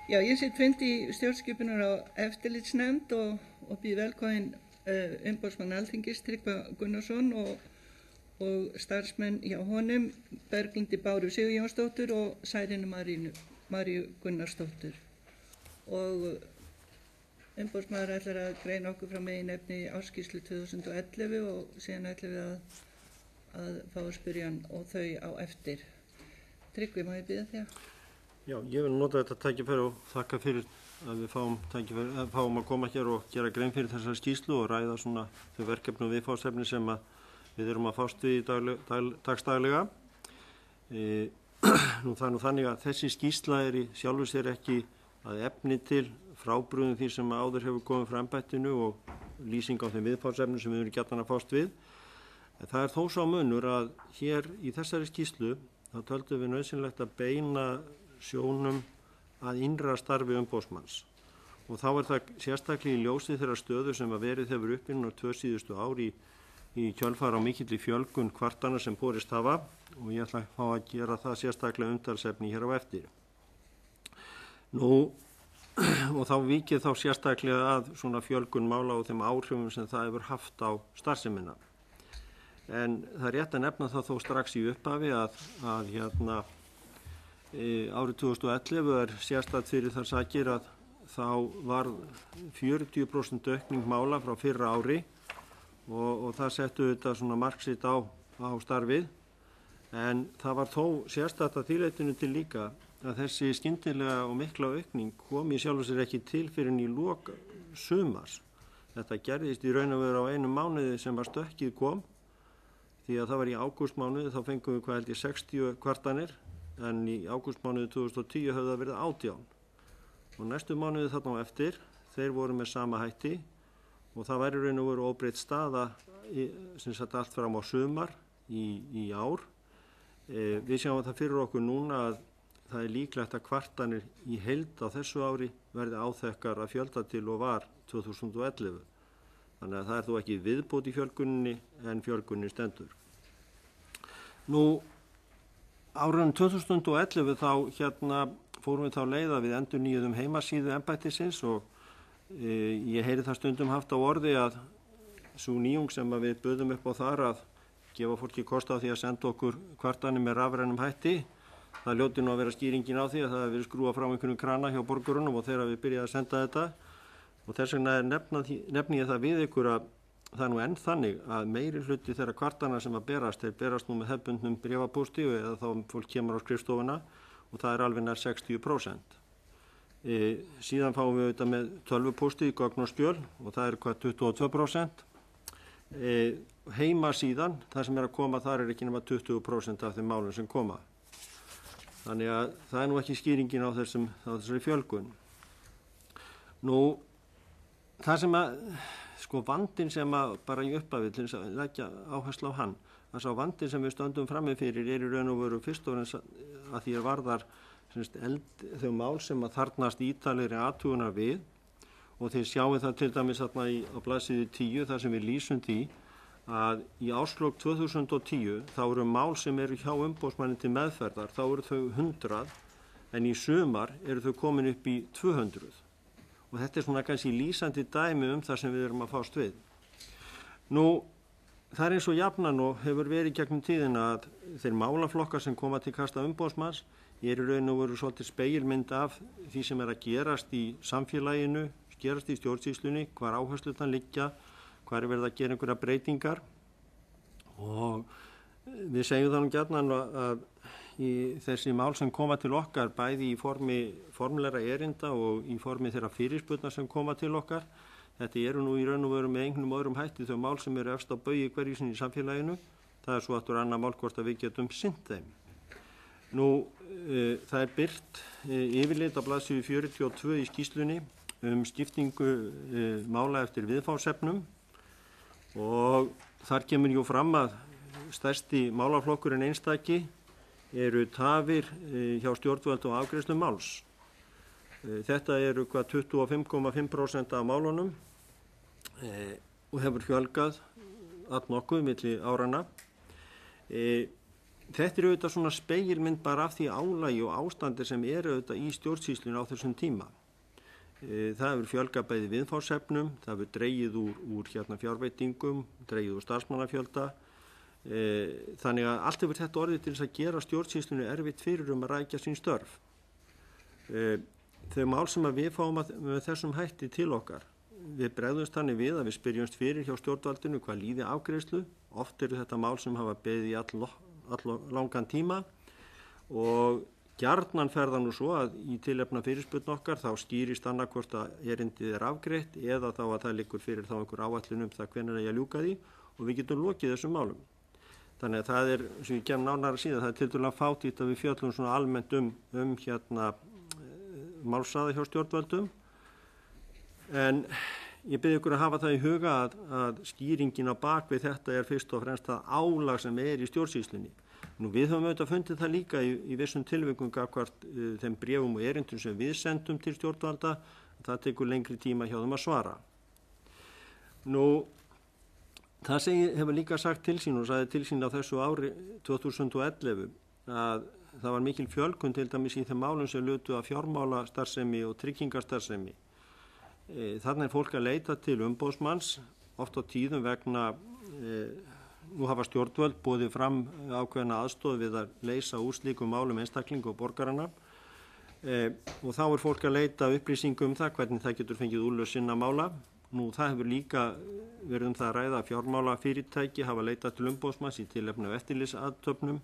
Já, ég sitt fund í stjórnskipunar og eftirlitsnefnd og býð velkominn umboðsmann Alþingis Tryggva Gunnarsson og starfsmenn hjá honum, Berglindi Báru Sigurjónsdóttur og Særinu Maríu Gunnarsdóttur. Og umboðsmaður ætlar að greina okkur frá meginefni ársskýrslu 2011 og síðan ætlum við að fá að spyrja hann og þau á eftir. Tryggvi, má ég býða þig? Já, ég vil nota þetta tækifæri og þakka fyrir að við fáum að koma hér og gera grein fyrir þessari skýrslu og ræða svona þau verkefni og viðfangsefni sem við erum að fást við dagsdaglega. Það er nú þannig að þessi skýrsla í sjálfu sér ekki að efni til frábrugðum því sem áður hefur komið frá embættinu og lýsing á þeim viðfangsefnum sem við erum gjarnan að fást við. Það er þó sá munur að hér í þessari skýrslu þá töldum við nauðsynlegt að beina sjónum að innra starfi umboðsmanns og þá er það sérstaklega í ljósi þeirra stöðu sem að verið hefur upp innan 2 síðustu ár í kjölfar á mikilli fjölgun kvartana sem borist hafa og ég ætla að fá að gera það sérstaklega umtalsefni hér á eftir. Og þá vikið þá sérstaklega að svona fjölgun mála og þeim áhrifum sem það hefur haft á starfsemina. En það er rétt að nefna það þó strax í upphafi að árið 2011 er sérstakt fyrir þar sakir að þá var 40% aukning mála frá fyrra ári og það settu þetta svona mark sitt á starfið. En það var þó sérstakt að þýleitinu til líka að þessi skyndilega og mikla aukning kom í sjálfu sér ekki til fyrir í lok sumars. Þetta gerðist í raun og veru á einum mánuði sem að stökkið kom því að það var í ágústmánuði þá fengum við hvað held ég 60 kvartanir en í ágústmánuði 2010 höfðu það verið 18 og næstu mánuði þarna á eftir þeir voru með sama hætti og það væri raun og veru óbreytt staða sem sagt allt fram á sumar í ár. Við sjáum það fyrir okkur núna að það er líklegt að kvartanir í heild á þessu ári verði áþekkar að fjölda til og var 2011. Þannig að það er þó ekki viðbót í fjölguninni en fjölgunin stendur. Árið 2011 þá fórum við þá leiða við endurnýjuðum heimasíðu embættisins og ég heyri það stundum haft á orði að sú nýjung sem við buðum upp á þar að gefa fólki kost á því að senda okkur kvartanir með rafrænum hætti. Það hljóti nú að vera skýringin á því að það hefur verið skrúað frá einhvern krana hjá borgurunum og þegar við byrjaði að senda þetta og þess vegna nefni ég það við ykkur að það er nú enn þannig að meiri hluti þeirra kvartana sem að berast, þeir berast nú með hefðbundnum bréfapósti eða þá fólk kemur á skrifstofuna og það er alveg nær 60%. Síðan fáum við auðvitað með tölvupósti í gögn og skjöl og það er hvað 22%. Heimasíðan, það sem er að koma þar er ekki nema 20% af þeim málum sem koma. Þannig að það er nú ekki skýringin á þessari fjölgun. Það sem að vandinn sem að bara í upphafi til þess að leggja áherslu á hann, að sá vandinn sem við stöndum frammi fyrir er í raun og veru fyrst og fremst að því varðar þau mál sem að þarfnast ítalegri athugunar við og þeir sjáum það til dæmis þarna á blaðsíðu 10 þar sem við lýsum því að í árslok 2010 þá eru mál sem eru hjá umboðsmanni til meðferðar, þá eru þau 100 en í sumar eru þau komin upp í 200. Og þetta er svona kannski lýsandi dæmi það sem við erum að fást við. Það er eins og jafnan og hefur verið gegnum tíðina að þeir málaflokkar sem koma til kasta umboðsmanns eru raun og veru svolítið spegilmynd af því sem er að gerast í samfélaginu, gerast í stjórnsýslunni, hvar áherslutan liggja, hvar er verið að gera einhverja breytingar. Og við segjum það nú gjarnan að í þessi mál sem koma til okkar bæði í formi formlegra erinda og í formi þeirra fyrirspurna sem koma til okkar. Þetta eru nú í raun og veru með einhvernum öðrum hætti þau mál sem eru efst á baugi hverju sinni í samfélaginu. Það er svo aftur annað mál hvort að við getum sinnt þeim. Það er birt yfirlit á blaðsíðu 42 í skýrslunni skiptingu mála eftir viðfangsefnum og þar kemur jú fram að stærsti málaflokkurinn einstaki eru tafir hjá stjórnvöld og afgreiðslu máls. Þetta eru hvað 25,5% af málunum og hefur fjölgað allnokkuð milli áranna. Þetta auðvitað svona spegilmynd bara af því álagi og ástandi sem auðvitað í stjórnsýslunni á þessum tíma. Það hefur fjölgað bæði viðfangsefnum, það hefur dregið úr fjárveitingum, dregið úr starfsmannafjölda. Þannig að allt hefur þetta orðið til þess að gera stjórnsýslunni erfitt fyrir að rækja sín störf. Þau mál sem að við fáum með þessum hætti til okkar, við bregðumst þannig við að við spyrjumst fyrir hjá stjórnvaldinu hvað líði afgreiðslu. Oft eru þetta mál sem hafa beðið í all langan tíma og gjarnan fer það nú svo að í tilefna fyrirspurn okkar þá skýrist annað hvort að erindið afgreitt eða þá að það liggur fyrir þá einhver áætlun það hvenær eigi að ljúka því og við getum lokið þessum málum. Þannig að það sem ég kem nánara síðan, það tiltölulega fátítt að við fjöllum svona almennt málshraða hjá stjórnvöldum. En ég bið ykkur að hafa það í huga að skýringin á bakvið þetta fyrst og fremst það álag sem í stjórnsýslunni. Nú við höfum auðvitað fundið það líka í vissum tilvikum gagnvart þeim bréfum og erindum sem við sendum til stjórnvalda, það tekur lengri tíma hjá þeim að svara. Nú, það hefur líka sagt til sín og sagði til sín á þessu ári 2011 að það var mikil fjölgun til dæmis í þeim málum sem lutu að fjármálastarfsemi og tryggingastarfsemi. Þarna fólk að leita til umboðsmanns, oft á tíðum vegna nú hafa stjórnvöld boðið fram ákveðna aðstoð við að leysa úr slíkum málum einstaklinga og borgarana og þá fólk að leita upplýsingum það hvernig það getur fengið úrlausn sinna mála. Nú það hefur líka verið það að ræða að fjármálafyrirtæki hafa leitað til umboðsmanns í tilefni af eftirlitsathöfnum,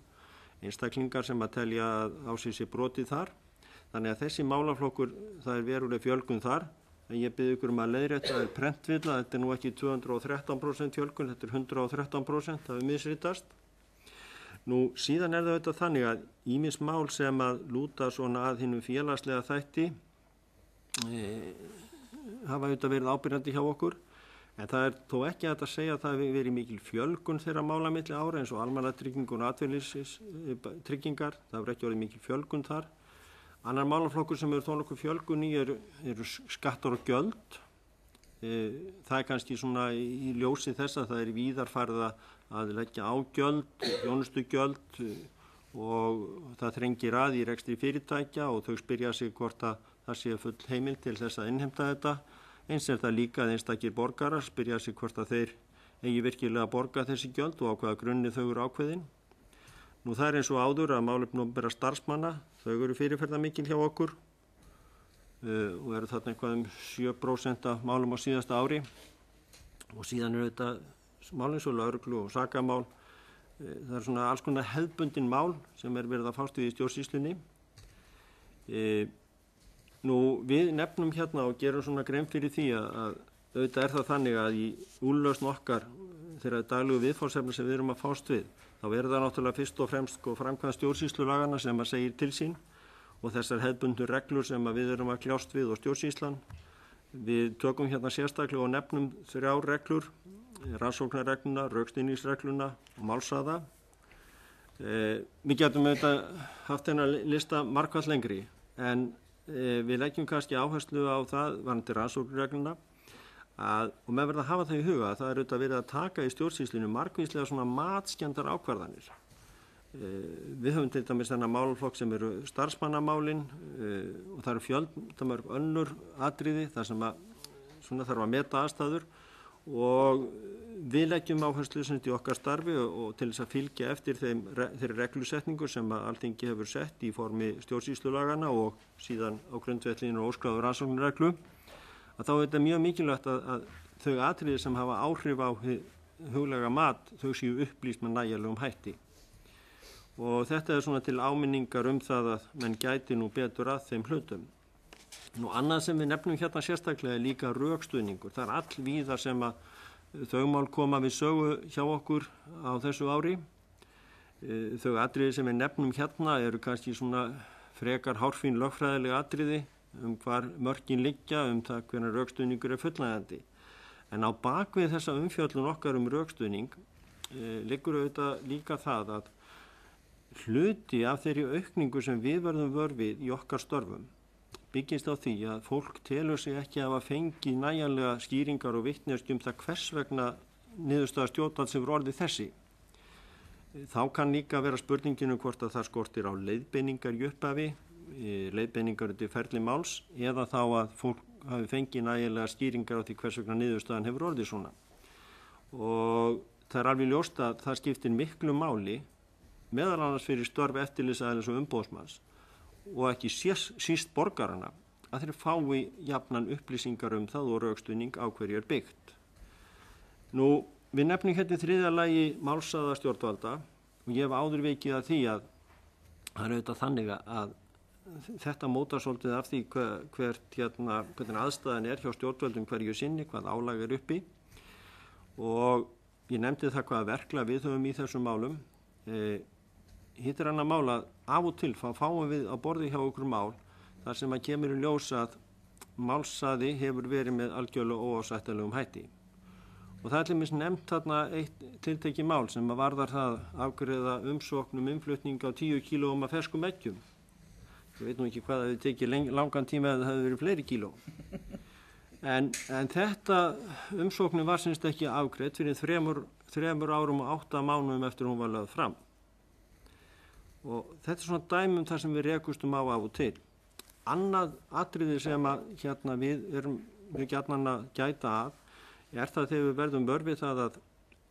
einstaklingar sem að telja á sig brotið þar. Þannig að þessi málaflokkur, það veruleg fjölgun þar. En ég bið ykkur að leiðrétta prentvilla, þetta nú ekki 213% fjölgun, þetta 113%, það misritast. Nú síðan það auðvitað þannig að ýmis mál sem að lúta svona að hinum félagslega þætti hafa auðvitað verið ábyrjandi hjá okkur. En það þó ekki að segja að það hefur verið mikil fjölgun þeirra mála milli ára eins og almannatryggingar og atvinnulífstryggingar, það hefur ekki verið mikil fjölgun þar. Annar málaflokkur sem þó nokkuð fjölgun í eru skattar og gjöld. Það kannski svona í ljósi þess að það víðar farið að leggja á gjöld, þjónustugjöld og það þrengir að í rekstri fyrirtækja og þau spyrja sig hvort að það sé full heimild til þess að innheimta þetta. Eins það líka að einstakir borgarar spyrja sig hvort að þeir eigi virkilega að borga þessi gjöld og á hvaða grunni þau eru ákveðin. Nú það eins og áður að málefni opinberra starfsmanna, þau eru fyrirferðarmikil hjá okkur og eru þarna eitthvað 7% af málum á síðasta ári og síðan eru þetta mál eins og lögreglu og sakamál. Það svona alls konar hefðbundin mál sem verið að fást við í stjórnsýslunni. Nú við nefnum hérna og gerum svona grein fyrir því að auðvitað það þannig að í úrlausn okkar þeirra daglegu viðfangsefni sem við erum að fást við, þá það náttúrulega fyrst og fremst framkvæmd stjórnsýslulagana sem að segir til sín og þessar hefðbundnu reglur sem að við erum að kljást við og stjórnsýslan. Við tökum hérna sérstaklega og nefnum 3 reglur, rannsóknarregluna, rökstuðningsregluna og málshraða. Við getum auðvitað haft þennan lista margfalt lengri en við leggjum kannski áherslu á það varðandi rannsóknarregluna og með verða að hafa það í huga að það auðvitað verið að taka í stjórnsýslinu margvíslega svona matskenndar ákvarðanir. Við höfum til dæmis þennan málaflokk sem eru starfsmannamálin og það eru fjöldamörg önnur atriði þar sem að svona þarf að meta aðstæður og við leggjum áherslu sem í okkar starfi og til þess að fylgja eftir þeirri reglusetningu sem að Alþingi hefur sett í formi stjórnsýslulagana og síðan á grundvellinum og óskráðu rannsóknarreglu, að þá þetta mjög mikilvægt að þau atriði sem hafa áhrif á huglega mat, þau séu upplýst með nægjanlegum hætti. Og þetta svona til áminningar það að menn gæti nú betur að þeim hlutum. Nú annað sem við nefnum hérna sérstaklega líka rökstuðningur. Það allvíða sem að þau mál koma við sögu hjá okkur á þessu ári. Þau atriði sem við nefnum hérna eru kannski svona frekar hárfín lögfræðilega atriði hvar mörkin liggja það hvernig rökstuðningur fullnægjandi. En á bakvið þessa umfjöllun okkar rökstuðning liggur auðvitað líka það að hluti af þeirri aukningu sem við verðum vör við í okkar störfum byggist á því að fólk telur sig ekki að hafa fengið nægjanlega skýringar og vitneskju það hvers vegna niðurstaða stjórnvalds hefur orðið þessi. Þá kann líka vera spurninginu hvort að það skortir á leiðbeiningar í upphafi, leiðbeiningar til ferli máls, eða þá að fólk hafi fengið nægilega skýringar á því hvers vegna niðurstaðan hefur orðið svona. Og það er alveg ljóst að það skiptir miklu máli, meðal annars fyrir störf eftirlitsaðilins og umboðsmanns og ekki síst borgarana, að þeir fái jafnan upplýsingar það og rökstuðning á hverju er byggt. Nú, við nefnum hérna í þriðja lagi málsaða stjórnvalda og ég hef áður vikið að því að það er auðvitað þannig að þetta mótar svolítið af því hvernig aðstæðan er hjá stjórnvöldum hverju sinni, hvað álag er uppi, og ég nefndi það hvaða verklag við höfum í þessum málum. Hitt er annað mál að af og til fáum við á borði hjá okkur mál þar sem að kemur í ljós að málsaði hefur verið með algjörlega óásættanlegum hætti. Og það er til dæmis nefnt þarna eitt tiltekið mál sem að varðar það afgreiða umsóknum innflutning á 10 kílóum af ferskum eggjum. Ég veit nú ekki hvað það hefði tekið langan tíma eða það hefði verið fleiri kíló. En þetta umsóknum var semst ekki afgreitt fyrir 3 árum og 8 mánuðum eftir hún var lögð fram. Og þetta er svona dæmum þar sem við rekustum á af og til. Annað atriði sem að við erum gjarnan að gæta að er það þegar við verðum vör við það að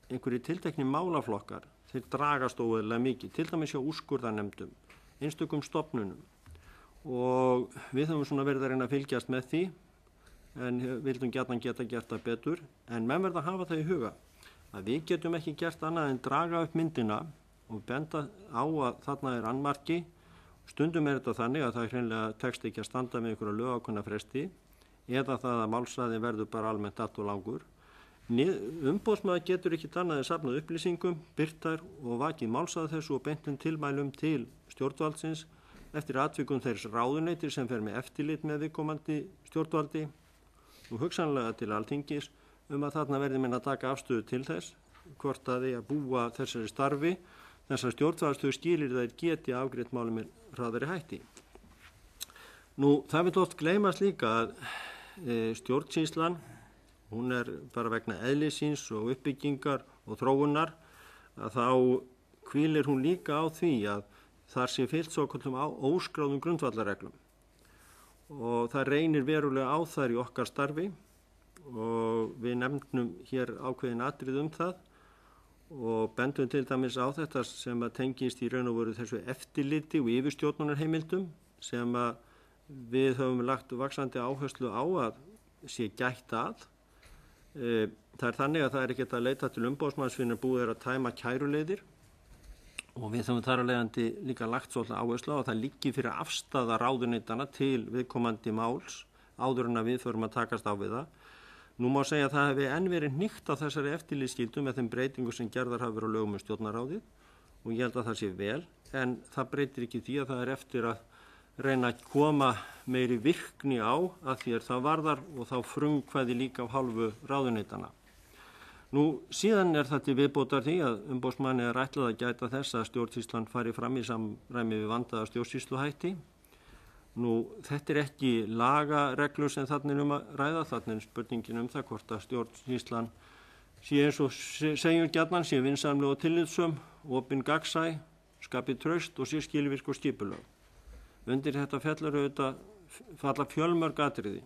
einhverju tiltekni málaflokkar þeir dragast óeðlilega mikið, til dæmis hjá úrskurðarnefndum, einstökum stofnunum, og við höfum svona verið að reyna að fylgjast með því en vildum gjarnan geta gert það betur, en menn verða að hafa það í huga að við getum ekki gert annað en draga upp myndina og benda á að þarna er annmarki. Stundum er þetta þannig að það hreinlega tekst ekki að standa með einhverja lögákveðna fresti eða það að málsræði verður bara almennt allt og langur. Umboðsmaður getur ekki annað en safnað upplýsingum, birtar og vakið málsræði þessu og beintum tilmælum til stjórnvaldsins eftir atvikum þeirrs ráðuneytir sem fer með eftirlit með viðkomandi stjórnvaldi og hugsanlega til Alþingis að þarna verði menn að taka afstöðu til þess hvort að því að búa þessari starfi, þessar stjórnvaldstöðu skilir þeir geti afgreitt málum með hraðari hætti. Nú, það vil oft gleymast líka að stjórnsýslan, hún er bara vegna eðlisins og uppbyggingar og þróunar, að þá hvílir hún líka á því að þar sé fylgt svokallum á óskráðum grundvallarreglum. Og það reynir verulega á þær í okkar starfi og við nefnum hér ákveðin atrið það og bendum til dæmis á þetta sem að tengist í raun og veru þessu eftirliti og yfirstjórnunarheimildum sem að við höfum lagt vaxandi áherslu á að sé gætt að. Það er þannig að það er ekkert að leita til umboðsmanns fyrir að búið að tæma kæruleiðir og við höfum þar að leiðandi líka lagt svolítið áherslu á að það liggi fyrir afstaða ráðuneytanna til viðkomandi máls áður en að við förum að takast á við það. Nú má segja að það hefði enn verið hnykkt á þessari eftirlitsskyldu með þeim breytingu sem gerðar hafa verið á lögum stjórnarráðið og ég held að það sé vel, en það breytir ekki því að það er eftir að reyna að koma meiri virkni á að því það varðar og þá frumkvæði líka af hálfu ráðuneytanna. Nú síðan er það til viðbótar því að umboðsmanni er ætlað að gæta þess að stjórnsýslan fari fram í samræmi við vandaða stjórnsýsluhætti. Nú þetta er ekki lagareglur sem þarna er að ræða, þarna er spurningin það hvort að stjórnsýslan sé eins og segjum gjarnan, sé vinsamleg og tillitssöm, opin gagnsæ, skapi traust og sé skilvirk og skipulag. Undir þetta falla fjölmörg atriði,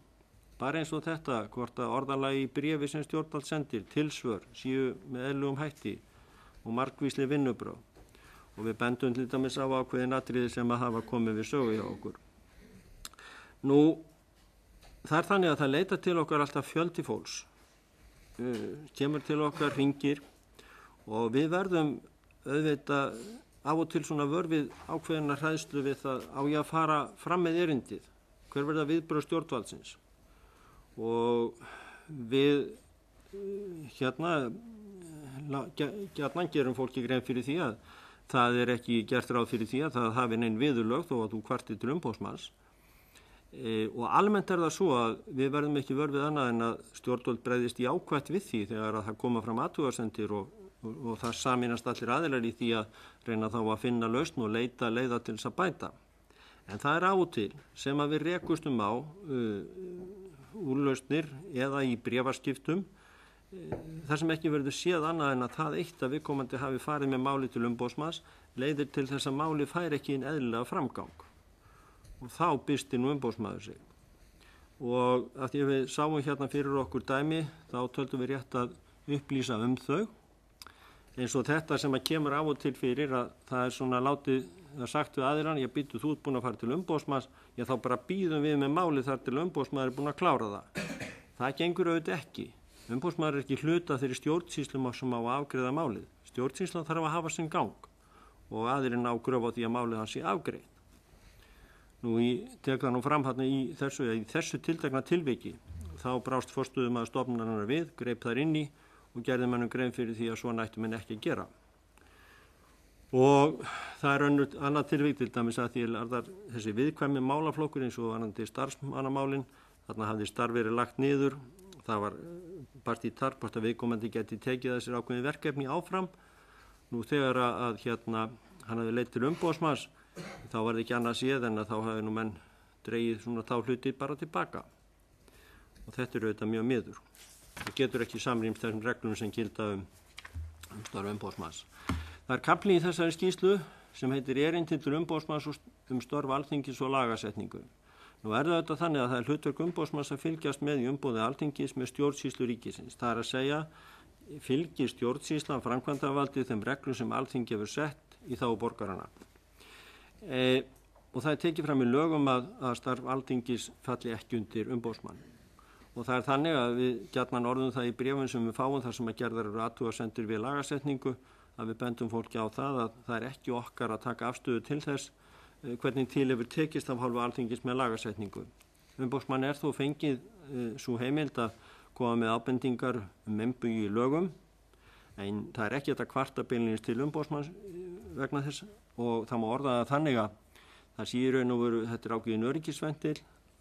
bara eins og þetta, hvort að orðalagi í bréfi sem stjórnvald sendir, tilsvör, séu með eðlugum hætti og margvísleg vinnubrögð. Og við bendum til dæmis á ákveðin atriði sem að hafa komið við sögu hjá okkur. Nú, það er þannig að það leita til okkar alltaf fjöldi fólks, kemur til okkar hringir og við verðum auðvitað af og til svona vörfið ákveðina hræðslu við það á ég að fara fram með erindið, hver verða viðbrögð stjórnvaldsins og við gjarnan gerum fólki grein fyrir því að það er ekki gert ráð fyrir því að það hafi neinn viðurlög þó að þú kvartir til umboðsmanns og almennt er það svo að við verðum ekki vörfið annað en að stjórnvald bregðist jákvætt við því þegar að það koma fram athugasemdir og það sameinast allir aðilar í því að reyna þá að finna lausn og leita leiða til þess að bæta. En það er á og til sem að við rekustum á úrlausnir eða í bréfaskiptum það sem ekki verður séð annað en að það eitt að viðkomandi hafi farið með máli til umboðsmanns leiðir til þess að máli fær ekki inn eðlilega framgang og þá byrstir nú umboðsmaður sig. Og að því að við sáum hérna fyrir okkur dæmi þá töldum við rétt að upplýsa þau eins og þetta sem að kemur af og til fyrir að það er svona látið það sagt við aðirann, ég býtu þú ert búin að fara til umboðsmanns, ég þá bara býðum við með máli þar til umboðsmaður er búin að klára það. Það gengur auðvitað ekki. Umboðsmaður er ekki hluta þeirri stjórnsýslum sem á að afgreiða málið. Stjórnsýslan þarf að hafa sinn gang og aðirinn á gröf á því að málið hans sé afgreitt. Nú tek það nú fram hérna í þessu tiltekna tilviki þá brást forstöðumaður stofnunarinnar við, greip þar inn í og gerði mönnum grein fyrir því að svona ættu menn ekki að gera. Og það er annað tilvík til dæmis að því að þessi viðkvæmi málaflokkur eins og annandi starfsmannamálin, þarna hafði starf verið lagt niður, það var bart í tarp hvort að viðkomandi geti tekið þessir ákveðin verkefni áfram. Nú þegar að hann hafði leitt til umboðsmanns, þá var það ekki annað séð en að þá hafi nú menn dregið svona þá hluti bara tilbaka. Og þetta er auðvitað mjög miður. Það getur ekki samrýmst þessum reglum sem gilda starf umboðsmanns. Það er kafli í þessari skýrslu sem heitir erindi til umboðsmanns störf Alþingis og lagasetningu. Nú er það auðvitað þannig að það er hlutverk umboðsmanns að fylgjast með í umboði Alþingis með stjórnsýslu ríkisins. Það er að segja, fylgir stjórnsýslan framkvæmdarvaldið þeim reglum sem Alþingi hefur sett í þágu borgarana. Og það er tekið fram í lögum að starf Alþingis falli ekki undir umboðsmann. Og það er þannig að við gjarnan orðum það í bréfum sem við fáum þar sem að gerðar eru athugasemdir við lagasetningu að við bendum fólki á það að það er ekki okkar að taka afstöðu til þess hvernig til hefur tekist af hálfu Alþingis með lagasetningu. Umboðsmann er þó fengið svo heimild að koma með ábendingar einbugi í lögum, en það er ekki þetta kvarta beinlínis til umboðsmanns vegna þess og það má orða það þannig að það sé í raun og veru þetta er ákveðin öryggisventil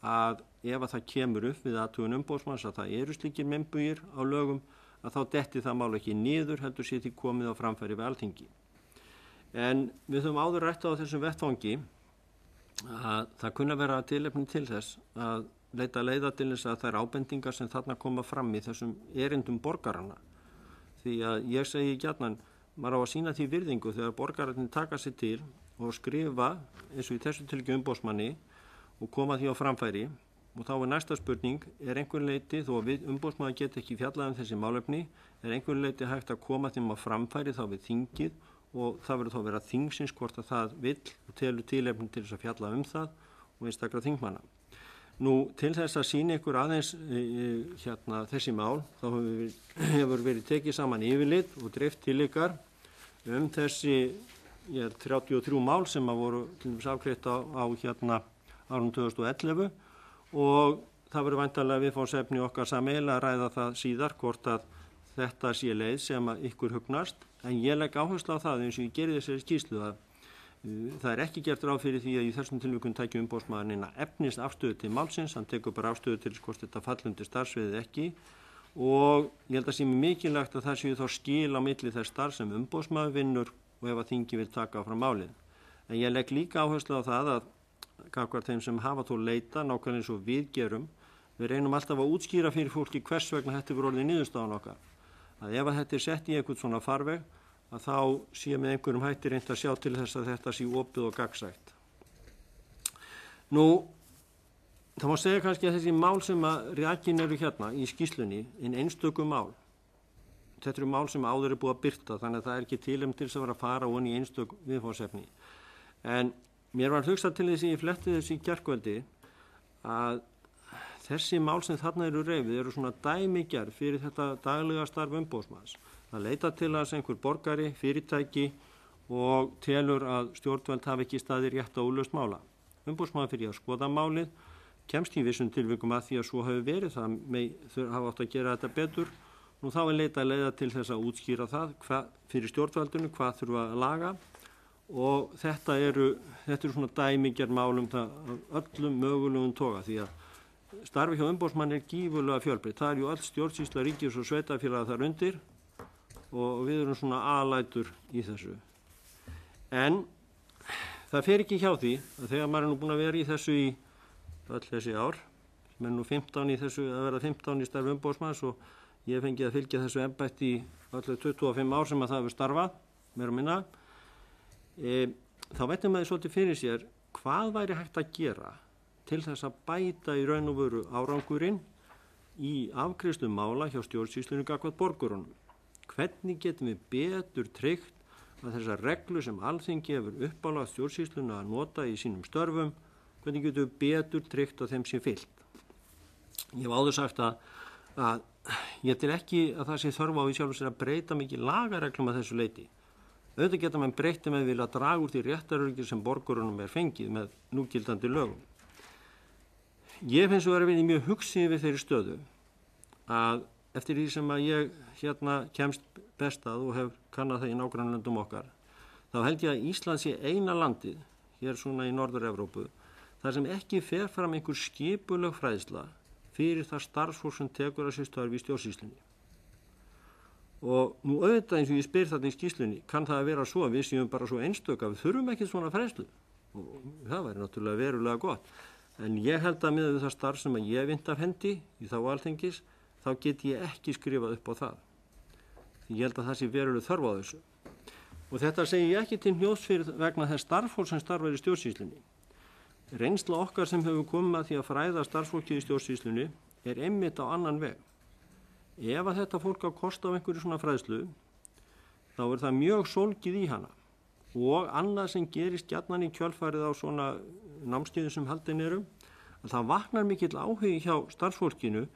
að ef að það kemur upp við athugun umboðsmanns að það eru slíkir einbugir á lögum að þá detti það mál ekki niður heldur sé því komið á framfæri við Alþingi. En við höfum áður rætt á þessum vettvangi að það kunna vera tilefni til þess að leita leiða til þess að þær ábendingar sem þarna koma fram í þessum erindum borgarana. Því að ég segi gjarnan, maður á að sýna því virðingu þegar borgararnir taka sig til og skrifa eins og í þessu tilviki umboðsmanni og koma því á framfæri. Og þá er næsta spurning, er einhver leyti, þó að umboðsmaður geti ekki fjallað þessi málefni, er einhver leyti hægt að koma þeim á framfæri þá við þingið og það verður þá vera þingsins hvort að það vill og telur tilefni til þess að fjalla það og einstakra þingmanna. Nú til þess að sýna ykkur aðeins þessi mál, þá hefur verið tekið saman yfirlit og dreift til ykkar þessi 33 mál sem að voru til dæmis afgreitt á árum 2011 og það verður væntanlega viðfangsefni okkar sameiginlega að ræða það síðar hvort að þetta sé leið sem að ykkur hugnast, en ég legg áherslu á það eins og ég gerði þessari skýrslu að það er ekki gert ráð fyrir því að í þessum tilvikum tæki umboðsmaðurinn eina efnis afstöðu til málsins, hann tekur bara afstöðu til hvort þetta falli undir starfsviðið ekki og ég held að sé mikilvægt að það séu þá skil á milli þess starf sem umboðsmaður vinnur og ef að þingi vil taka áfram málið. En ég legg líka áherslu á það að gagnvart þeim sem hafa þó leita, nákvæmlega eins og við gerum, við reynum alltaf að útskýra fyrir fólki hvers vegna þetta er orðið niðurstaðan okkar. Að ef að þetta er sett í einhvern svona farveg, að þá sé með einhverjum hætti reynt að sjá til þess að þetta sé opið og gagnsætt. Nú, það má segja kannski að þessi mál sem að rakin eru hérna í skýrslunni, einstökum mál. Þetta eru mál sem áður er búið að birta, þannig að það er ekki tilefni til þess að vera að fara onni í einstök viðfangsefni. En mér var hugsað til þess að ég fletti þessi í gærkvöldi að þessi mál sem þarna eru reifið eru svona dæmigerð fyrir þetta daglega starf umboðsmanns. Það leita til að einhver borgari, fyrirtæki og telur að stjórnvöld hafi ekki staðið rétt á úrlausn mála. Umboðsmaður fyrir að skoða málið, kemst í vissum tilvikum að því að svo hefur verið, það hafa átt að gera þetta betur. Nú þá er leita leiða til þess að útskýra það fyrir stjórnvöldinu, hvað þurfa að laga og þetta eru svona dæmigerð málum öllum mögulegum toga því að starfi hjá umboðsmanni er gífurlega fjölbreytt. Það er ju öll stjórnsýsla ríkis og sveitarfélaga þar undir og við erum svona alætur í þessu. En það fer ekki hjá því að þegar maður er nú búin að vera í þessu í öll þessi ár, sem er nú 15 í þessu, að vera 15 í starfi umboðsmanns og ég hef fengið að fylgja þessu embætti í öllu 25 ár sem að það hefur starfað, meira og minna, þá veitum maður svolítið fyrir sér hvað væri hægt að gera til þess að bæta í raun og veru árangurinn í afgreiðslu mála hjá stjórnsýslunni gagnvart borgurunum. Hvernig getum við betur tryggt að þessar reglur sem Alþingi hefur uppálagt stjórnsýsluna að nota í sínum störfum, hvernig getum við betur tryggt að þeim sé fylgt. Ég hef áður sagt að ég til ekki að það sé þörf á í sjálfu sér að breyta mikið lagareglum að þessu leyti. Auðvitað geta menn breytti með vilja að draga úr því réttaröryggi sem borgurunum er fengið með núgildandi lögum. Ég finnst að vera mjög hugsið við þeirri stöðu að eftir því sem að ég kemst best að og hef kannað það í nágrannalöndum okkar, þá held ég að Ísland sé eina landið, hér svona í Norður-Evrópu, þar sem ekki fer fram einhver skipuleg fræðsla fyrir það starfsfólk sem tekur að sér störf í stjórnsýslunni. Og nú auðvitað eins og ég spyr þetta í skýrslunni, kann það að vera svo að við séum bara svo einstök að við þurfum ekki svona fræðslu. Og það væri náttúrulega verulega gott. En ég held að miðað við það starf sem að ég vind af hendi í þá Alþingis, þá get ég ekki skrifað upp á það. Því ég held að það sé verulega þörf á þessu. Og þetta segi ég ekki til hnjóðs fyrir vegna þess starfsfólk sem starfar í stjórnsýslunni. Reynsla okkar sem hefur komið að því að fræða starfsfólkið í stjórnsýslunni er einmitt á annan veg. Ef að þetta fólk á kost á einhverju svona fræðslu, þá er það mjög sólgið í hana. Og annað sem gerist gjarnan í kjölfarið á svona námskeiðum sem haldin eru, að það vaknar mikill áhugi hjá starfsfólkinu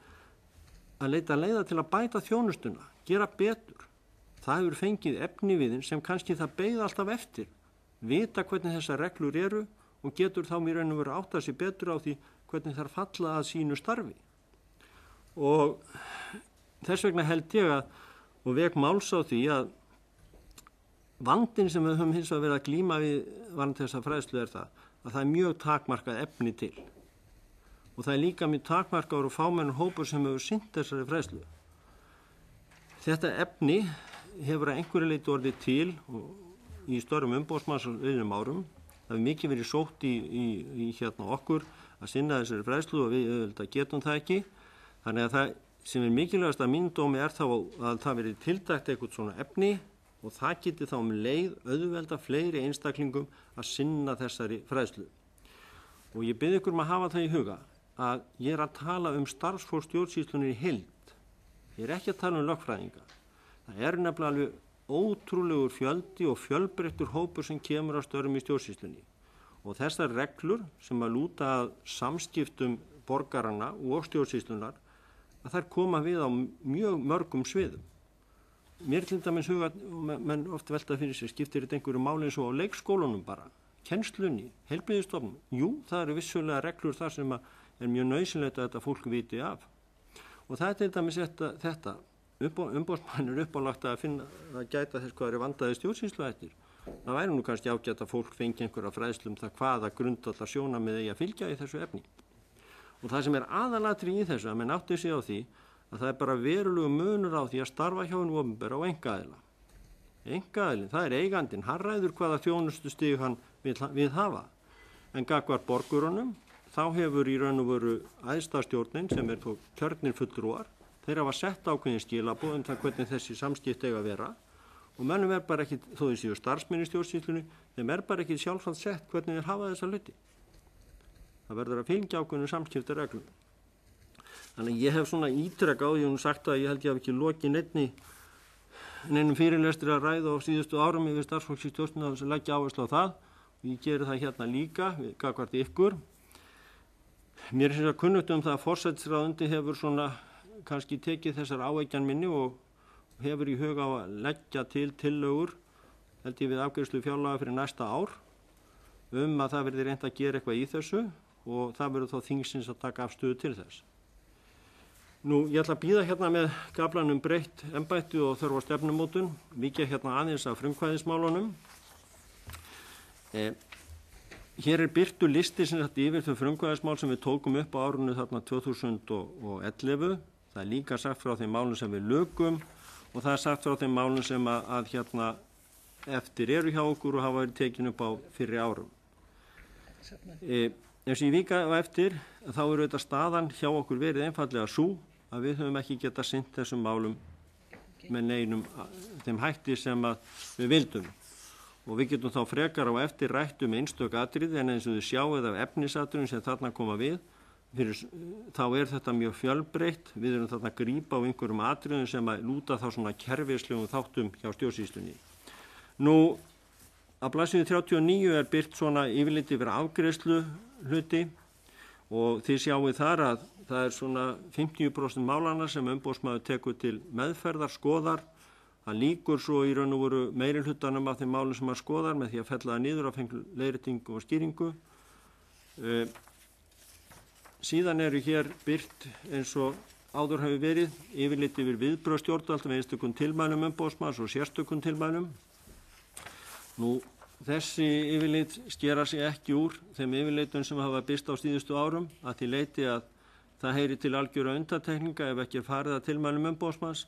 að leita leiða til að bæta þjónustuna, gera betur. Það hefur fengið efni við þeim sem kannski það beið alltaf eftir, vita hvernig þessar reglur eru og getur þá mér raun og veru átta sig betur á því hvernig þær falla að sínu starfi. Og þess vegna held ég og vek máls á því að vandinn sem við höfum hins vegar verið að glíma við varðandi þessa fræðslu er það að það er mjög takmarkað efni til. Og það er líka mjög takmarkaður og fámennur hópur sem hefur sinnt þessari fræðslu. Þetta efni hefur að einhverju leyti orðið til í störfum umboðsmanns á liðnum árum. Það hefur mikið verið sótt í okkur að sinna þessari fræðslu og við auðvitað getum það ekki. Þannig að það sem er mikilvægast að mín dómi er þá að það verið tildækt eitthvað svona efni og það geti þá leið auðvelda fleiri einstaklingum að sinna þessari fræðslu. Og ég bið ykkur að hafa það í huga að ég er að tala starfsfólk stjórnsýslunnar í heild. Ég er ekki að tala lögfræðinga. Það er nefnilega alveg ótrúlegur fjöldi og fjölbreyttur hópur sem kemur að störfum í stjórnsýslunni. Og þessar reglur sem að lúta að samskiptum borgaranna og stjórnsýslunnar, að þær koma við á mjög mörgum sviðum. Mér til dæmis huga, menn oft velta fyrir sér, skiptir þetta einhverju máli eins og á leikskólunum bara, kennslunni, heilbrigðisstofnun. Jú, það eru vissulega reglur þar sem er mjög nauðsynlegt að þetta fólk viti af. Og það er til dæmis þetta. Umboðsmann er uppálagt að gæta þess hvað er vandaði stjórnsýsluhættir. Það væri nú kannski ágætt að fólk fengi einhverja fræðslu það hvaða grundvallar sjónarmið eigi að fylgja í þessu efni. Og það sem er aðalatriði í þessu, að menn átti sig á því að það er bara verulegu munur á því að starfa hjá hinu opinbera og einkaaðila. Einkaaðilinn, það er eigandinn, hann ræður hvaða þjónustustig hann við hafa. En gagnvart borgurunum, þá hefur í raun og veru æðsta stjórnin sem er þó kjörnir fulltrúar, þeir hafa sett ákveðin skilaboð það hvernig þessi samskipti eiga að vera og mönnum er bara ekki, þó þeir séu starfsmenn í stjórnsýslunni, þeim er bara ekki sjálfsagt sett hvernig þeir hafa þessa hluti. Það verður að fylgja ákveðinu samskiptareglum. Þannig að ég hef svona ítrekað, ég hef sagt að ég held ég hef ekki lokið neinum fyrirlestri að ræða á síðustu árum yfir starfsfólks í stjórnsýslunni að leggja áherslu á það og ég geri það hérna líka, gagnvart ykkur. Mér er sem sagt kunnugt það að forsætisráðuneyti hefur svona kannski tekið þessar áeggjan minni og hefur í huga á að leggja til tillögur, held ég við afgreiðslu fjárlaga fyrir næsta ár, að það verði reynt að gera eitthvað í þessu og það verður þá þingsins að taka afstöðu til þess. Nú, ég ætla að bíða hérna með gaflanum breytt embætti og þörf á stefnumótun, víkja hérna aðeins af frumkvæðismálunum. Hér er birtur listi sem þetta yfir þau frumkvæðismál sem við tókum upp á árunni þarna 2011. Það er líka sagt frá þeim málum sem við lögum og það er sagt frá þeim málum sem að hérna eftir eru hjá okkur og hafa verið tekin upp á fyrri árum. Ef ég víka á eftir, þá eru þetta staðan hjá okkur verið einfallega sú að við höfum ekki getað sinnt þessum málum með neinum þeim hætti sem að við vildum. Og við getum þá frekar á eftir rætt einstök atriði en eins og þið sjáuð af efnisatriðum sem þarna koma við. Þá þetta mjög fjölbreytt. Við erum þarna að grípa á einhverjum atriðum sem að lúta þá svona kerfislegum þáttum hjá stjórnsýslunni. Nú, á blaðsíðu 39 birt svona yfirlit yfir afgreiðslu hluti og þið sjáuð þar að það svona 50% málana sem umboðsmaður tekur til meðferðar, skoðar. Það lýkur svo í raun og veru meiri hlutanum af þeim málum sem skoðar með því að fella það niður að fengja leiðréttingu og skýringu. Síðan eru hér birt eins og áður hefur verið yfirlit yfir viðbrögð stjórnvalda með einstökum tilmælum umboðsmanns og sérstökum tilmælum. Nú, þessi yfirlit skera sig ekki úr þeim yfirlitum sem hafa birst á síðustu árum að því leyti að það heyri til algjöra undantekninga ef ekki farið að tilmælum umboðsmanns.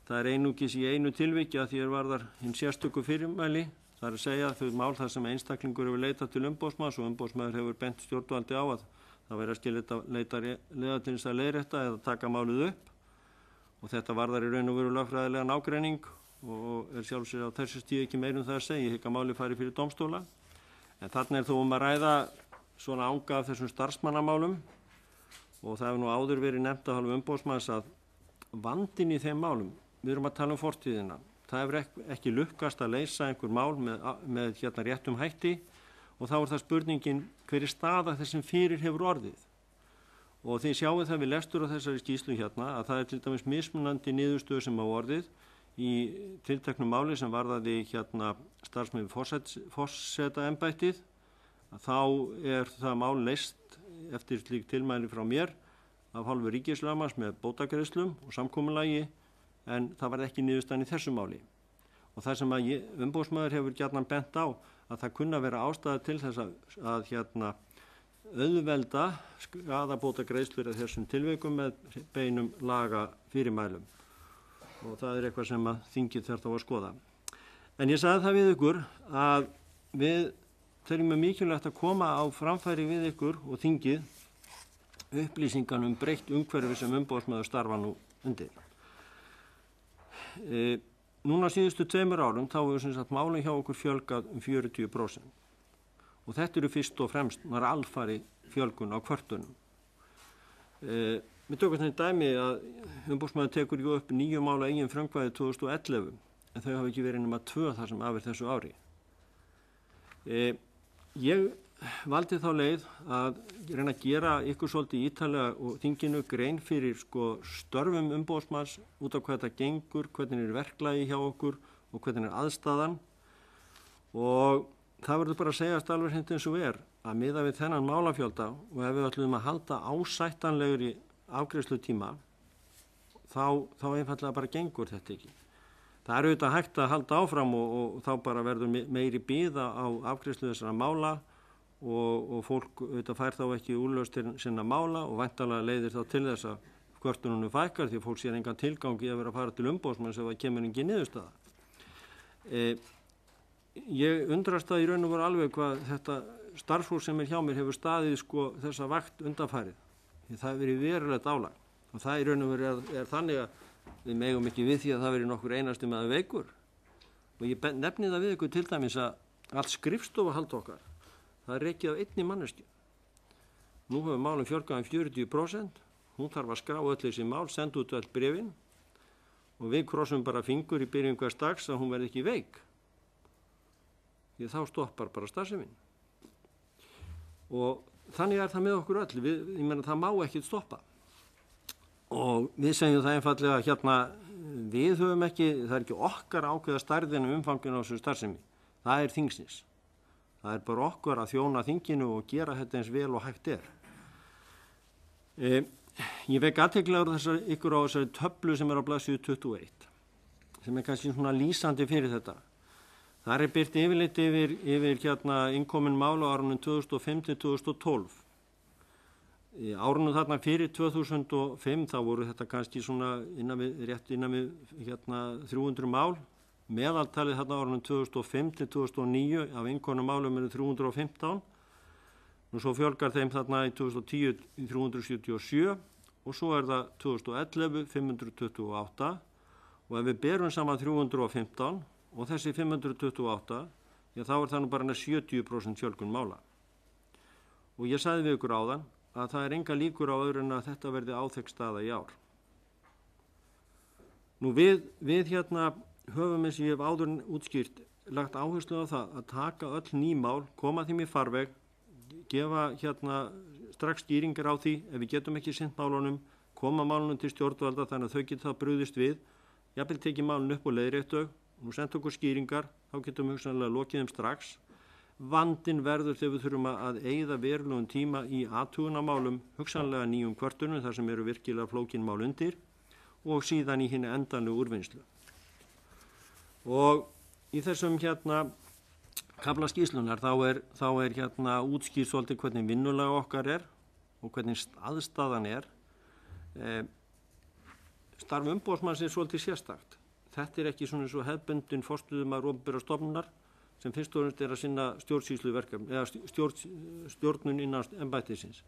Það einungis í einu tilviki að því varðar hinn sérstöku fyrirmæli. Það að segja að þau mál þar sem einstaklingur hefur leitað til umboðsmanns og umboðsmaður hefur bent stjórnvaldi á að það væri að leita leiða til þess að leiðrétta eða taka málið upp. Og þetta varðar í raun og veru lögfræðilegan ágreining og sjálfsög á þessu stíð ekki meira það að segja. Ég hygg að málið fari fyrir dómstóla. En þarna þó að ræða svona anga af þessum starfsmannamálum og það hefur nú áður verið nefnt af hálfu umboðsmanns að vandinn í þeim málum. Við erum að tala fortíðina. Það hefur ekki lukkast að leysa einhver mál með réttum hætti og þá það spurningin hver staða þessum fyrir hefur orðið. Og þið sjáuð það við lestur á þessari skýrslu að það til dæmis mismunandi niðurstöðu sem á orðið í tilteknu máli sem varðaði starfsmenn forsetaembættið. Þá það mál leyst eftir slík tilmæli frá mér af hálfu ríkislögmanns með bótagreiðslum og samkomulagi. En það var ekki niðurstaðan í þessu máli. Og það sem að umboðsmaður hefur gjarnan bent á að það kunna vera ástæða til þess að auðvelda skaðabótagreiðslur af þessum tilvikum með beinum laga fyrirmælum. Og það eitthvað sem að þingið þarf þá að skoða. En ég sagði það við ykkur að við teljum mikilvægt að koma á framfæri við ykkur og þingið upplýsingan breytt umhverfi sem umboðsmaður starfa nú undir. Núna síðustu 2 árum þá hefur málin hjá okkur fjölgað 40% og þetta eru fyrst og fremst alfari fjölgun á kvörtunum. Við tökum þetta dæmi að umboðsmaður tekur upp 9 mál að eigin frumkvæði 2011 en þau hafa ekki verið nema 2 þar sem af þessu ári. Ég valdi þá leið að reyna að gera ykkur svolítið ítarlega og þinginu grein fyrir störfum umboðsmanns út á hvað þetta gengur, hvernig verklagi hjá okkur og hvernig aðstaðan. Og það verður bara að segjast alveg hreint eins og að miða við þennan málafjölda og ef við ætlum að halda ásættanlegri afgreiðslutíma þá einfaldlega bara gengur þetta ekki. Það auðvitað hægt að halda áfram og þá bara verður meiri bið á afgreiðslu þessara mála og fólk auðvitað fær þá ekki úrlausn til sinna mála og væntanlega leiðir þá til þess að kvörtunum fækkar því að fólk sér engan tilgang í að vera að fara til umboðsmanns ef það kemur engin niðurstaða. Ég undrast það í raun og veru alveg hvað þetta starfsfólk sem hjá mér hefur staðið þessa vakt undanfarið. Því það hefur verið verulegt álag og það í raun og veru þannig að við megum ekki við því að það verið nokkur einasti maður veikur. Og ég nefni það við ykkur til dæmis að allt skrifstofahald okkar það rekið af einni manneskju. Nú hefur málum fjölgað 40%, hún þarf að skrá öll þessi mál, senda út öll bréfin og við krossum bara fingur í byrjun hvers dags að hún verði ekki veik. Því þá stoppar bara starfsemin. Og þannig það með okkur öll, ég meina það má ekkert stoppa. Og við segjum það einfallega við höfum ekki, það ekki okkar ákveða stærðin umfangin á þessu starfsemi. Það þingsins. Það bara okkur að þjóna þinginu og gera þetta eins vel og hægt Ég vek athygli ykkur á þessari töflu sem á blaðsíðu 21 sem kannski svona lýsandi fyrir þetta. Það birt yfirleitt yfir innkomin mál á árunum 2005 til 2012. Í árunum þarna fyrir 2005 þá voru þetta kannski svona rétt innan við 300 mál. Meðaltalið þarna árunum 2005 til 2009 af innkomnum málum 315. Nú svo fjölgar þeim þarna í 2010 í 377 og svo það 2011 528 og ef við berum saman 315 og þessi 528, þá það nú bara 70% fjölgun mála. Og ég sagði við ykkur áðan að það enga líkur á öðru en að þetta verði áþekk staða í ár. Nú við höfum eins og ég hef áður útskýrt lagt áherslu á það að taka öll ný mál, koma þeim í farveg, gefa strax skýringar á því ef við getum ekki sinnt málunum, koma málunum til stjórnvalda þannig að þau geta það brugðist við, jafnvel tekið málun upp og leiðrétt þau, nú senda okkur skýringar, þá getum við hugsanlega lokið þeim strax. Vandinn verður þegar við þurfum að eyða verulegum tíma í athugunarmálum, hugsanlega nýjum kvörtunum þar sem eru virkilega flókin mál undir og síðan í hinni endanlegu úrvinnslu. Og í þessum kafla skýrslunar þá er útskýrt svolítið hvernig vinnulag okkar og hvernig aðstaðan Starf umboðsmanns svolítið sérstakt. Þetta ekki svona svo hefðbundin forstöðumaður opinberrar stofnunar sem fyrst og fremst að sinna stjórnsýsluverkefni eða stjórnun innan embættisins.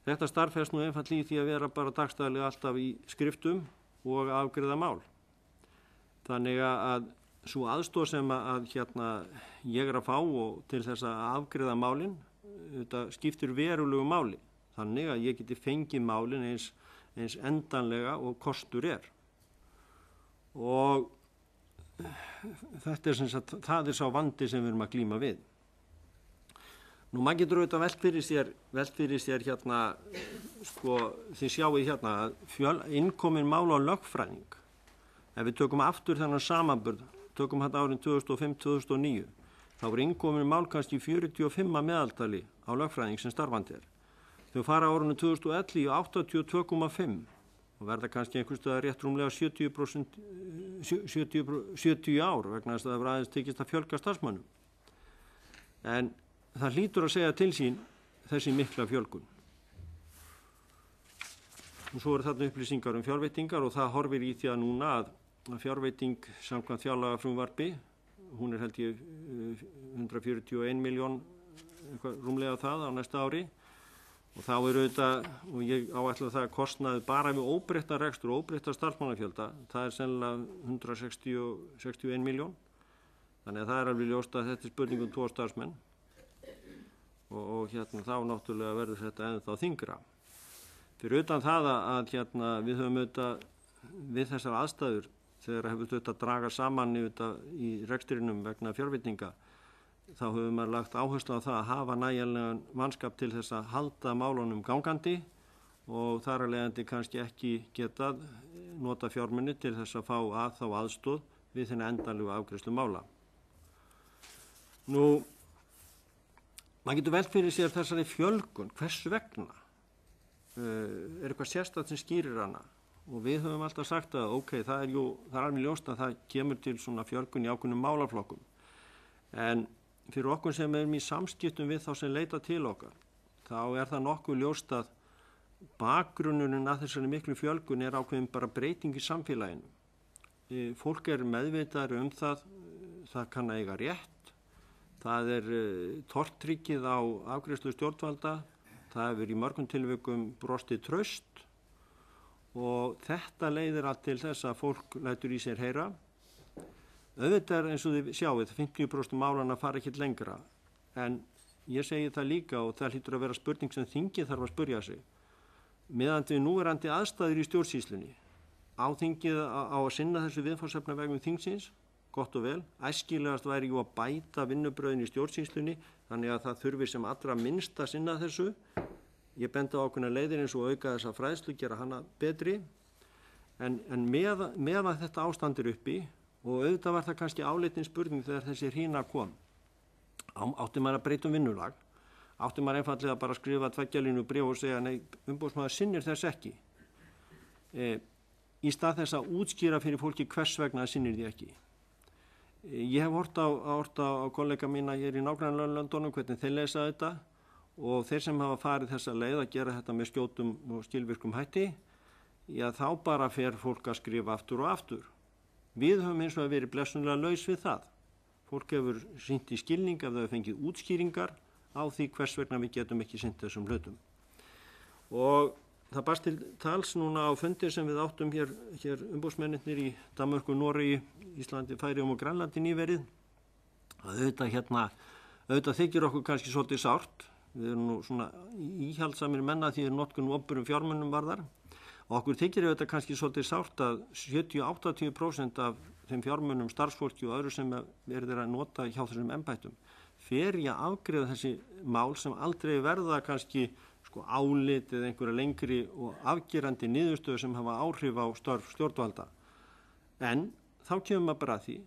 Þetta starf felst nú einfaldlega í því að vera bara dagsdaglega alltaf í skriftum og afgreiða mál. Þannig að sú aðstoð sem ég að fá og til þess að afgreiða málin, þetta skiptir verulegu máli. Þannig að ég geti fengið málin eins endanlega og kostur Og þetta það sá vandi sem við erum að glíma við. Nú maður getur auðvitað velt fyrir sér þið sjáið að innkomin mál á lögfræðing. Ef við tökum aftur þennan samanburð, tökum árin 2005-2009, þá innkomin mál kannski 45 að meðaltali á lögfræðing sem starfandi Þau fara árinu 2011 í 82,5 og verða kannski einhverstaðar rétt rúmlega 70 ár vegna þess að það hefur aðeins tekist að fjölga starfsmönnum. En það hlýtur að segja til sín þessi mikla fjölgun. Og svo þarna upplýsingar fjárveitingar og það horfir í því að núna að fjárveiting samkvæmt fjárlagafrumvarpi, hún held ég 141 milljón, rúmlega það á næsta ári. Og þá auðvitað, og ég áætla það að kostnaði bara við óbreytta rekstur og óbreytta starfsmannafjölda, það sennilega 161 milljón. Þannig að það alveg ljóst að þetta spurning 2 starfsmenn. Og þá náttúrulega verður þetta ennþá þyngra. Fyrir utan það að við höfum auðvitað við þessar aðstæður þegar hefur auðvitað að draga saman í rekstrinum vegna fjárveitinga, þá höfum við lagt áherslu á það að hafa nægjanlegan mannskap til þess að halda málunum gangandi og þar af leiðandi kannski ekki getað nota fjármuni til þess að fá þá aðstoð við þennan endanlegu afgreiðslu mála. Nú, maður getur velt fyrir sér þessari fjölgun, hvers vegna? Eitthvað sérstakt sem skýrir hana? Og við höfum alltaf sagt að það er alveg ljóst að það kemur til svona fjölgun í ákveðnum málaflokkum. En fyrir okkur sem erum í samskiptum við þá sem leita til okkar, þá það nokkuð ljóst að bakgrunnurinn að þessari miklu fjölgun ákveðin bara breyting í samfélaginu. Fólk meðvitaðri það kann að eiga rétt, það tortryggið á afgreiðslu stjórnvalda, það hefur í mörgum tilvikum brostið traust og þetta leiðir allt til þess að fólk lætur í sér heyra. Auðvitað eins og þið sjáið, 50% málana fara ekki lengra, en ég segi það líka og það hlýtur að vera spurning sem þingið þarf að spyrja sig. Meðan við núverandi aðstæður í stjórnsýslunni, á þingið á að sinna þessu viðfangsefna vegum þingsins, gott og vel, æskilegast væri að bæta vinnubröðin í stjórnsýslunni, þannig að það þurfi sem allra minnst að sinna þessu. Ég bendi á ákveðnar leiðir eins og auka þessa fræðslu, gera hana betri, en meðan þetta ástand uppi, og auðvitað var það kannski áleitin spurning þegar þessi hrina kom. Átti maður að breyta vinnulag? Átti maður einfaldlega bara að skrifa 2 línu bréf og segja nei, umboðsmaður sinnir þess ekki? Í stað þess að útskýra fyrir fólki hvers vegna það sinnir því ekki. Ég hef hort á kollega mína hér í nágrannalöndunum hvernig þeir lesa þetta og þeir sem hafa farið þessa leið að gera þetta með skjótum og skilvirkum hætti, þá bara fer fólk að skrifa aftur og aftur. Við höfum eins og verið blessunlega laus við það. Fólk hefur sýnt í skilning ef það hefur fengið útskýringar á því hvers vegna við getum ekki sinnt þessum hlutum. Og það barst til tals núna á fundi sem við áttum hér umboðsmennirnir í Danmörku, Noregi, Íslandi, Færeyjum og Grænlandi nýverið, að auðvitað þykir okkur kannski svolítið sárt. Við erum nú svona íhaldsamir menna því notkun opinberum fjármunum varðar. Og okkur þykir auðvitað kannski svolítið sárt að 70-80% af þeim fjármunum, starfsfólki og öðru sem verður að nota hjá þessum embættum fer í að afgreiða þessi mál sem aldrei verða kannski álit eða einhverja lengri og afgerandi niðurstöðu sem hafa áhrif á störf stjórnvalda. En þá kemur maður bara að því,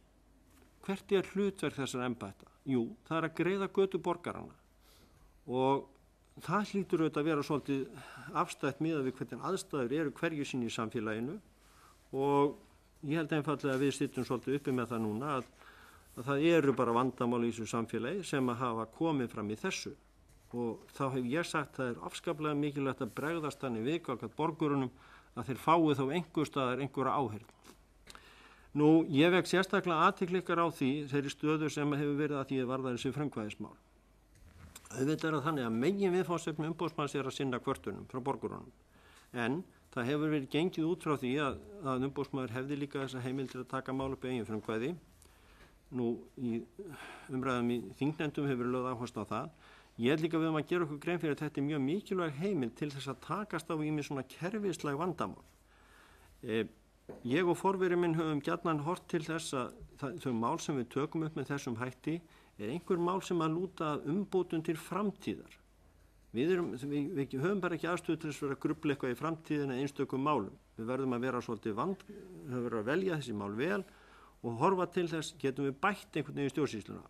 hvert er hlutverk þessara embætta? Jú, það er að greiða götu borgarana og það hlýtur auðvitað að vera svolítið afstætt miðað við hvernig aðstæður eru hverju sinni í samfélaginu og ég held einfallega að við sittum svolítið uppi með það núna að það eru bara vandamál í þessu samfélagi sem að hafa komið fram í þessu og þá hef ég sagt að það er afskaplega mikilvægt að bregðast þannig við gagnvart borgurunum að þeir fái þá einhver staðar einhverja áheyrn. Nú, ég vek sérstaklega athygli ykkar á þeirri stöðu sem hefur verið að því að varða þessi frumkvæðismál. Auðvitað er það þannig að megin viðfangsefni umboðsmanns er að sinna kvörtunum frá borgurunum. En það hefur verið gengið út frá því að umboðsmaður hefði líka þessa heimild til að taka mál upp eigin frumkvæði. Nú, í umræðum í þingnefndum hefur verið lögð áherslu á það. Ég held líka við að gera okkur grein fyrir að þetta er mjög mikilvæg heimild til þess að takast á ýmis svona kerfislæg vandamál. Ég og forveri minn höfum gjarnan hort til þess að þau mál sem við tökum upp með þessum hætti er einhver mál sem að lúta umbótum til framtíðar. Við höfum bara ekki aðstöðu til þess að grufla eitthvað í framtíðina einstökum málum. Við verðum að vera svolítið við verðum að velja þessi mál vel og horfa til þess getum við bætt einhvern veginn í stjórnsýsluna.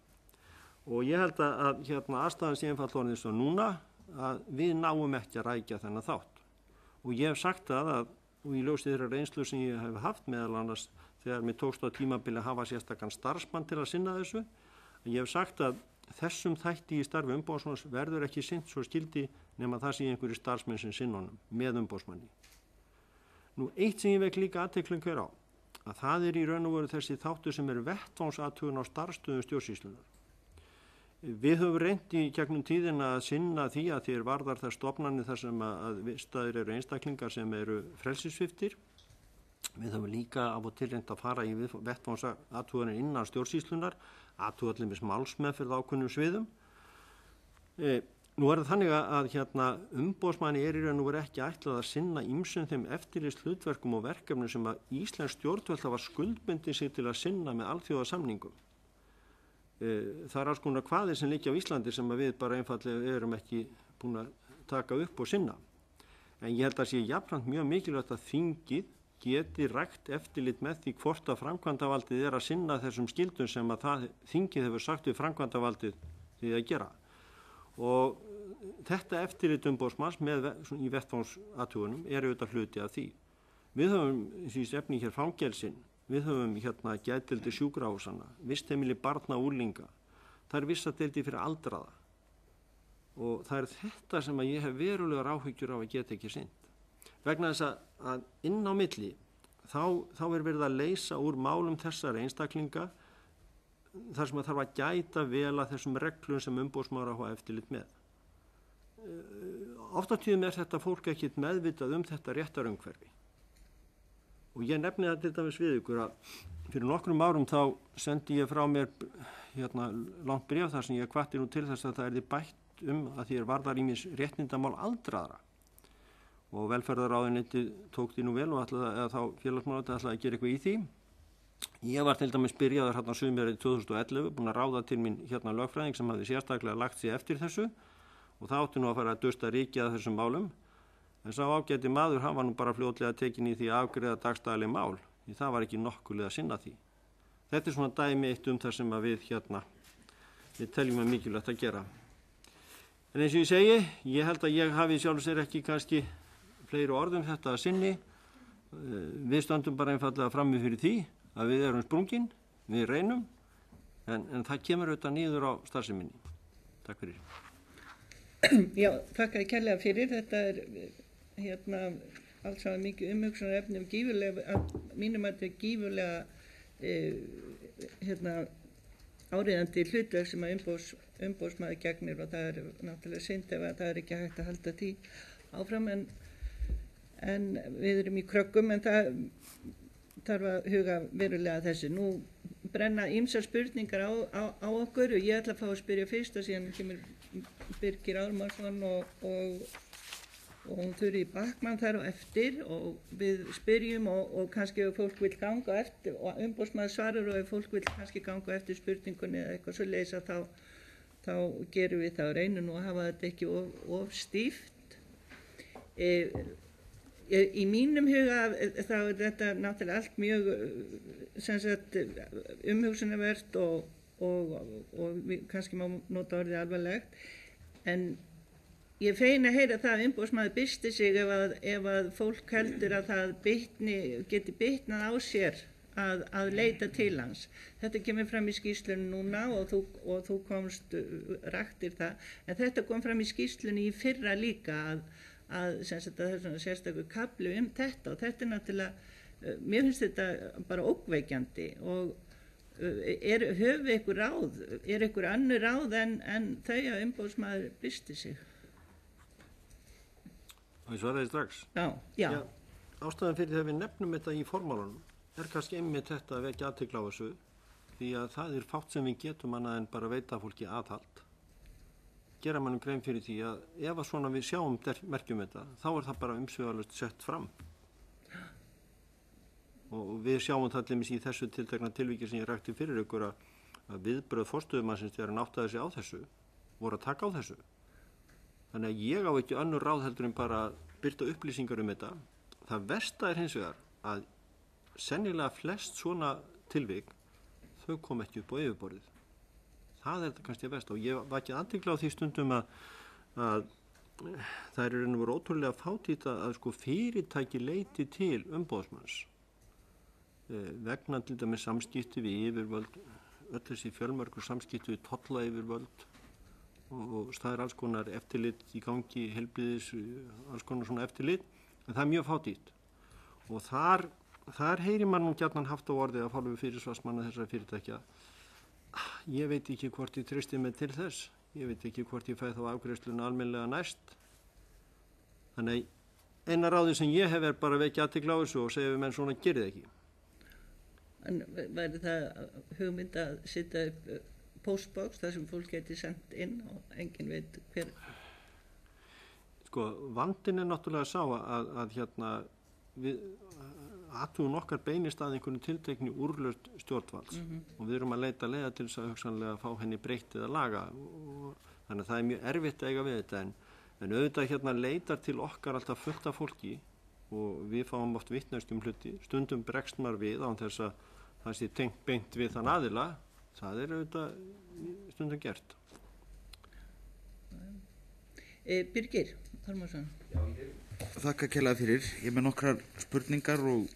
Og ég held að aðstæðan sé einfalt orðin svo núna að við náum ekki að rækja þennan þátt. Og ég hef sagt það og í ljósi þeirra reynslu sem ég hef haft meðal annars þegar mér tókst á tímabili að hafa sérstakann starfsmann til að sinna þessu. Ég hef sagt að þessum þætti í starfi umboðsmanns verður ekki sinnt svo skildi nema það sé einhverju starfsmenn sem sinna honum með umboðsmanni. Nú, eitt sem ég vek líka athygli hver á, að það er í raun og veru þessi þáttur sem er vettvangsathugun á starfsstöðum stjórnsýslunnar. Við höfum reynt í gegnum tíðina að sinna því að þér varðar þær stofnanir þar sem að vistaðir eru einstaklingar sem eru frelsissviptir. Við höfum líka af og til reynt að fara í vettvangsathuganir innan stjórnsýslunar, athuga allir með málsmeðferð ákveðnum sviðum. Nú er það þannig að umboðsmanni er í raun og veru ekki ætlað að sinna ýmsum þeim eftirlits hlutverkum og verkefnum sem að íslensk stjórnvöld hafa skuldbundið sig til að sinna með alþjóðasamningum. Það er alls konar kvaðir sem liggja á Íslandi sem að við bara einfallega erum ekki búin að taka upp og sinna. En ég held að sé jafnframt mjög mikilvægt að þingið geti rækt eftirlit með því hvort að framkvæmdavaldið er að sinna þessum skildum sem að þingið hefur sagt við framkvæmdavaldið því að gera. Og þetta eftirlit umboðsmanns í vettvangsathugunum er auðvitað hluti af því. Við höfum því stefni hér fangelsin. Við höfum geðdeildir sjúkrahúsanna, vistheimili barna og unglinga. Það er vissadeildir fyrir aldraða. Og það er þetta sem að ég hef verulegar áhyggjur á að geta ekki sinnt. Vegna þess að inn á milli, þá er verið að leysa úr málum þessara einstaklinga þar sem að þarf að gæta vel að þessum reglum sem umboðsmaður á að hafa eftirlit með. Oft á tíðum er þetta fólk ekkert meðvitað þetta réttarumhverfi. Og ég nefni það til dæmis við ykkur að fyrir nokkrum árum þá sendi ég frá mér langt bréf þar sem ég hvatti nú til þess að það erði bætt að því varðar ýmis réttindamál aldraðra. Og velferðarráðuneytið tók því nú vel og þá félagsmálaráðuneytið ætlaði að gera eitthvað í því. Ég var til dæmis byrjaður sumarið 2011, búin að ráða til mín lögfræðing sem hafði sérstaklega lagt sig eftir þessu og það átti nú að fara að dusta rykið að þessum málum. En sá ágæti maður, hann var nú bara fljótlega tekin í því að afgreiða dagstæðileg mál, því það var ekki nokkulega að sinna því. Þetta er svona dæmi eitt það sem að við teljum að mikilvægt að gera. En eins og ég segi, ég held að ég hafi sjálf sér ekki kannski fleiri orðum þetta að sinni. Við stöndum bara einfallega frammi fyrir því að við erum sprungin, við reynum, en það kemur auðvitað niður á starfseminni. Takk fyrir. Já, þakka þér kærlega fyrir. Þetta er allt saman mikið umhugsunarefni og gífurlega, að mínum að þetta er gífurlega áríðandi hlutverk sem að umboðsmaður gegnir og það er náttúrulega synd ef að það er ekki hægt að halda því áfram. En en við erum í kröggum, en það þarf að huga verulega að þessu. Nú brenna ýmsar spurningar á okkur og ég ætla að fá að spyrja fyrst og síðan kemur Birgir Ármannsson og Þuríður Backman þar á eftir og við spyrjum og kannski ef fólk vil ganga eftir og umboðsmaður svarar og ef fólk vil kannski ganga eftir spurningunni eða eitthvað svo leysa þá gerum við það og reynum nú að hafa þetta ekki of stíft. Í mínum huga þá er þetta náttúrulega allt mjög umhugsunarvert og kannski má nota orðið alvarlegt, en ég feina að heyra það að umboðsmaður bysti sig ef að fólk heldur að það geti bitnað á sér að leita til hans. Þetta kemur fram í skýrslunni núna og þú komst raktir það, en þetta kom fram í skýrslunni í fyrra líka að það er svona sérstakur kafli þetta og þetta er náttúrulega, mér finnst þetta bara ógnvekjandi og höfum við ykkur ráð, ykkur annur ráð en þau að umboðsmaður bysti sig? Og ég svaraði strax. Já. Ástæðan fyrir þegar við nefnum þetta í formálunum kannski einmitt þetta að vekja athygli á þessu, því að það er fátt sem við getum annað en bara veita fólki aðhald. Gera mannum grein fyrir því að ef að svona við sjáum merkjum þetta, þá er það bara umsvifalaust sett fram. Og við sjáum það allir í þessu tiltekna tilvíki sem ég rækti fyrir ykkur að viðbrögð forstöðumannsins þegar hann áttaði sig á þessu, voru að taka á þessu. Þannig að ég á ekki önnur ráð heldur en bara að birta upplýsingar þetta. Það versta er hins vegar að sennilega flest svona tilvik, þau kom ekki upp á yfirborðið. Það er þetta kannski að versta og ég var ekki athygli á því stundum að það er raun og veru ótrúlega fátítt að sko fyrirtæki leiti til umboðsmanns vegna til dæmis samskipti við yfirvöld, öll þessi fjölmörgu samskipti við tollayfirvöld og staðir alls konar eftirlit í gangi, heilbrigðis, alls konar svona eftirlit, en það er mjög fátítt. Og þar heyrir mann nú gjarnan haft á orði að hálfu fyrirsvarsmanna þessara fyrirtækja. Ég veit ekki hvort ég treysti mig til þess, ég veit ekki hvort ég fæ þá afgreiðsluna almennilega næst. Þannig eina ráði sem ég hef er bara að vekja athygli á þessu og segja við menn svona gerið ekki. En væri það hugmynd að setja upp postbox þar sem fólk geti sendt inn og enginn veit hver? Sko, vandinn er náttúrulega sá að við athugum okkar beinist að einhvern tiltekni úrlausn stjórnvalds og við erum að leita leiða til þess að hugsanlega fá henni breytt eða laga og þannig að það er mjög erfitt að eiga við þetta en auðvitað leitar til okkar alltaf fullt af fólki og við fáum oft vitnast hluti, stundum bregst maður við án þess að það sé tengt beint við þann aðila, það er auðvitað stundum gert. Birgir Ármannsson. Þakka kærlega fyrir. Ég með nokkrar spurningar og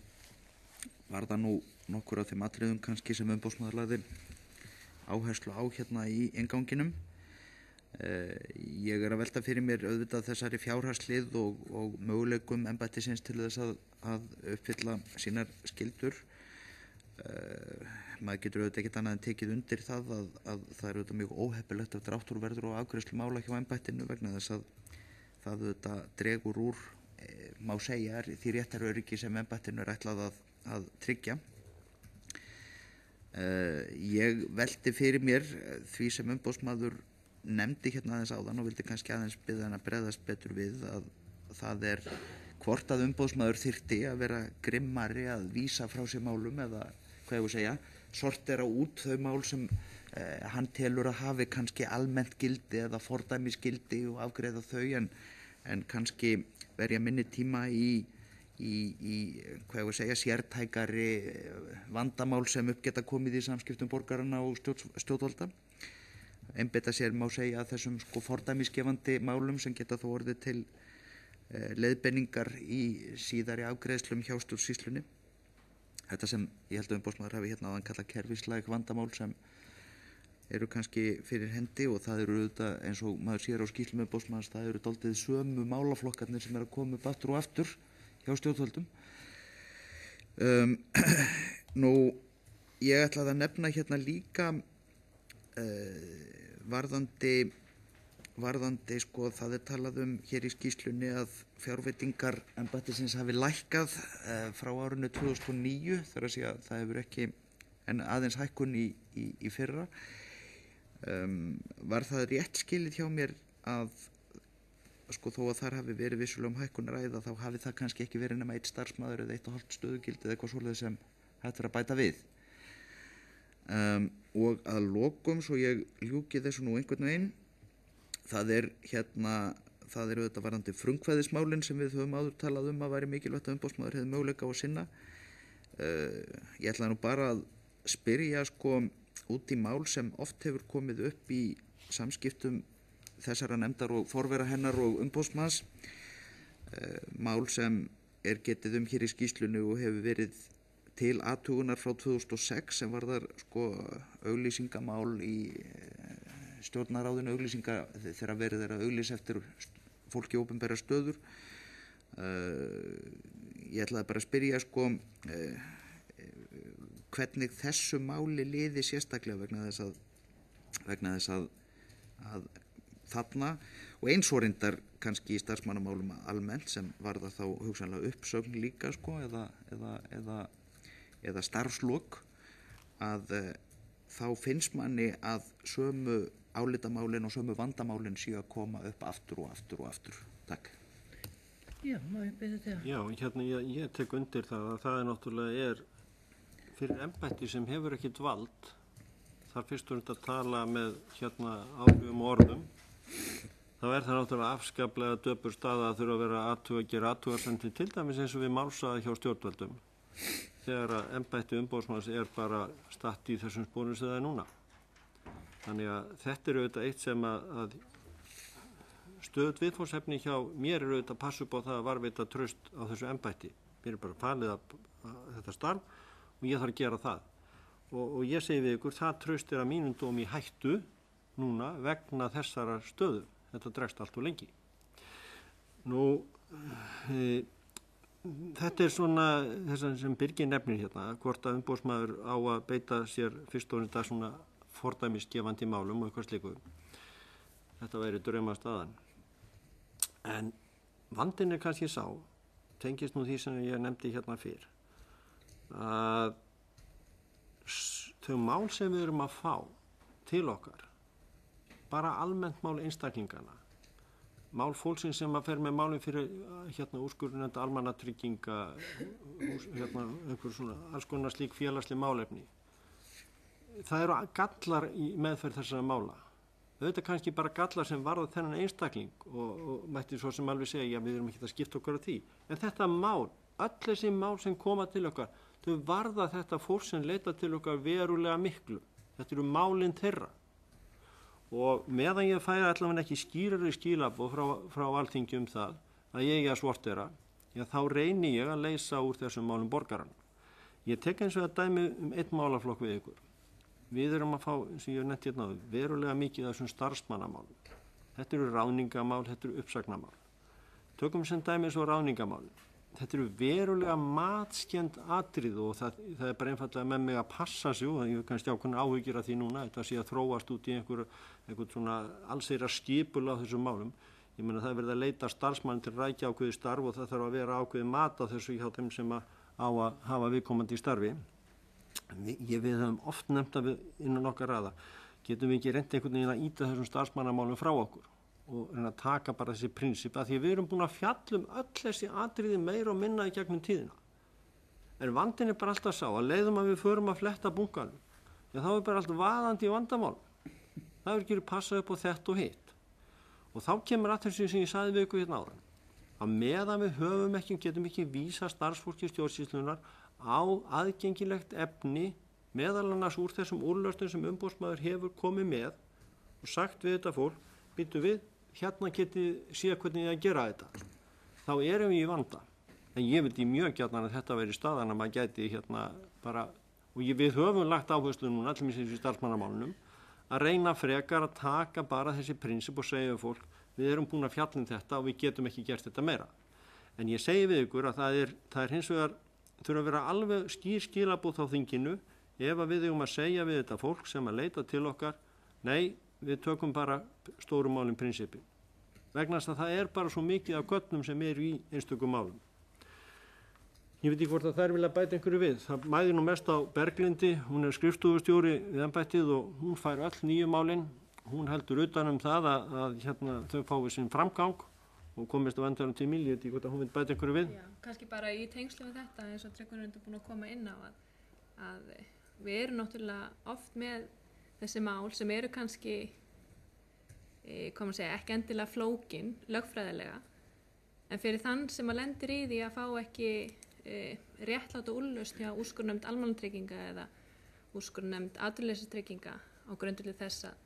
var það nú nokkur af þeim atriðum kannski sem umboðsmaður lagði áherslu á hérna í innganginum. Ég er að velta fyrir mér auðvitað þessari fjárhagslið og möguleikum embættisins til þess að uppfylla sínar skyldur. Maður getur auðvitað ekkert annað en tekið undir það að það er auðvitað mjög óheppilegt ef dráttur verður á afgreiðslu mála hjá embættinu vegna þess að það auðvitað dregur úr, má segja, því réttaröryggi sem embættinu er ætlað að tryggja. Ég velti fyrir mér því sem umboðsmaður nefndi hérna aðeins áðan og vildi kannski aðeins biðja hann að bregðast betur við að það er hvort að umboðsmaður þyrfti að vera grimmari að vísa frá sér málum eða hvað ég segja, sortera út þau mál sem hann telur að hafi kannski almennt gildi eða fordæmisgildi og afgreiða þau en kannski verja minni tíma í hvað ég segja, sértækari vandamál sem upp geta komið í samskiptum borgarana og stjórnvalda. Einbeita sér má segja að þessum fordæmisgefandi málum sem geta þó orðið til leiðbeiningar í síðari afgreiðslum hjá stjórnsýslunni. Þetta sem ég held að umboðsmaður hafi hérna áðan kallað kerfislæg vandamál sem eru kannski fyrir hendi og það eru auðvitað eins og maður sér á skýrslum umboðsmanns, það eru dálítið sömu málaflokkarnir sem eru að koma upp aftur og aftur hjá stjórnvöldum. Nú, ég ætlaði að nefna hérna líka varðandi varðandi sko það talað hér í skýrslunni að fjárveitingar embættisins hafi lækkað frá árinu 2009 þar að segja að það hefur ekki en aðeins hækkun í fyrra. Var það rétt skilið hjá mér að sko þó að þar hafi verið vissulega hækkun ræða þá hafi það kannski ekki verið nema 1 starfsmaður eða 1,5 stöðugildi eða eitthvað svoleiðis sem hægt er að bæta við. Og að lokum svo ég ljúki þessu nú einhvern veginn það er auðvitað varðandi frumkvæðismálin sem við höfum áður talað að væri mikilvægt að umboðsmaður hefði möguleika á að sinna. Ég ætla nú bara að spyrja sko út í mál sem oft hefur komið upp í samskiptum þessara nefndar og forvera hennar og umboðsmanns, mál sem er getið hér í skýrslunni og hefur verið til athugunar frá 2006 sem varðar sko auglýsingamál í stjórnarráðinu, þegar verið að auglýsa eftir fólki í opinberar stöður. Ég ætlaði bara að spyrja sko hvernig þessu máli liði sérstaklega vegna þess að þarna og eins og reyndar kannski í starfsmannamálum almennt sem varða þá hugsanlega uppsögn líka sko eða starfslok að þá finnst manni að sömu álitamálin og sömu vandamálin séu að koma upp aftur og aftur og aftur. Takk. Já, má ég byrja þetta? Já, ég tek undir það að það náttúrulega fyrir embætti sem hefur ekkert vald þar fyrst og að tala með áhrifum og orðum þá það náttúrulega afskaplega döpur staða að þurfa að vera að gera athugasemdir til dæmis eins og við málsaði hjá stjórnvöldum þegar að embætti umboðsmanns bara statt í þessum sporum sem það núna. Þannig að þetta auðvitað eitt sem að stöðugt viðfangsefni hjá mér auðvitað að passa upp á það að varveita traust á þessu embætti. Mér bara falið að þetta starf og ég þarf að gera það. Og ég segi við ykkur, það traust að mínum dómi í hættu núna vegna þessara stöðu. Þetta dregst allt og lengi. Þetta svona þess sem Birgir nefnir hvort að umboðsmaður á að beita sér fyrst og þetta svona fordæmisgefandi málum og eitthvað slíku. Þetta væri draumastaðan. En vandinn kannski sá, tengist nú því sem ég nefndi fyrr, að þau mál sem við erum að fá til okkar, bara almennt mál einstaklingana, mál fólksins sem að fer með málin fyrir úrskurðarnefnd almannatrygginga, einhver svona alls konar slík félagsleg málefni. Það eru gallar í meðferð þessara mála. Auðvitað kannski bara gallar sem varða þennan einstakling og mætti svo sem alveg segja, við erum ekki að skipta okkur á því. En þetta mál, öll þessi mál sem koma til okkar, þau varða þetta fólk sem leita til okkar verulega miklu. Þetta eru málin þeirra. Og meðan ég færi allavega ekki skýrari skilaboð frá Alþingi það að ég að svortera, þá reyni ég að leysa úr þessum málum borgarann. Ég tek eins og að dæmi einn málaflokk við ykkur. Við erum að fá, sem ég hef nefnt verulega mikið af þessum starfsmannamálum. Þetta eru ráðningamál, þetta eru uppsagnamál. Tökum sem dæmi svo ráðningamálin. Þetta eru verulega matskend atrið og það bara einfallega með mig að passa sig og ég kannski ákveðin áhyggjur af því núna, þetta sé að þróast út í einhver svona allseyra skipul á þessum málum. Ég meina það verið að leita starfsmann til rækja ákveði starf og það þarf að vera ákveði mat á þessu hjá þeim sem á að hafa viðkomandi í starfi. Við höfum oft nefnt að við innan okkar raða getum við ekki reynt einhvern veginn að ýta þessum starfsmannamálum frá okkur og reyna að taka bara þessi prinsip að því við erum búin að fjalla öll þessi atriði meira og minna í gegnum tíðina. En vandinn bara alltaf sá að leiðum að við förum að fletta bunkanum, þá bara allt vaðandi í vandamál. Það er ekki passað upp á þetta og hitt. Og þá kemur að þessu sem ég sagði við ykkur áðan, að meðan við getum ekki vísa starfsfólki stjórnsýslunnar á aðgengilegt efni meðal annars úr þessum úrlausnum sem umboðsmaður hefur komið með og sagt við þetta fólk, býttu við, getið séð hvernig að gera þetta. Þá erum við í vanda. En ég vildi mjög gjarnan að þetta veri staðan að maður gæti bara, og við höfum lagt áherslu núna, allir í starfsmannamálunum, að reyna frekar að taka bara þessi prinsip og segja við fólk, við erum búin að fjalla þetta og við getum ekki gert þetta meira. En ég segi við ykkur að það er hins vegar þurfa að vera alveg skilaboð á þinginu ef að við eigum að segja við þetta fólk sem að leita til okkar, nei, við tökum bara stóru málin prinsippi. Vegna þess að það er bara svo mikið af gögnum sem eru í einstökum málum. Ég veit ekki hvort að þær vilja bæta einhverju við. Það mæðir nú mest á Berglindi, hún er skrifstofustjóri við embættið og hún fær öll nýju málin. Hún heldur utan það að þau fái sinn framgang og komist á endanum til Ég veit ekki hvort að hún vil bæta einhverju við. Já, kannski bara í tengslu við þetta eins og Tryggvi er búin að koma inn á að við erum náttúrulega oft með þessi mál sem eru kannski ekki endilega flókin lögfræðilega en fyrir þann sem að lendir í því að fá ekki réttláta úrlausn hjá úrskurðarnefnd almannatrygginga eða úrskurðarnefnd atvinnuleysistrygginga á grundvelli þess að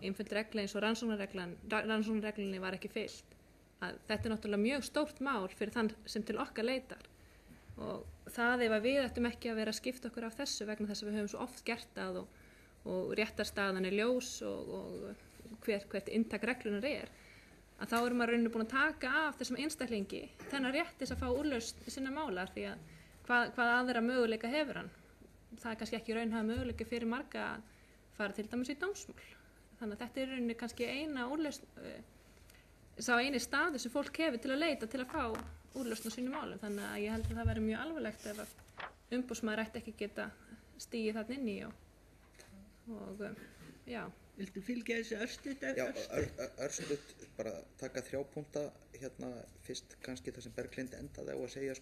einföld regla eins og rannsóknarreglunni var ekki fylgt að þetta er náttúrulega mjög stórt mál fyrir þann sem til okkar leitar og það ef að við ættum ekki að vera að skipta okkur af þessu vegna þess að við höfum svo oft gert það og réttarstaðan er ljós og hvert inntak reglunar að þá erum maður rauninni búin að taka af þessum einstaklingi þennan rétt þess að fá úrlausn sinna mála því að hvað aðra möguleika hefur hann. Það er kannski ekki raunhæfa möguleika fyrir marga að fara til dæmis í dómsmál. Þannig að þetta er rauninni kannski eina úrlausn, sá eini staður sem fólk hefur til að leita til að fá úrlausn á sínum málum. Þannig að ég held að það væri mjög alvarlegt ef að umboðsmaður ætti ekki geta stigið þarna inn í og já. Viltu fylgja þessu örstutt? Já, örstutt, bara taka 3 punkta fyrst kannski það sem Berglind endaði á að segja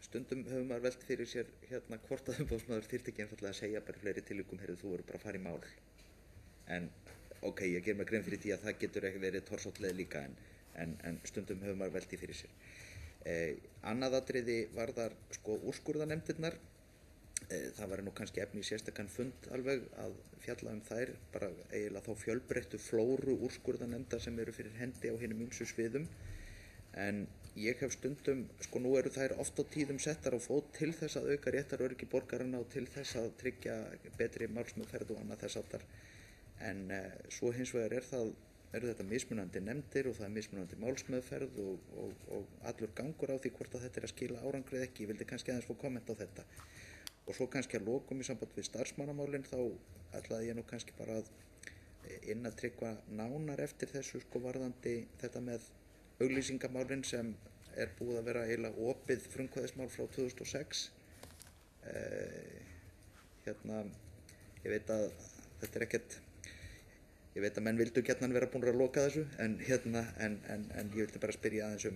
stundum hefur maður velt fyrir sér hvort að umboðsmaður þyrfti ekki einfaldlega að segja bara fleiri tilvikum, heyrðu þú eru bara að fara í mál en ok, ég ger mig grein fyrir því að það getur ekki verið torsóttleið líka en stundum hefur maður velt því fyrir sér. Annað atriði varðar úrskurðarnefndirnar. Það var nú kannski efni í sérstakann fund alveg að fjalla þær, bara eiginlega þá fjölbreyttu flóru úrskurðarnefnda sem eru fyrir hendi á hinum ýmsu sviðum. En ég hef stundum, nú eru þær oft á tíðum settar á fót til þess að auka réttaröryggi borgaranna og til þess að tryggja betri málsmeðferð og annað þess háttar. En svo hins vegar eru þetta mismunandi nefndir og það er mismunandi málsmeðferð og allur gangur á því hvort að þetta er að skila árangri eða ekki. Ég vildi kannski aðeins fá komment á þetta. Og svo kannski að lokum í samband við starfsmannamálin þá ætlaði ég nú kannski bara að inn að Tryggva nánar eftir þessu varðandi þetta með auglýsingamálin sem er búið að vera eiginlega opið frumkvæðismál frá 2006. Ég veit að þetta er ekkert, ég veit að menn vildu gjarnan vera búin að loka þessu en ég vildi bara spyrja aðeins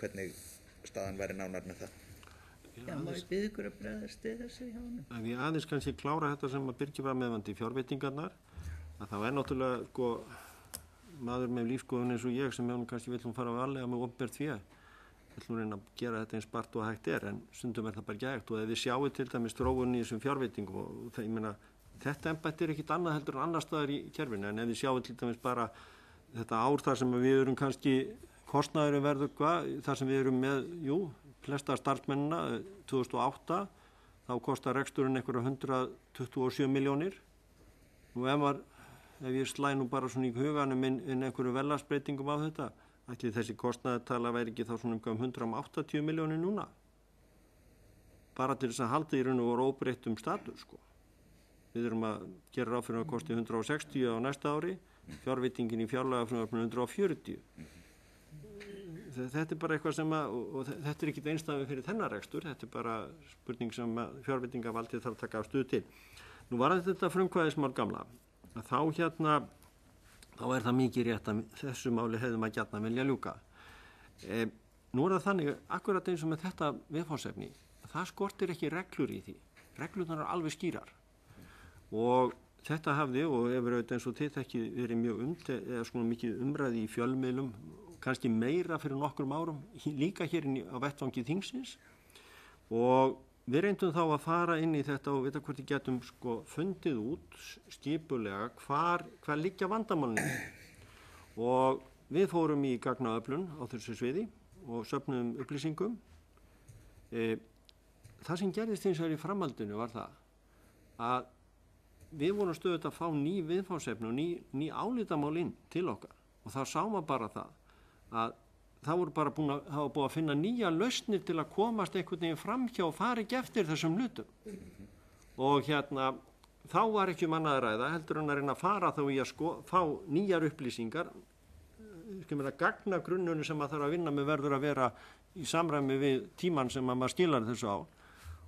hvernig staðan væri nánar með það. Já, má ég byrja ykkur að bregðast við þessu hjá honum? Ef ég aðeins kannski klára þetta sem að Birgir var meðvandi í fjárveitingarnar, að þá er náttúrulega maður með lífskoðun eins og ég sem hefur kannski vill fara á varlega með opinbert fé, vill reyna að gera þetta eins bart og hægt en stundum er það bara ekki hægt og ef við sjáum til dæmis þróun í þessum fjárveitingum og ég meina þetta embætti er ekkit annað heldur en annar staðar í kerfinu en ef við sjáum til dæmis bara þetta ár þar sem við erum kannski kostnaðurinn verður þar sem við erum með, flesta starfsmennina 2008 þá kostar reksturinn einhverja 127 milljónir. Nú ef ég slæ nú bara svona í huganum inn einhverju verðlagsbreytingum á þetta, ætli þessi kostnaðartala væri ekki þá svona 180 milljónir núna. Bara til þess að halda í raun og voru óbreyttum status Við erum að gera ráð fyrir að kosti 160 á næsta ári, fjárveitingin í fjárlagafrumvarpinu 140. Þetta er bara eitthvað sem og þetta er ekkit einstæmi fyrir þennan rekstur, þetta er bara spurning sem fjárveitingavaldið þarf að taka afstöðu til. Nú var þetta frumkvæðismál gamla, að þá er það mikið rétt að þessu máli hefðum að gjarna vilja ljúka. Nú er það þannig, akkurat eins og með þetta viðfangsefni, það skortir ekki reglur í því. Reglurnar eru alveg skýrar. Og þetta hafði, og hefur auðvitað eins og þið ekki verið mjög mikið umræði í fjölmiðlum, kannski meira fyrir nokkrum árum, líka hér á vettvangi þingsins og við reyndum þá að fara inn í þetta og vita hvort við getum fundið út skipulega hvar liggja vandamálin og við fórum í gagnaöflun á þessu sviði og söfnum upplýsingum. Það sem gerðist hins vegar í framhaldinu var það að við vorum stöðugt að fá ný viðfangsefni og ný álitamál inn til okkar og þá sá maður bara það að það var búið að finna nýja lausnir til að komast einhvern veginn framhjá og fara ekki eftir þessum hlutum. Og þá var ekki annað að ræða heldur en að reyna að fara þá í að fá nýjar upplýsingar, gagnagrunnurinn sem maður þarf að vinna með verður að vera í samræmi við tímann sem maður skilar þessu á,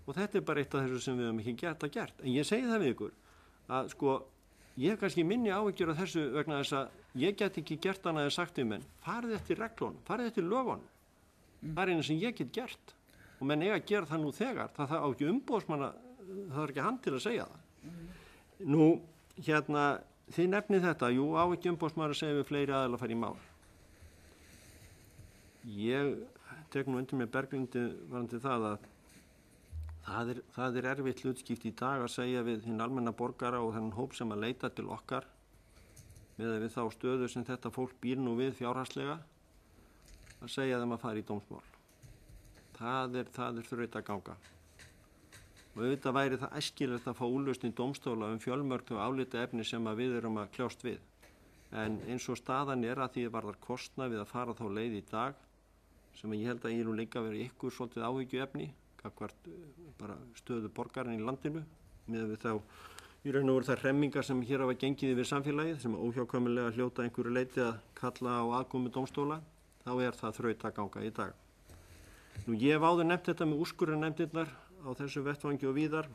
og þetta bara eitt af þessu sem við höfum ekki gert. En ég segi það við ykkur að ég hef kannski minni áhyggjur af þessu vegna þess að ég get ekki gert annað en sagt við menn, farið eftir reglunum, farið eftir lögunum. Það er einu sem ég get gert og menn eiga að gera það nú þegar, það á ekki umboðsmann, það er ekki hann til að segja það. Nú, þið nefnið þetta, jú, á ekki umboðsmaður að segja við fleiri aðeila að fara í mál. Ég tek nú undir með Berglindi varandi það að það er erfitt hlutskipt í dag að segja við hinn almenna borgara og þennan hóp sem að leita til okkar með við þá stöðu sem þetta fólk býr nú við fjárhagslega að segja þeim að fara í dómsmál. Það er þraut að ganga. Og auðvitað væri það æskilegt að fá úrlausn í dómstóla fjölmörg og álita efni sem að við erum að kljást við. En eins og staðan er að því varðar kostnað við að fara þá leið í dag sem ég held að ég nú líka verið ykkur svolítið áhyggjuefni gagnvart bara stöðu borgarinn í landinu með við þá í raun og veru þær hremmingar sem hér hafa gengið yfir samfélagið sem óhjákvæmilega hljóta einhverju leyti að kalla á aðkomu dómstóla, þá er það þraut að ganga í dag. Nú ég hef áður nefnt þetta með úrskurðarnefndirnar á þessu vettvangi og víðar.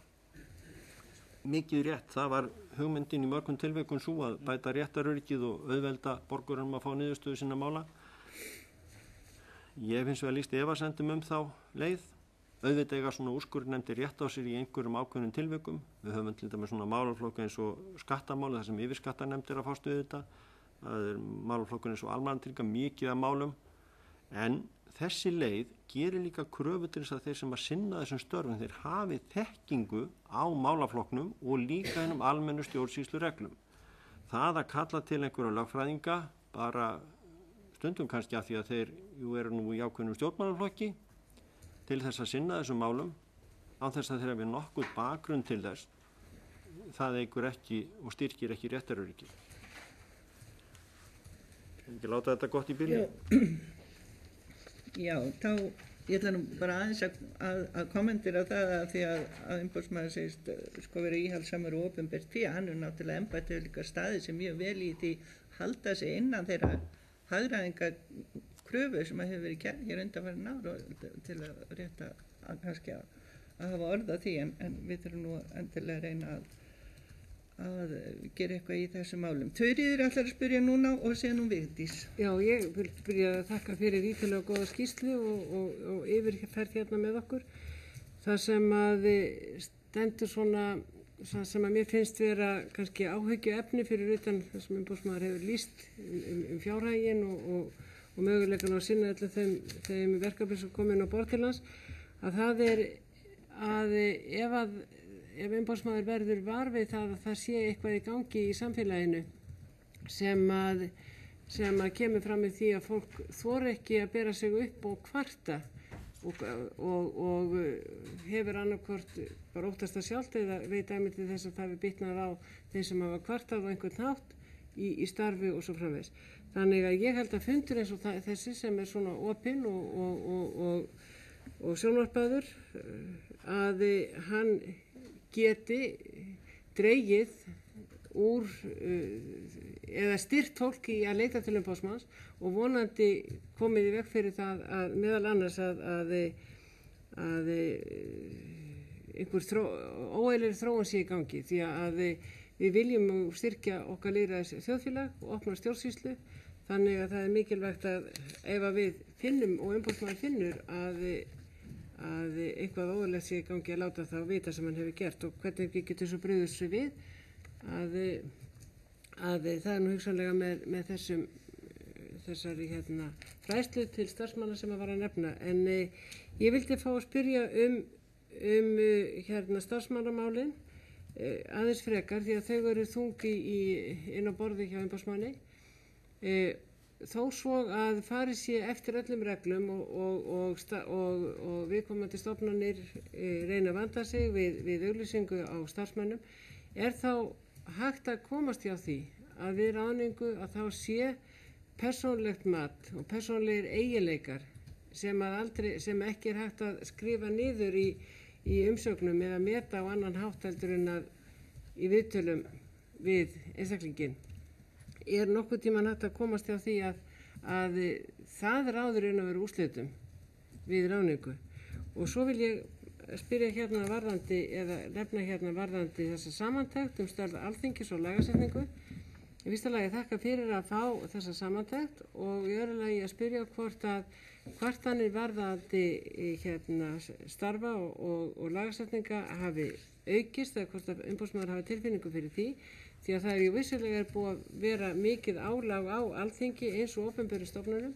Mikið rétt, það var hugmyndin í mörgum tilvikum svo að bæta réttaröryggið og auðvelda borgurum að fá niðurstöðu sinna mála. Ég hef hins vegar lýst efasemdum þá leið. Auðvitað eiga svona úrskurðarnefndir rétt á sér í einhverjum ákveðnum tilvikum. Við höfum til dæmis svona málaflokka eins og skattamáli þar sem yfirskattanefndir að fást við þetta. Það er málaflokkur eins og almannatrygginga, mikið af málum. En þessi leið gerir líka kröfu til þess að þeir sem að sinna þessum störfum þeir hafi þekkingu á málaflokknum og líka hennum almennu stjórnsýslureglum. Það að kalla til einhverja lögfræðinga bara stundum kannski af því að þeir eru nú í ákveðnum stjórnmálaflokki til þess að sinna þessum málum án þess að þeir hafi nokkuð bakgrunn til þess, það eigur ekki og styrkir ekki réttaröryggi. Ekki láta þetta gott í byrjun? Já, þá ég ætla nú bara aðeins að kommentera það að því að umboðsmaður segist vera íhaldssamur og opinbert því að hann náttúrulega embættið líka staðið sem mjög vel í því halda sig innan þeirra hagræðingar kröfu sem hefur verið gerð hér undanfarin ár til að rétta kannski að hafa orð á því en við þurfum nú endilega að reyna að gera eitthvað í þessum málum. Þuríður ætlar að spyrja núna og segja nú Vigdís. Já, ég vil byrja að þakka fyrir ítalega góða skýrslu og yfirferð hérna með okkur. Það sem að stendur svona sem að mér finnst vera kannski áhyggjuefni fyrir utan það sem umboðsmaður hefur lýst fjárhaginn og möguleikann á að sinna öllum þeim verkefnum sem komin á borð til hans, að það er að ef umboðsmaður verður var við það að það sé eitthvað í gangi í samfélaginu sem að kemur fram með því að fólk þori ekki að bera sig upp og kvarta og hefur annarkvort bara óttast það sjálft eða veit æmið til þess að það hefur bitnað á þeim sem hafa kvartað á einhvern hátt í starfi og svo framvegis. Þannig að ég held að fundur eins og þessi sem er svona opinn og sjónvarpaður að hann geti dregið úr eða styrt fólk í að leita til umboðsmanns og vonandi komið í veg fyrir það að meðal annars að einhver óeilir þróun sé í gangi því að við viljum styrkja okkar lýðræðis þjóðfélag og opna stjórnsýslu þannig að það er mikilvægt að ef að við finnum og umboðsmaður finnur að eitthvað óeilegt sé í gangi að láta þá vita sem hann hefur gert og hvernig við getum svo brugðist svo við að það er nú hugsanlega með þessari fræðslu til starfsmanna sem að var að nefna en ég vildi fá að spyrja starfsmannamálin aðeins frekar því að þau eru þungi inn á borði hjá umboðsmanni þó svo að farið sé eftir öllum reglum og viðkomandi stofnanir reyna að vanda sig við auglýsingu á starfsmönnum er þá hægt að komast hjá því að við ráðningu að þá sé persónlegt mat og persónlegir eiginleikar sem ekki er hægt að skrifa niður í umsögnum eða meta á annan hátt heldur en í viðtölum við einstaklingin, nokkuð tíman hægt að komast hjá því að það ráður að vera úrslitum við ráningu. Og svo vil ég spyrja hérna varðandi, eða nefna hérna varðandi þessa samantekt störf Alþingis og lagasetningu. Í fyrsta lagi þakka fyrir að fá þessa samantekt og í öðru lagi að spyrja hvort að kvartanir varðandi hérna starfa og lagasetninga hafi aukist eða hvort að umboðsmaður hafi tilfinningu fyrir því að það er vissulega búið að vera mikið álag á Alþingi eins og opinberum stofnunum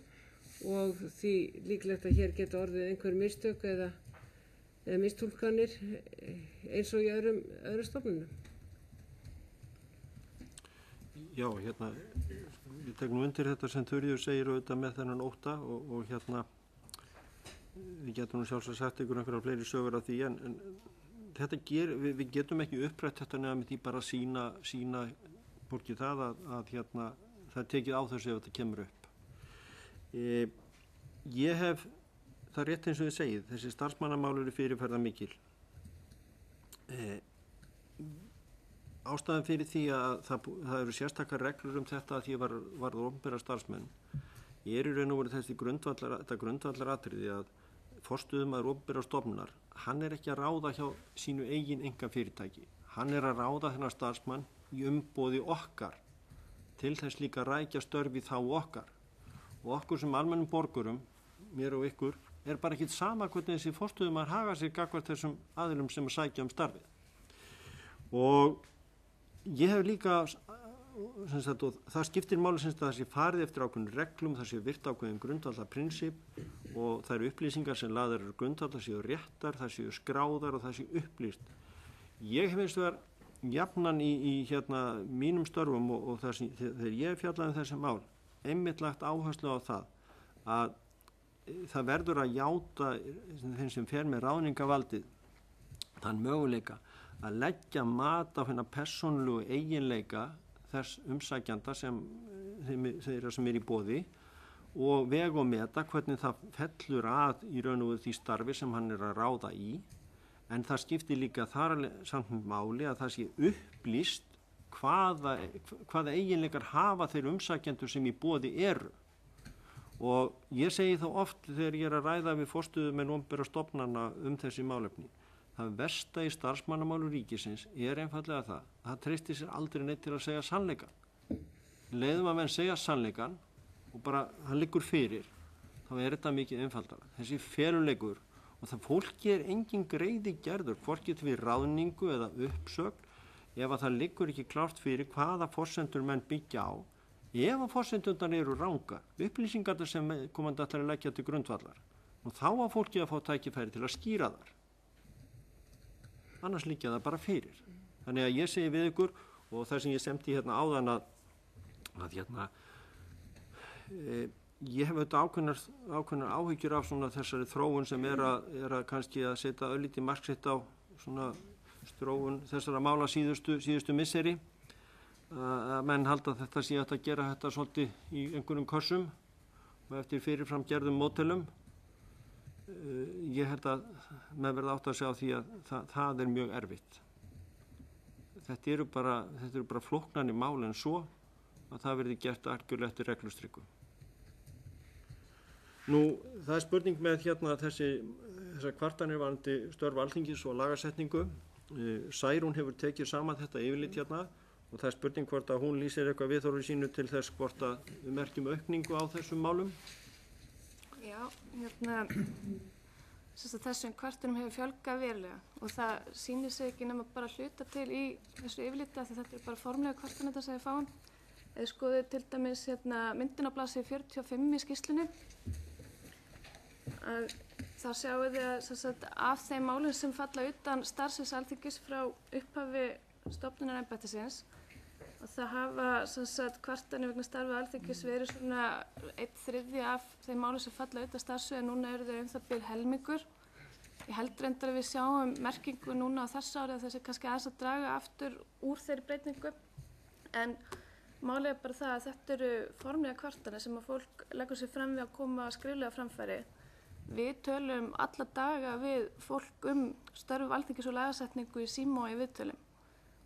og því líklegt að hér geta orðið einhver mistök eða mistúlkanir eins og í öðrum stofnunum. Já, hérna, ég tegnum undir þetta sem Þuríður segir auðvitað með þennan ótta og hérna, við getum nú sjálfsagt sagt ykkur einhverja fleiri sögur af því en þetta við getum ekki upprætt þetta nefnum með því bara að sína fólki það að hérna, það er tekið á þessu ef þetta kemur upp. Ég hef, það er rétt eins og þið segið, þessi starfsmannamál eru fyrirferða mikil. Ástæðan fyrir því að það eru sérstakar reglur þetta að því varð opinbera starfsmenn. Ég í raun og veru þetta grundvallaratriði að forstöðumaður opinberrar stofnunar, hann ekki að ráða hjá sínu eigin einkafyrirtæki. Hann að ráða þennan starfsmann í umboði okkar til þess líka að rækja störf í þá okkar. Og okkur sem almennum borgurum, mér og ykkur, bara ekkert sama hvernig þessi forstöðumaður haga sér gagnvart þessum aðilum sem að sækja starfið. Og ég hef líka, og það skiptir máli að það sé farið eftir ákveðnum reglum, það sé virt ákveðin grundvallar prinsip og það eru upplýsingar sem lagðar eru grundvallar, séu réttar, það séu skráðar og það séu upplýst. Ég hef eins og þar jafnan í hérna mínum störfum og þegar ég fjallaði þessi mál, einmitt lagt áherslu á það að það verður að játa þeim sem fer með ráðningavaldið þann möguleika að leggja mat á hérna persónulegu eiginleika þess umsækjanda þeirra sem í boði og vega og meta hvernig það fellur að í raun og veru því starfi sem hann að ráða í, en það skiptir líka þar samt máli að það sé upplýst hvaða eiginleikar hafa þeir umsækjendur sem í boði eru. Og ég segi þá oft þegar ég að ræða við forstöðumenn opinberra stofnana þessi málefni, það versta í starfsmannamálu ríkisins einfallega það treystir sér aldrei neitt til að segja sannleikann. Leiðum að menn segja sannleikann og bara hann liggur fyrir, þá þetta mikið einfaldara. Þessi feluleikur og það fólki engin greiði gerður, hvorki við ráðningu eða uppsögn, ef að það liggur ekki klárt fyrir hvaða forsendur menn byggja á, ef að forsendurnar eru rangar, upplýsingar sem komandi ætlar að leggja til grundvallar, og þá að fólki að fá tækifæri til að skýra þar. Annars liggja það bara fyrir. Þannig að ég segi við ykkur og það sem ég semdi hérna áðan að hérna ég hef auðvitað ákveðnar áhyggjur af svona þessari þróun sem að kannski að setja örlítið marksitt á svona þróun þessara mála síðustu misseri. Að menn halda að þetta sé að gera þetta svolítið í einhverjum kössum og eftir fyrirfram gerðum mótelum. Ég held að menn verða átt að segja á því að það er mjög erfitt. Þetta eru bara flóknari mál en svo að það verði gert algjörlega eftir reglustrikku. Nú, það er spurning með hérna þessar kvartanir varðandi störf Alþingis og lagasetningu. Særún hefur tekið saman þetta yfirlit hérna og það er spurning hvort að hún lýsir eitthvað viðhorfi sínu til þess hvort að við merkjum aukningu á þessum málum. Já, þessum kvartunum hefur fjölgað verulega og það sýnir sig ekki nema bara hluta til í þessu yfirliti af því þetta bara formlega kvartun þetta sem við fáum. Eða skoðu til dæmis myndin á blaðsíðu 45 í skýrslunni. Þá sjáum við að af þeim málum sem falla utan starfsins Alþingis frá upphafi stofnunar embættisins og það hafa kvartanir vegna starfa Alþingis verið svona 1/3 af þeim málum sem falla utan starfsins en núna eru þau það bil helmingur. Ég held reyndar að við sjáum merkingu núna á þessu ári að þessi kannski aðeins að draga aftur úr þeirri breytingu en málið bara það að þetta eru formlega kvartanir sem að fólk leggur sér fram við að koma skriflega framfæri. Við tölum alla daga við fólk störf Alþingis og lagasetningu í síma og í viðtölum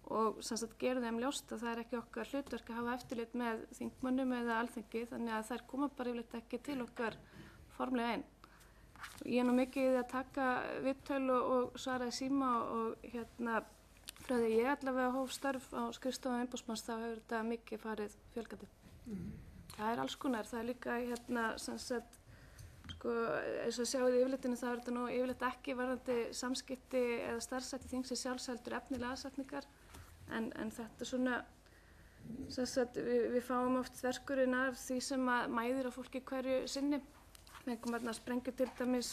og sem sagt gerum þeim ljóst að það er ekki okkar hlutverk að hafa eftirlit með þingmönnum eða alþingi, þannig að þær koma bara yfirleitt ekki til okkar formlega einn. Ég er nú mikið í því að taka viðtöl og svara í síma og frá því ég allavega hóf störf á skrifstofu umboðsmanns þá hefur þetta mikið farið fjölgandi. Það er alls konar, það er líka sem sagt sko, eins og sjáum í yfirlitinu þá er þetta nú yfirleitt ekki varðandi samskipti eða starfsætti þingsins sjálfsheldur efnilega aðsetningar en þetta svona sem sagt við fáum oft þverskurinn af því sem að mæðir á fólki hverju sinni. Við komum að sprengja til dæmis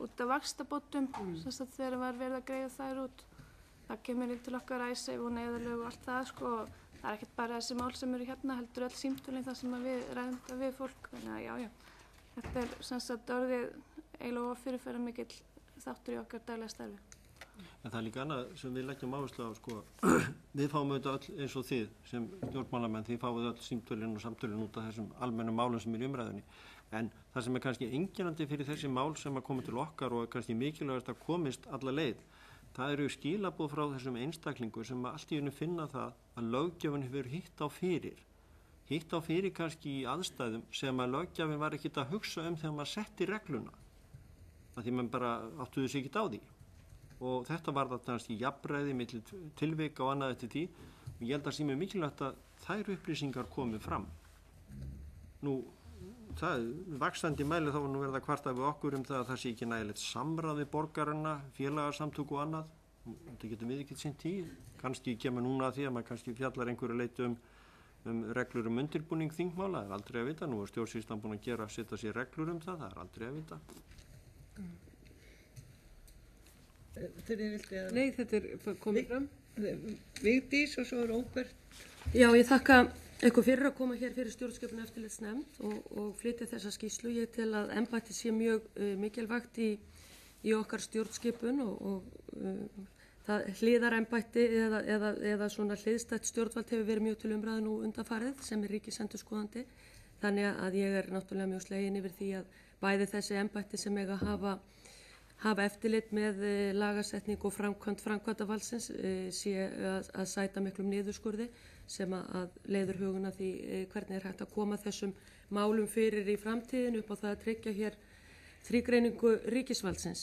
út af vaxtabótum sem sagt þegar var verið að greiða þær út. Það kemur inn til okkar Icesave og neyðarlög og allt það sko. Það er ekkert bara þessi mál sem eru hérna heldur öll símtölin þar sem að við ræðum þetta við fólk. Þannig að já. Þetta er sem sagt orðið eiginlega fyrirferðar mikill þáttur í okkar daglega starfi. En það er líka annað sem við leggjum áherslu á, sko, við fáum auðvitað öll eins og þið sem stjórnmálamenn, þið fáið öll símtölin og samtölin út af þessum almennu málum sem er í umræðunni. En það sem er kannski einkennandi fyrir þessi mál sem að koma til okkar og er kannski mikilvægast að komist alla leið, það eru skilaboð frá þessum einstaklingu sem allt í einu finna það að löggjafinn hefur hitt á fyrir kannski í aðstæðum sem að löggjafinn var ekkert að hugsa þegar maður setti regluna. Að því maður bara áttuðu sig ekkert á því. Og þetta var það kannski jafnræði milli tilvika og annað eftir því. Og ég held að sem er mikilvægt að þær upplýsingar komi fram. Nú, það vaxandi mæli þá var nú verið að kvarta við okkur það að það sé ekki nægilegt samráð við borgarana, félagasamtök og annað. Þetta getum við ekki sinnt í. Kannski kemur núna að því að maður kannski fjallar einhverju leyti reglur undirbúning þingmála, það er aldrei að vita. Nú er stjórnsýslan búin að setja sér reglur það er aldrei að vita. Nei, þetta er komið fram. Vigdís og svo Róbert. Já, ég þakka ykkur fyrir að koma hér fyrir stjórnskipun eftirlitsnefnd og flytja þessa skýrslu. Ég tel að embættið sé mjög mikilvægt í okkar stjórnskipun og það hliðarembætti eða svona hliðstætt stjórnvald hefur verið mjög til umræðu nú undanfarið sem er ríkisendurskoðandi. Þannig að ég er náttúrulega mjög slegin yfir því að bæði þessi embætti sem eiga að hafa eftirlit með lagasetning og framkvæmdavaldsins sé að sæta miklum niðurskurði sem að leiður huguna því hvernig er hægt að koma þessum málum fyrir í framtíðin upp á það að tryggja hér þrígreiningu ríkisvaldsins.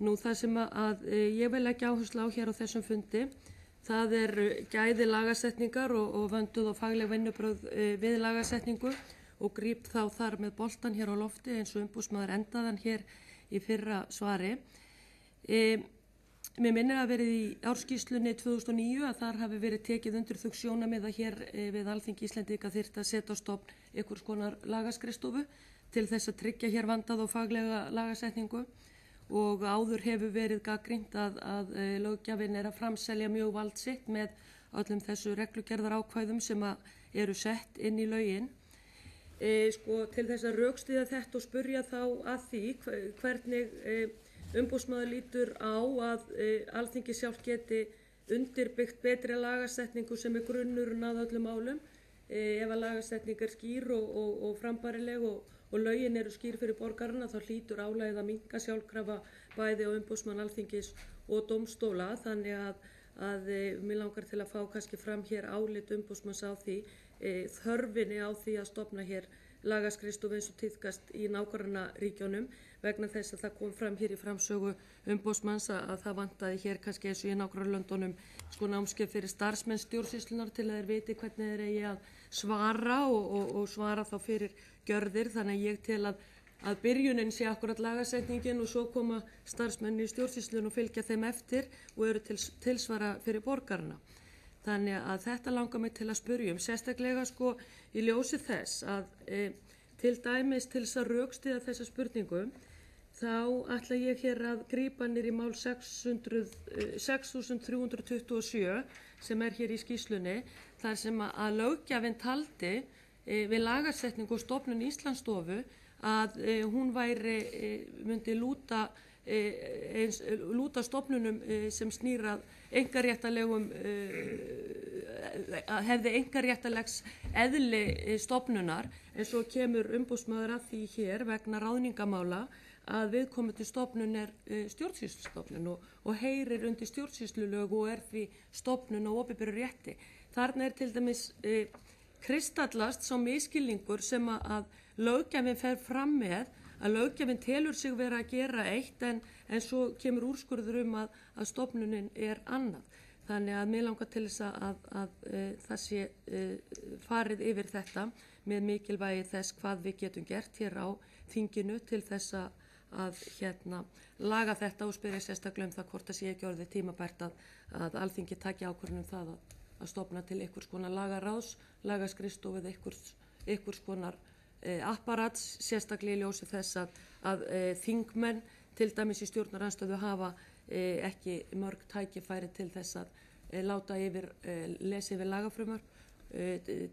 Nú það sem að ég vil leggja áherslu á hér á þessum fundi, það er gæði lagasetningar og vönduð og fagleg vinnubrögð við lagasetningu og gríp þá þar með boltan hér á lofti eins og umboðsmaður endaðan hér í fyrra svari. Mér minnir að verið í árskýrslunni 2009 að þar hafi verið tekið undir þau sjónarmið að hér við Alþingi Íslendinga þyrfti að setja á stofn einhvers konar lagaskrifstofu til þess að tryggja hér vandað og faglega lagasetningu og áður hefur verið gagnrýnt að löggjafinn er að framselja mjög vald sitt með öllum þessu reglugerðar ákvæðum sem eru sett inn í lögin. Til þess að rökstyðja þetta og spurja þá að því hvernig umboðsmaður lítur á að Alþingi sjálft geti undirbyggt betri lagasetningu sem er grunnurinn að öllum málum ef að lagasetning er skýr og frambærileg og lögin eru skýr fyrir borgarana þá hlýtur álagið að minnka sjálfkrafa bæði á umboðsmann Alþingis og dómstóla þannig að mér langar til að fá kannski fram hér álit umboðsmanns á því þörfinni á því að stofna hér lagaskrifstofu eins og tíðkast í nágrannaríkjunum vegna þess að það kom fram hér í framsögu umboðsmanns að það vantaði hér kannski eins og í nágrannalöndunum námskeið fyrir starfsmenn stjórnsýslunar til að þeir viti hvernig þeir eigi að svara og svara þá fyrir gjörðir þannig að ég tel að byrjunin sé akkurat lagasetningin og svo koma starfsmenn í stjórnsýslun og fylgja þeim eftir og eru tilsvara fyrir borgarna. Þannig að þetta langar mig til að spyrja sérstaklega í ljósi þess að til dæmis til þess að rökstyðja þessa spurningu þá ætla ég hér að grípa niður í mál 6327 sem er hér í skýrslunni þar sem að löggjafinn taldi við lagasetningu og stofnun Íslandsstofu að hún myndi lúta stofnunum sem snýrað hefði einkaréttarlegs eðli stofnunar, en svo kemur umboðsmaður að því hér vegna ráðningamála að viðkomandi stofnun stjórnsýslustofnun og heyrir undir stjórnsýslulög og því stofnun á opinberu rétti. Þarna til dæmis kristallast sá misskilningur sem að löggjafinn fer fram með, að löggjafinn telur sig vera að gera eitt en svo kemur úrskurður að stofnunin annað. Þannig að mér langar til þess að það sé farið yfir þetta með mikilvægi þess hvað við getum gert hér á þinginu til þess að laga þetta og spyrja sérstaklega það hvort það sé ekki orðið tímabært að Alþingi taki ákvörðun það að stofna til einhvers konar lagaráðs, lagaskrifstofu eða einhvers konar apparats, sérstaklega í ljósi þess að þingmenn til dæmis í stjórnarandstöðu hafa ekki mörg tækifæri til þess að lesa yfir lagafrumvarp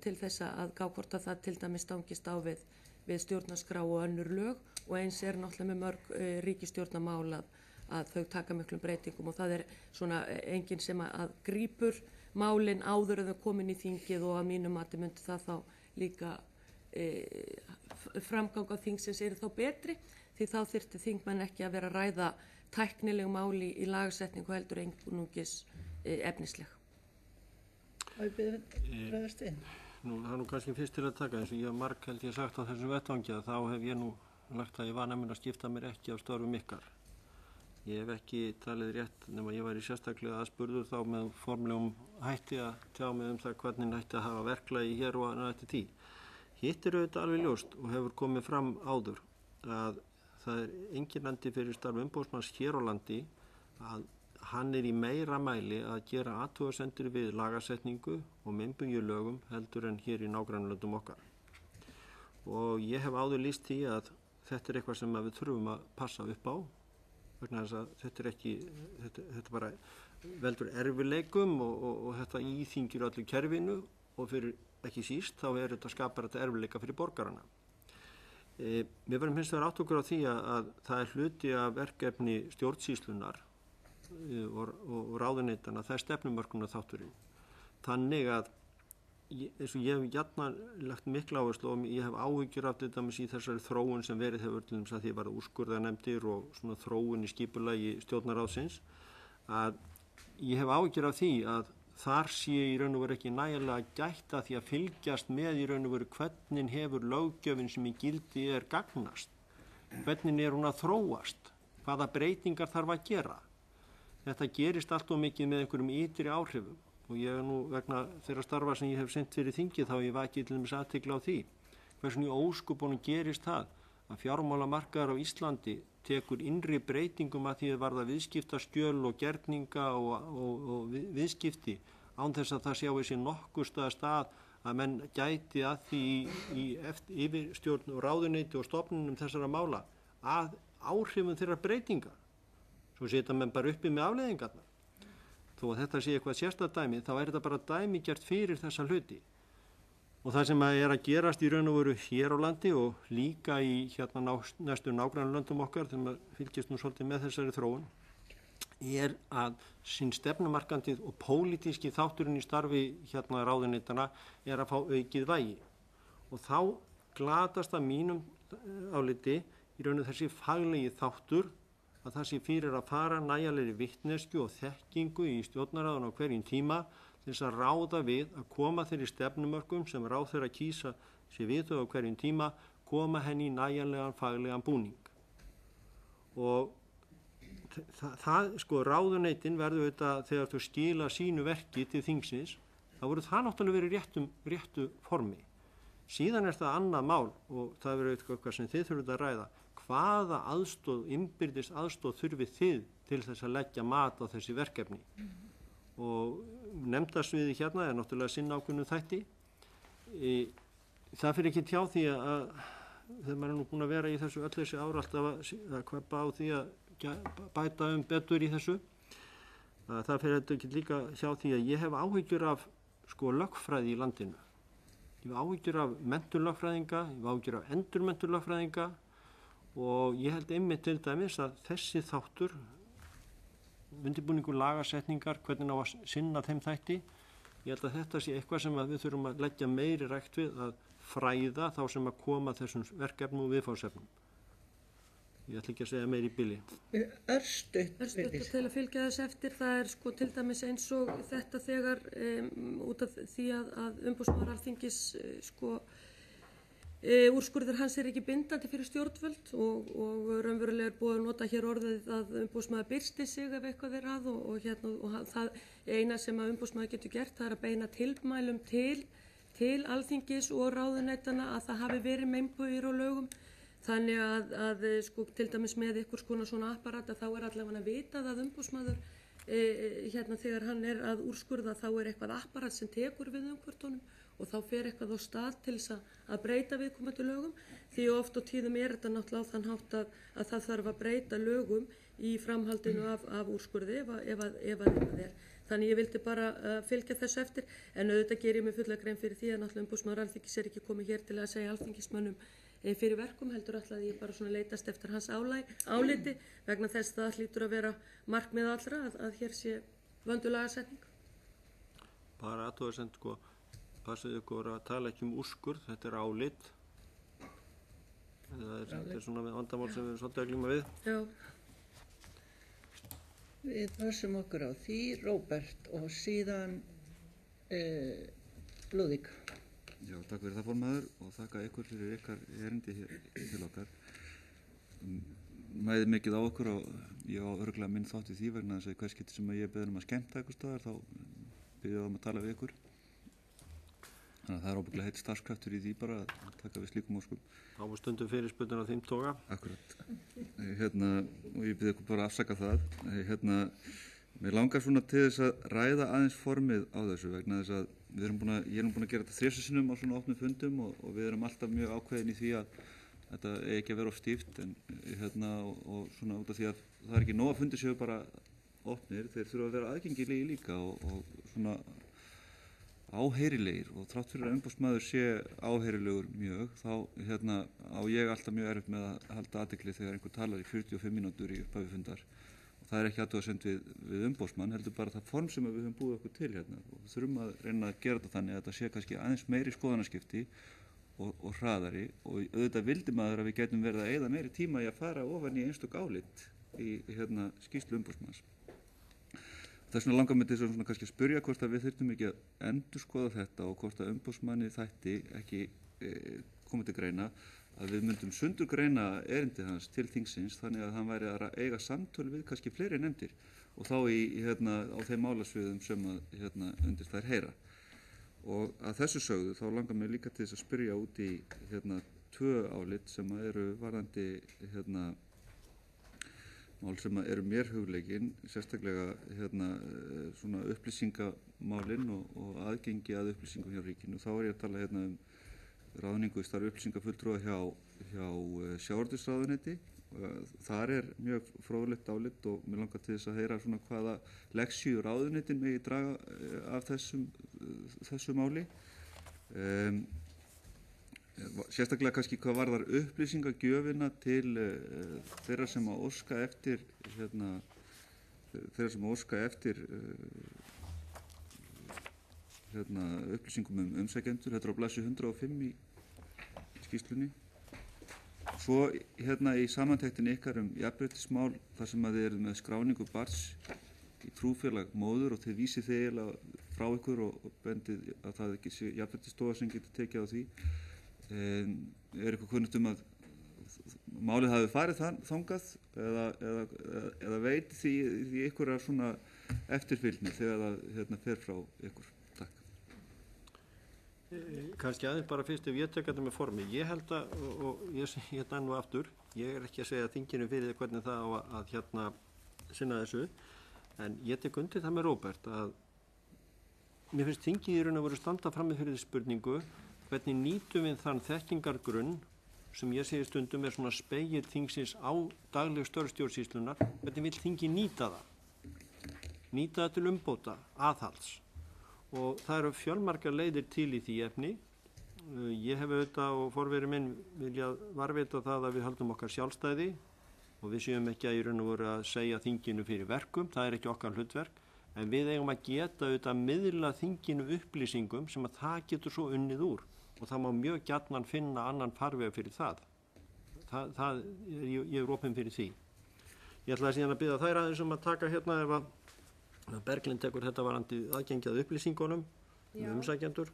til þess að gá hvort að það til dæmis stangist á við stjórnarskrá og önnur lög, og eins náttúrulega með mörg ríkisstjórnarmál að þau taka miklum breytingum og það svona enginn sem að grípur málin áður en þau komin í þingið, og að mínu mati myndi það þá líka framganga þingsins þá betri, því þá þyrfti þingmenn ekki að vera að ræða tæknileg máli í lagasetningu heldur einungis efnisleg. Það nú kannski fyrst til að taka, eins og ég held ég sagt á þessum vettvangi, að þá hef ég nú lagt að ég var nefnilega að skipta mér ekki af störfum ykkar. Ég hef ekki talið rétt nema ég væri sérstaklega aðspurður þá með formlegum hætti að tjá mig það hvernig hætti að hafa verklagi hér og annað eftir því. Hitt auðvitað alveg ljóst og hefur komið fram áður að það engin andi fyrir starf umboðsmanns hér á landi að hann í meira mæli að gera athugasemdir við lagasetningu og myndbyggjulögum heldur en hér í nágrannalöndum okkar. Og ég hef áður lýst því að þetta eitthvað sem við þurfum að passa upp á, vegna þess að þetta bara veldur erfileikum og þetta íþyngir öllu kerfinu, og fyrir ekki síst þá þetta skapar þetta erfileika fyrir borgarana. Við verðum hins vegar átt okkur á því að það hluti af verkefni stjórnsýslunar og ráðuneytanna, það stefnumörkunar þátturinn. Þannig að eins og ég hef jafnan lagt mikla áherslu og ég hef áhyggjur af þetta í þessari þróun sem verið hefur til þess að því var úrskurðarnefndir og svona þróun í skipulagi stjórnarráðsins, að ég hef áhyggjur af því að þar sé í raun og veru ekki nægilega gætt að því að fylgjast með í raun og veru hvernig hefur löggjöfin sem í gildi gagnast, hvernig hún að þróast, hvaða breytingar þarf að gera. Þetta gerist allt of mikið með einhverjum ytri áhrifum, og ég nú vegna þeirra starfa sem ég hef sinnt fyrir þingið þá ég vakið til dæmis athygli á því hvernig í ósköpunum gerist það að fjármálamarkaður á Íslandi tekur innri breytingum að því að varða viðskiptaskjöl og gerninga og viðskipti án þess að það sjái sér nokkurstaða stað að menn gæti að því í yfirstjórn og ráðuneyti og stofnunum þessara mála að áhrifum þeirra breytinga. Svo setja menn bara uppi með afleiðingarna. Þó að þetta sé eitthvað sérstæðdæmi, þá þetta bara dæmigert fyrir þessa hluti. Og það sem að gerast í raun og veru hér á landi og líka í næstu nágrannalöndum okkar, þegar maður fylgist nú svolítið með þessari þróun, að sín stefnumarkandi og pólitíski þátturinn í starfi ráðuneytanna að fá aukið vægi. Og þá glatast að mínum áliti í raun og þessi faglegi þáttur, að það sé fyrir að fara nægjanlegri vitneskju og þekkingu í stjórnarráðinu á hverjum tíma til þess að ráða við að koma þeirri stefnumörkum sem ráðherra kýsa sér við þau á hverjum tíma, koma henni í nægjanlegan faglegan búning. Og ráðuneytin verður auðvitað þegar þau skila sínu verki til þingsins, þá verður það náttúrulega verið réttu formi. Síðan það annað mál og það verður eitthvað sem þið þurfum að ræða. Hvaða innbyrðis aðstoð þurfið þið til þess að leggja mat á þessi verkefni? Og nefndasviði náttúrulega sinna ákveðnum þætti. Það fyrir ekki hjá því að þegar maður nú búin að vera í þessu öll þessi ár alltaf að kveppa á því að bæta betur í þessu. Það fyrir ekki líka hjá því að ég hef áhyggjur af lögfræði í landinu. Ég hef áhyggjur af menntun lögfræðinga, ég hef áhyggjur af endurmenntun lögfræðinga og ég held einmitt til dæmis að þessi þáttur, undirbúningur lagasetningar, hvernig á að sinna þeim þætti, ég held að þetta sé eitthvað sem við þurfum að leggja meiri rækt við að fræða þá sem að koma þessum verkefnum og viðfangsefnum. Ég ætla ekki að segja meiri í bili. Örstutt til að fylgja þess eftir, það er sko til dæmis eins og þetta þegar út af því að umboðsmaður Alþingis úrskurður hans er ekki bindandi fyrir stjórnvöld og raunverulega er búið að nota hér orðið að umboðsmaður byrsti sig ef eitthvað er að og það eina sem að umboðsmaður getur gert það er að beina tilmælum til Alþingis og ráðuneytana að það hafi verið meinbugir og lögum. Þannig að sko til dæmis með ykkur svona apparat að þá er allavega að vitað að umboðsmaður þegar hann er að úrskurða þá er eitthvað apparat sem tekur við umhvertunum og þá fer eitthvað á stað til þess að breyta viðkomandi lögum því oft og tíðum er þetta náttúrulega á þann hátt að það þarf að breyta lögum í framhaldinu af úrskurði ef það er. Þannig ég vildi bara fylgja þessu eftir en auðvitað ger ég mig fulla grein fyrir því að náttúrulega umboðsmaður Alþingis er ekki komið hér til að segja alþingismönnum fyrir verkum heldur alltaf að ég bara svona leitast eftir hans áliti vegna þess að það hlýtur að vera markmið allra að hér sé vöndu lagasetning. Bara athugasemd passið ykkur að tala ekki úrskurð, þetta er álit. Þetta er svona vandamál sem við svolítið að glíma við. Já. Við passum okkur á því, Róbert og síðan Lúðvík. Já, takk fyrir það formaður og þakka ykkur fyrir ykkar erindi hér til okkar. Mæði mikið á okkur og ég á örugglega minn þátt í því vegna þess að hvers getur sem að ég beður að skemmta eitthvað staðar þá byrja ég að tala við ykkur. Þannig að það er ábygglega heitt starfskraftur í því bara að taka við slíkum óskum. Á stundum fyrirspurnar á þeim toga. Akkurat. Og ég byrja ykkur bara að afsaka það. Mér langar svona til þess að ræða aðeins formið á þessu vegna þess að ég er búin að gera þetta 3 sinnum á svona opnum fundum og við erum alltaf mjög ákveðin í því að þetta eigi ekki að vera of stíft og svona út af því að það er ekki nóg að fundir séu bara opnir, þeir þurfa að vera aðgengilegi líka og svona áheyrilegir og þrátt fyrir að umboðsmaður sé áheyrilegur mjög þá á ég alltaf mjög erfitt með að halda athygli þegar einhver talar í 45 mínútur í upphafi fundar. Það er ekki athugasemd við umboðsmann, heldur bara það form sem við höfum búið okkur til og við þurfum að reyna að gera þetta þannig að þetta sé kannski aðeins meiri skoðanaskipti og hraðari og auðvitað vildi maður að við getum verið að eyða meiri tíma í að fara ofan í einstök álit í skýrslu umboðsmanns. Þess vegna langar mig til svona kannski að spyrja hvort að við þurfum ekki að endurskoða þetta og hvort að umboðsmanni þætti ekki komið til greina að við myndum sundurgreina erindið hans til þingsins þannig að hann væri að eiga samtöl við kannski fleiri nefndir og þá á þeim málasviðum sem undir þær heyra. Og að þessu sögðu þá langar mig líka til þess að spyrja út í 2 álit sem eru varðandi mál sem eru mér hugleikin, sérstaklega svona upplýsingamálin og aðgengi að upplýsingum hjá ríkinu. Þá er ég að tala ráðningu í starf upplýsingafulltrúa hjá sjávarútvegsráðuneyti. Þar er mjög fróðlegt álit og mér langar til þess að heyra svona hvaða lexíu ráðuneytin megi draga af þessu máli. Sérstaklega kannski hvað varðar upplýsingagjöfina til þeirra sem að óska eftir upplýsingum umsækjendur. Þetta er á blaðsíðu 105 í skýrslunni. Svo í samantektinni ykkar jafnréttismál þar sem að þið eruð með skráningu barns í trúfélag móður og þið vísið þið eiginlega frá ykkur og bendið að það ekki sé jafnréttisstofa sem getur tekið á því. Er eitthvað kunnugt að málið hafi farið þangað eða veit því ykkur svona eftirfylgni þegar það fer frá ykkur? Takk. Kannski aðeins bara fyrst ef ég tek þetta með formi. Ég held að, og ég segi þetta enn og aftur, ég er ekki að segja þinginu fyrir hvernig það á að sinna þessu, en ég tek undir það með Róbert að mér finnst þingið í raun að vera standa frammi fyrir þessu spurningu hvernig nýtum við þann þekkingargrunn sem ég segi stundum er svona spegill þingsins á dagleg störf stjórnsýslunnar, hvernig vill þingið nýta það? Nýta það til umbóta, aðhalds. Og það eru fjölmargar leiðir til í því efni Ég hef auðvitað og forveri minn viljað varvita það að við höldum okkar sjálfstæði og við séum ekki að í raun og veru að segja þinginu fyrir verkum, það er ekki okkar hlutverk, en við eigum að geta auðvitað að miðla þinginu upplýsingum sem að það getur svo unnið úr og það má mjög gjarnan finna annan farveg fyrir það. Ég er opinn fyrir því. Ég ætlaði síðan að biðja þær aðeins að taka hérna ef að Berglind tekur þetta varandi aðgengjað upplýsingunum umsækjendur.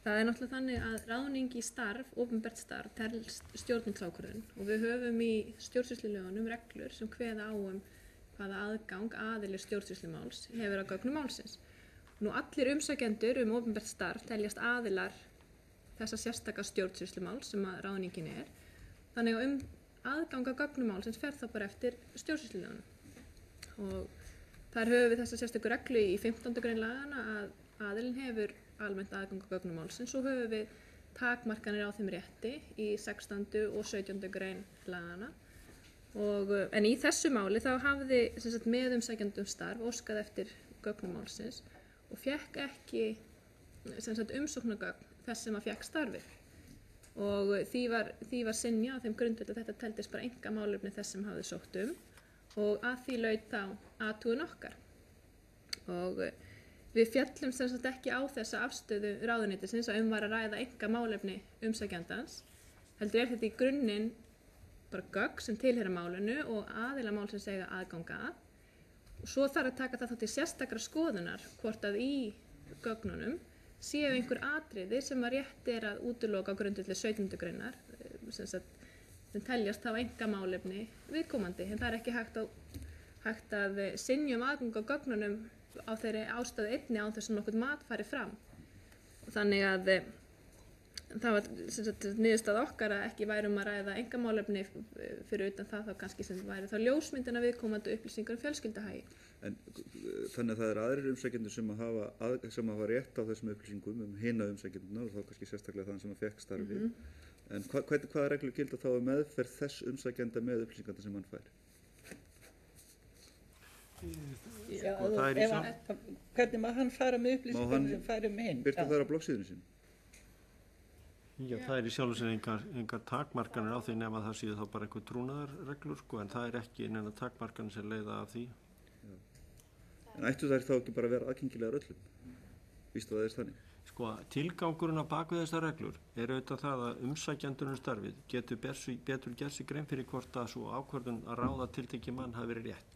Það er náttúrulega þannig að ráðning í starf, opinbert starf, telst stjórnvaldsákvörðun og við höfum í stjórnsýslulögunum reglur sem kveða á hvaða aðgang aðili stjórnsýslumáls hefur að gögnum málsins. Nú allir umsækjendur opinbert starf teljast aðilar þessa sérstaka stjórnsýslumáls sem að ráðningin er. Þannig að aðgang að gögnum málsins fer það bara eftir stjórnsýslulögunum. Og þar höfum við þessa sérstöku reglu í 15. grein lagana að aðilinn hefur almennt aðgang að gögnum málsins og höfum við takmarkanir á þeim rétti í 16. og 17. grein lagana. En í þessu máli þá hafði meðumsækjandi starf óskað eftir gögnum málsins og fékk ekki umsóknargögn þess sem að fékk starfið. Og því var synjað á þeim grundvelli að þetta teldist bara einkamálefni þess sem hafði sótt og að því laut þá athugun okkar. Og við fjallum sem sagt ekki á þessa afstöðu ráðuneytisins að var að ræða einkamálefni umsækjandans, heldur þetta í grunninn bara gögn sem tilheyra málinu og aðila málsins eiga aðganga að. Og svo þarf að taka það þá til sérstakra skoðunar hvort að í gögnunum séu einhver atriði sem að rétt er að útiloka á grundvelli 17. greinar sem teljast þá einkamálefni viðkomandi. En það er ekki hægt að synja aðgang á gögnunum á þeirri ástæðu einni án þess að nokkuð mat fari fram. Og þannig að það var niðurstaða okkar að ekki væri að ræða einkamálefni fyrir utan það þá kannski sem væri þá ljósmyndina viðkomandi upplýsingar fjölskyldahagi. En þannig að það aðrir umsækjendur sem hafa rétt á þessum upplýsingum hina umsækjendurna og þá kannski sérstaklega þann sem fekk starfið. En hvaða reglur gilda þá meðferð þess umsækjenda með upplýsingarna sem hann fær? Hvernig má hann fara með upplýsingar sem færi hinn? Birta þær á bloggsíðunni sín? Já, það er í sjálfu sér engar takmarkanir á því nema það séu þá bara einhver trúnaðarreglur en það er ekki neina takmarkanir sem leiða af því. Já. En ættu þær þá ekki bara að vera aðgengilegar öllum? Vístu að það er þannig? Tilgangurinn á baku þessar reglur er auðvitað það að umsækjandunum starfið getur betur gert sig grein fyrir hvort að svo ákvörðun að ráða tiltekið mann hafi verið rétt.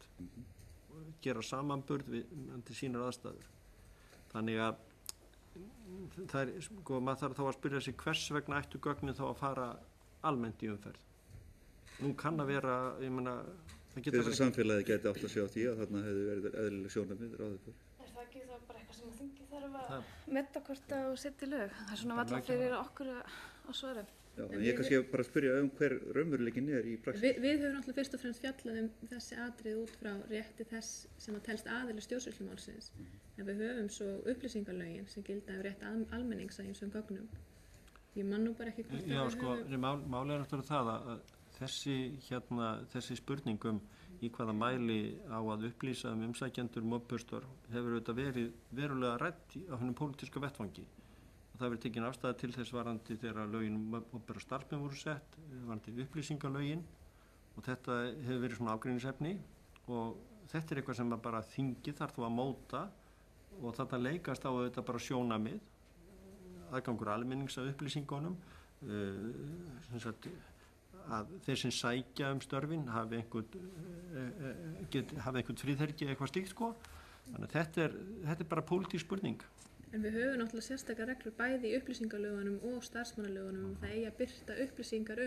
Gera samanburð við sínar aðstæður. Þannig að maður þarf þá að spyrja sig hvers vegna ættu gögnin þá að fara almennt í umferð. Nú kann að vera, Þess að samfélagið geti átt að sjá því að þarna hefði verið eðlileg sjónarmið ráðið fyrir. Er það ekki þá bara eitthvað sem þingið þarf að meta hvort að setja í lög? Það er svona valla fyrir okkur að svara. Já, en ég kannski bara að spyrja hver raunveruleikin er í praxis. Við höfum náttúrulega fyrst og fremst fjallað þessi atrið út frá rétti þess sem að telst aðili stjórnsýslumálsins. En við höfum svo upplýsingalögin sem gilda rétt almennings að ýmsum gögnum. Ég man nú bara ekki hvort málið er náttúrulega það að þessi spurningum í hvaða mæli á að upplýsa umsækjendur opinber hefur auðvitað verið verulega rædd á hennum pólitíska vettvangi. Og það verið tekin afstæða til þess varandi þegar lögin opinbera starfsmenn voru sett, varandi upplýsingalögin og þetta hefur verið svona ágreiningsefni og þetta er eitthvað sem bara þingið þarf að móta og þetta leikast á auðvitað bara sjónarmið, aðgangur almennings að upplýsingunum, að þeir sem sækja störfin hafi einhvern fríðhelgi eða eitthvað slíkt Þannig að þetta er bara pólitísk spurning. En við höfum náttúrulega sérstakar reglur bæði í upplýsingalögunum og starfsmannalögunum það eigi að birta upplýsingar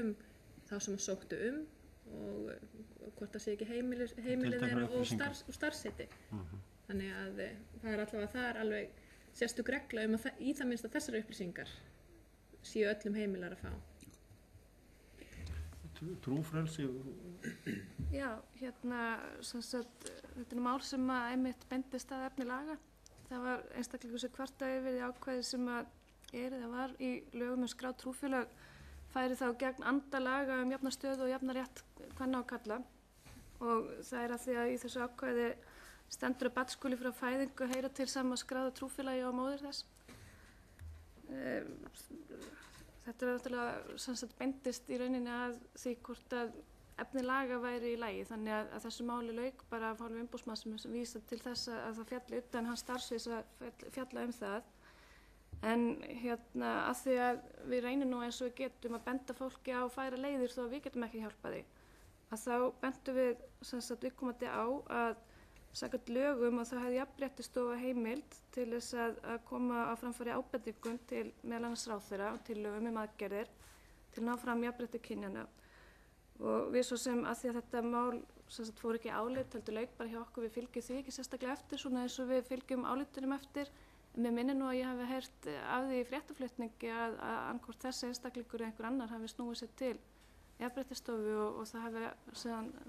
þá sem að sóttu og hvort það sé ekki heimilið þeirra og starfsheiti. Þannig að það er alveg sérstök regla að í það minnst að þessar upplýsingar séu öllum heimilar að fá. Trúfrelsi? Já, þetta er mál sem að einmitt bendist að efni laga. Það var einstaklingur sem kvartaði yfir því ákvæði sem var í lögum skráð trúfélag færi þá gegn anda laga jafna stöðu og jafna rétt kvenna og karla. Og það er að því að í þessu ákvæði stendur að barn skuli frá fæðingu heyra til sama skráða trúfélagi og móðir þess. þetta er náttúrulega sem sagt beindist í rauninni að því hvort að efni laga væri í lagi, þannig að þessu máli lauk bara af hálfu umboðsmanns sem vísa til þess að það fjalli utan hans starfsviðs að fjalla það. En að því að við reynum nú eins og við getum að benda fólki á færa leiðir þó að við getum ekki hjálpa því, að þá bendum við sem sagt viðkomandi á að samkvæmt lögum og það hefði Jafnréttisstofa heimild til þess að koma á framfæri ábendingum til meðal annars ráðherra og tillögum aðgerðir til að ná fram jafnrétti kynjanna. Og við svo sem að því að þetta mál sem sagt fór ekki álit heldur lauk bara hjá okkur, við fylgjum því ekki sérstaklega eftir svona eins og við fylgjum álitunum eftir, en mér minnir nú að ég hafi heyrt af því í fréttaflutningi að annarkvort þessi einstaklingur eða einhver annar hafi snúið sér til Jafnréttisstofu og það hafi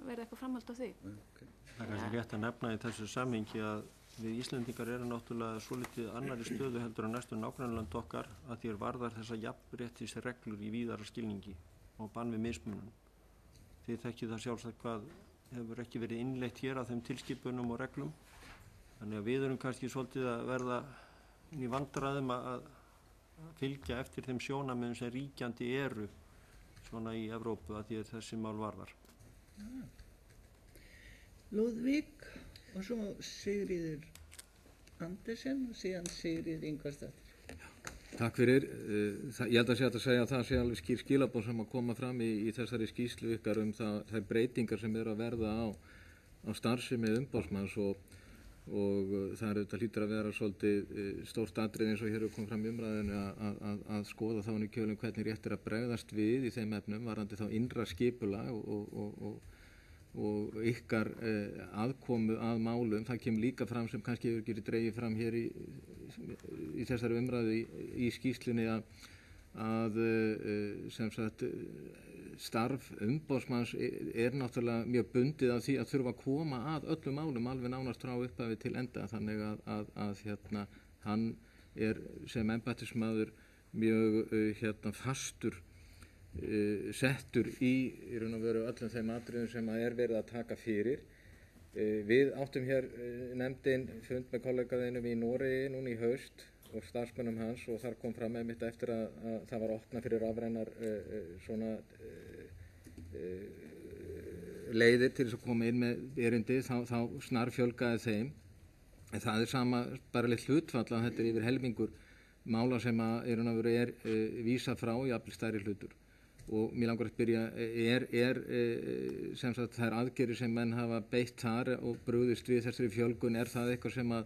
verið eitthvað framhald á því. Okay. Það er kannski rétt að nefna í þessu samhengi að við Íslendingar erum náttúrulega svolítið annarri stöðu heldur en næstu nágrannalönd okkar að því varðar þessa jafnréttisreglur í víðara skilningi og bann við mismunum. Þið þekkið það sjálfsagt hvað hefur ekki verið innleitt hér af þeim tilskipunum og reglum. Þannig að við erum kannski svolítið að verða í vandræðum að fylgja eftir þeim sjónarmiðum sem ríkjandi eru svona í Evrópu að því að þessi mál varðar. Ja. Lúðvík og svo Sigríður Andersen og síðan Sigríður Ingvarsdóttir. Takk fyrir. Ég held að sé hægt að segja að það sé alveg skýr skilaboð sem að koma fram í þessari skýrslu ykkar þær breytingar sem eru að verða á starfsemi umboðsmanns og það er auðvitað hlýtur að vera svolítið stórt atriði eins og hér kom fram í umræðinu að skoða þá í kjölum hvernig rétt er að bregðast við í þeim efnum varðandi þá innra skipulag og ykkar aðkomu að málum. Það kemur líka fram sem kannski hefur ekki dregið fram hér í þessari umræðu í skýrslunni að sem sagt starf umboðsmanns er náttúrulega mjög bundið af því að þurfa að koma að öllum málum alveg nánast frá upphafi til enda, þannig að hann er sem embættismaður mjög fastur settur í raun og veru öllum þeim atriðum sem er verið að taka fyrir. Við áttum hér nefndin fund með kollegaðinum í Noregi núna í haust og starfsmönnum hans og þar kom fram einmitt eftir að það var opnað fyrir rafrænar leiðir til þess að koma inn með erindi, þá snarfjölgaði þeim. En það er sama bara litt hlutfall að þetta er yfir helmingur mála sem er vísað frá í jafnvel stærri hlutur. Og mér langar að spyrja, sem sagt þær aðgerðir sem menn hafa beitt þar og brugðist við þessari fjölgun, er það eitthvað sem að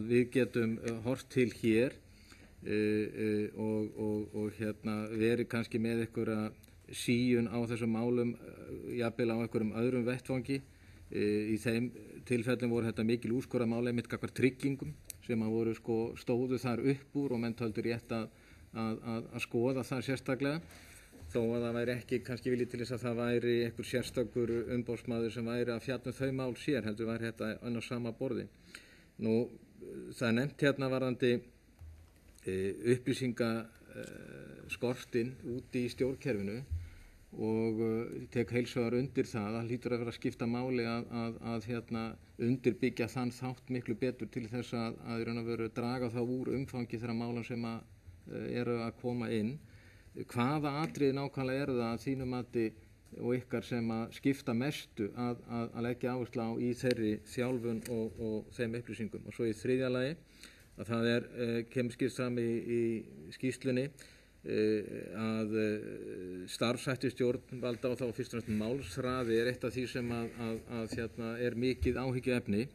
við getum horft til hér og verið kannski með einhverja síun á þessum málum, jafnvel á einhverjum öðrum vettvangi. Í þeim tilfellum voru þetta mikil úrskurðarmál einmitt gagnvart tryggingum sem að voru stóðu þar upp úr og menn töldu rétt að skoða það sérstaklega. Þó að það væri ekki kannski viljið til þess að það væri einhver sérstakur umboðsmaður sem væri að fjalla þau mál sér, heldur væri þetta á sama borði. Nú, það er nefnt hérna varðandi upplýsingaskortinn úti í stjórnkerfinu og tek heilshugar undir það hlýtur að vera að skipta máli að undirbyggja þann þátt miklu betur til þess að raun og veru draga þá úr umfangi þeirra mála sem eru að koma inn. Hvaða atriði nákvæmlega eru það að þínu mati og ykkar sem að skipta mestu að leggja áherslu á í þeirri þjálfun og þeim upplýsingum? Og svo í þriðja lagi að það kemur skýrt fram í skýrslunni að starfshætti stjórnvalda og þá fyrst og fremst málshraði er eitt af því sem er mikið áhyggjuefni.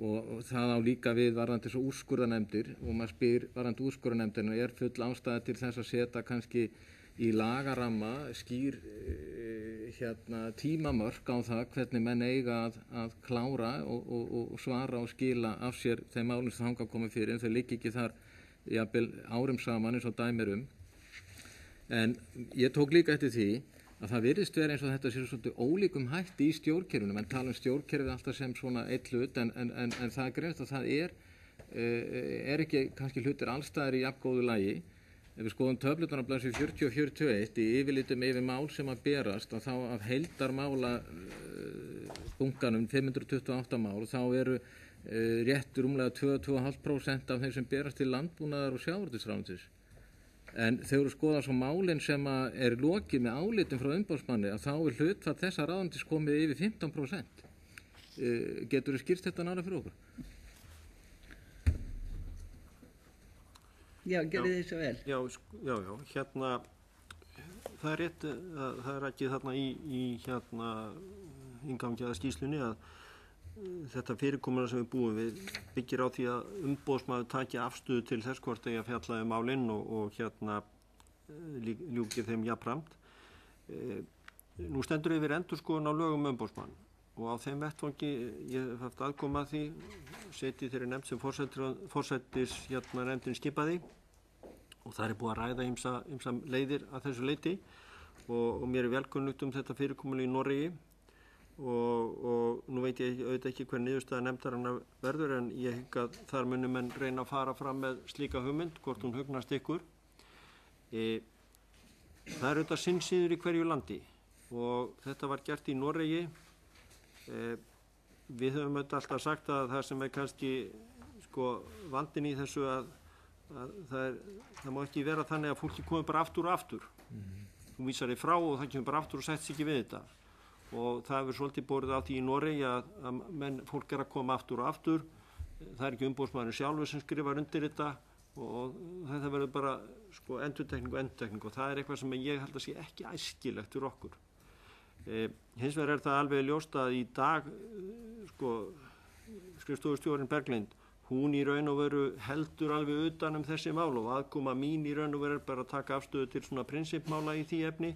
Og það á líka við varðandi svo úrskurðarnefndir og maður spyr varðandi úrskurðarnefndina er full ástæða til þess að setja kannski í lagaramma skýr tímamörk á það hvernig menn eiga að klára og svara og skila af sér þeim málum sem þangað komið fyrir en þau liggi ekki þar jafnvel árum saman eins og dæmir um. En ég tók líka eftir því að það virðist vera eins og þetta sé svolítið ólíkum hætti í stjórnkerfinu. Menn tala stjórnkerfið alltaf sem svona eitt hlut en það er greinst að það er ekki kannski hlutir allstaðar í jafngóðu lagi. Ef við skoðum töflurnar á blaðsíðu 40 og 41 í yfirlitum yfir mál sem að berast og þá af heildarmála bunkanum 528 mál þá eru rétt rúmlega 2,5% af þeim sem berast til landbúnaðar og sjávarútvegsráðuneytis. En þegar þú skoðar svo málin sem er lokið með álitum frá umboðsmanni að þá er hlutfall þessa ráðuneytis komið yfir 15%. Getur þú skýrt þetta nálega fyrir okkur? Já, gerði þið svo vel. Já, hérna, það er rétt, það er ekki þarna í hérna inngangi að skýrslunni að þetta fyrirkomulag sem við búum við byggir á því að umboðsmaður taki afstöðu til þess hvort eigi að fjalla málinn og hérna ljúki þeim jafnframt. Nú stendur yfir endurskoðun á lögum umboðsmann og á þeim vettvangi ég hef haft aðkoma að því, setið þeirri nefnd sem forsættis hérna nefndin skipaði og það er búið að ræða ýmsa leiðir að þessu leyti og mér er velkunnugt þetta fyrirkomulag í Noregi og nú veit ég auðvitað ekki hver niðurstaða nefndarinnar verður en ég hygg að þar muni menn reyna að fara fram með slíka hugmynd, hvort hún hugnast ykkur. Það er auðvitað sinnsýður í hverju landi og þetta var gert í Noregi. Við höfum auðvitað alltaf sagt að það sem er kannski vandinn í þessu að það má ekki vera þannig að fólki komi bara aftur og aftur. Þú vísar þig frá og það kemur bara aftur og sætts ekki við þetta. Og það hefur svolítið borið á því í Noregi að fólk er að koma aftur og aftur. Það er ekki umboðsmaðurinn sjálfur sem skrifar undir þetta og þetta verður bara endurtekning og það er eitthvað sem ég held að sé ekki æskilegt fyrir okkur. Hins vegar er það alveg ljóst að í dag skrifstofustjórinn Berglind, hún í raun og veru heldur alveg utan þessi mál og aðkoma mín í raun og veru bara að taka afstöðu til svona prinsippmála í því efni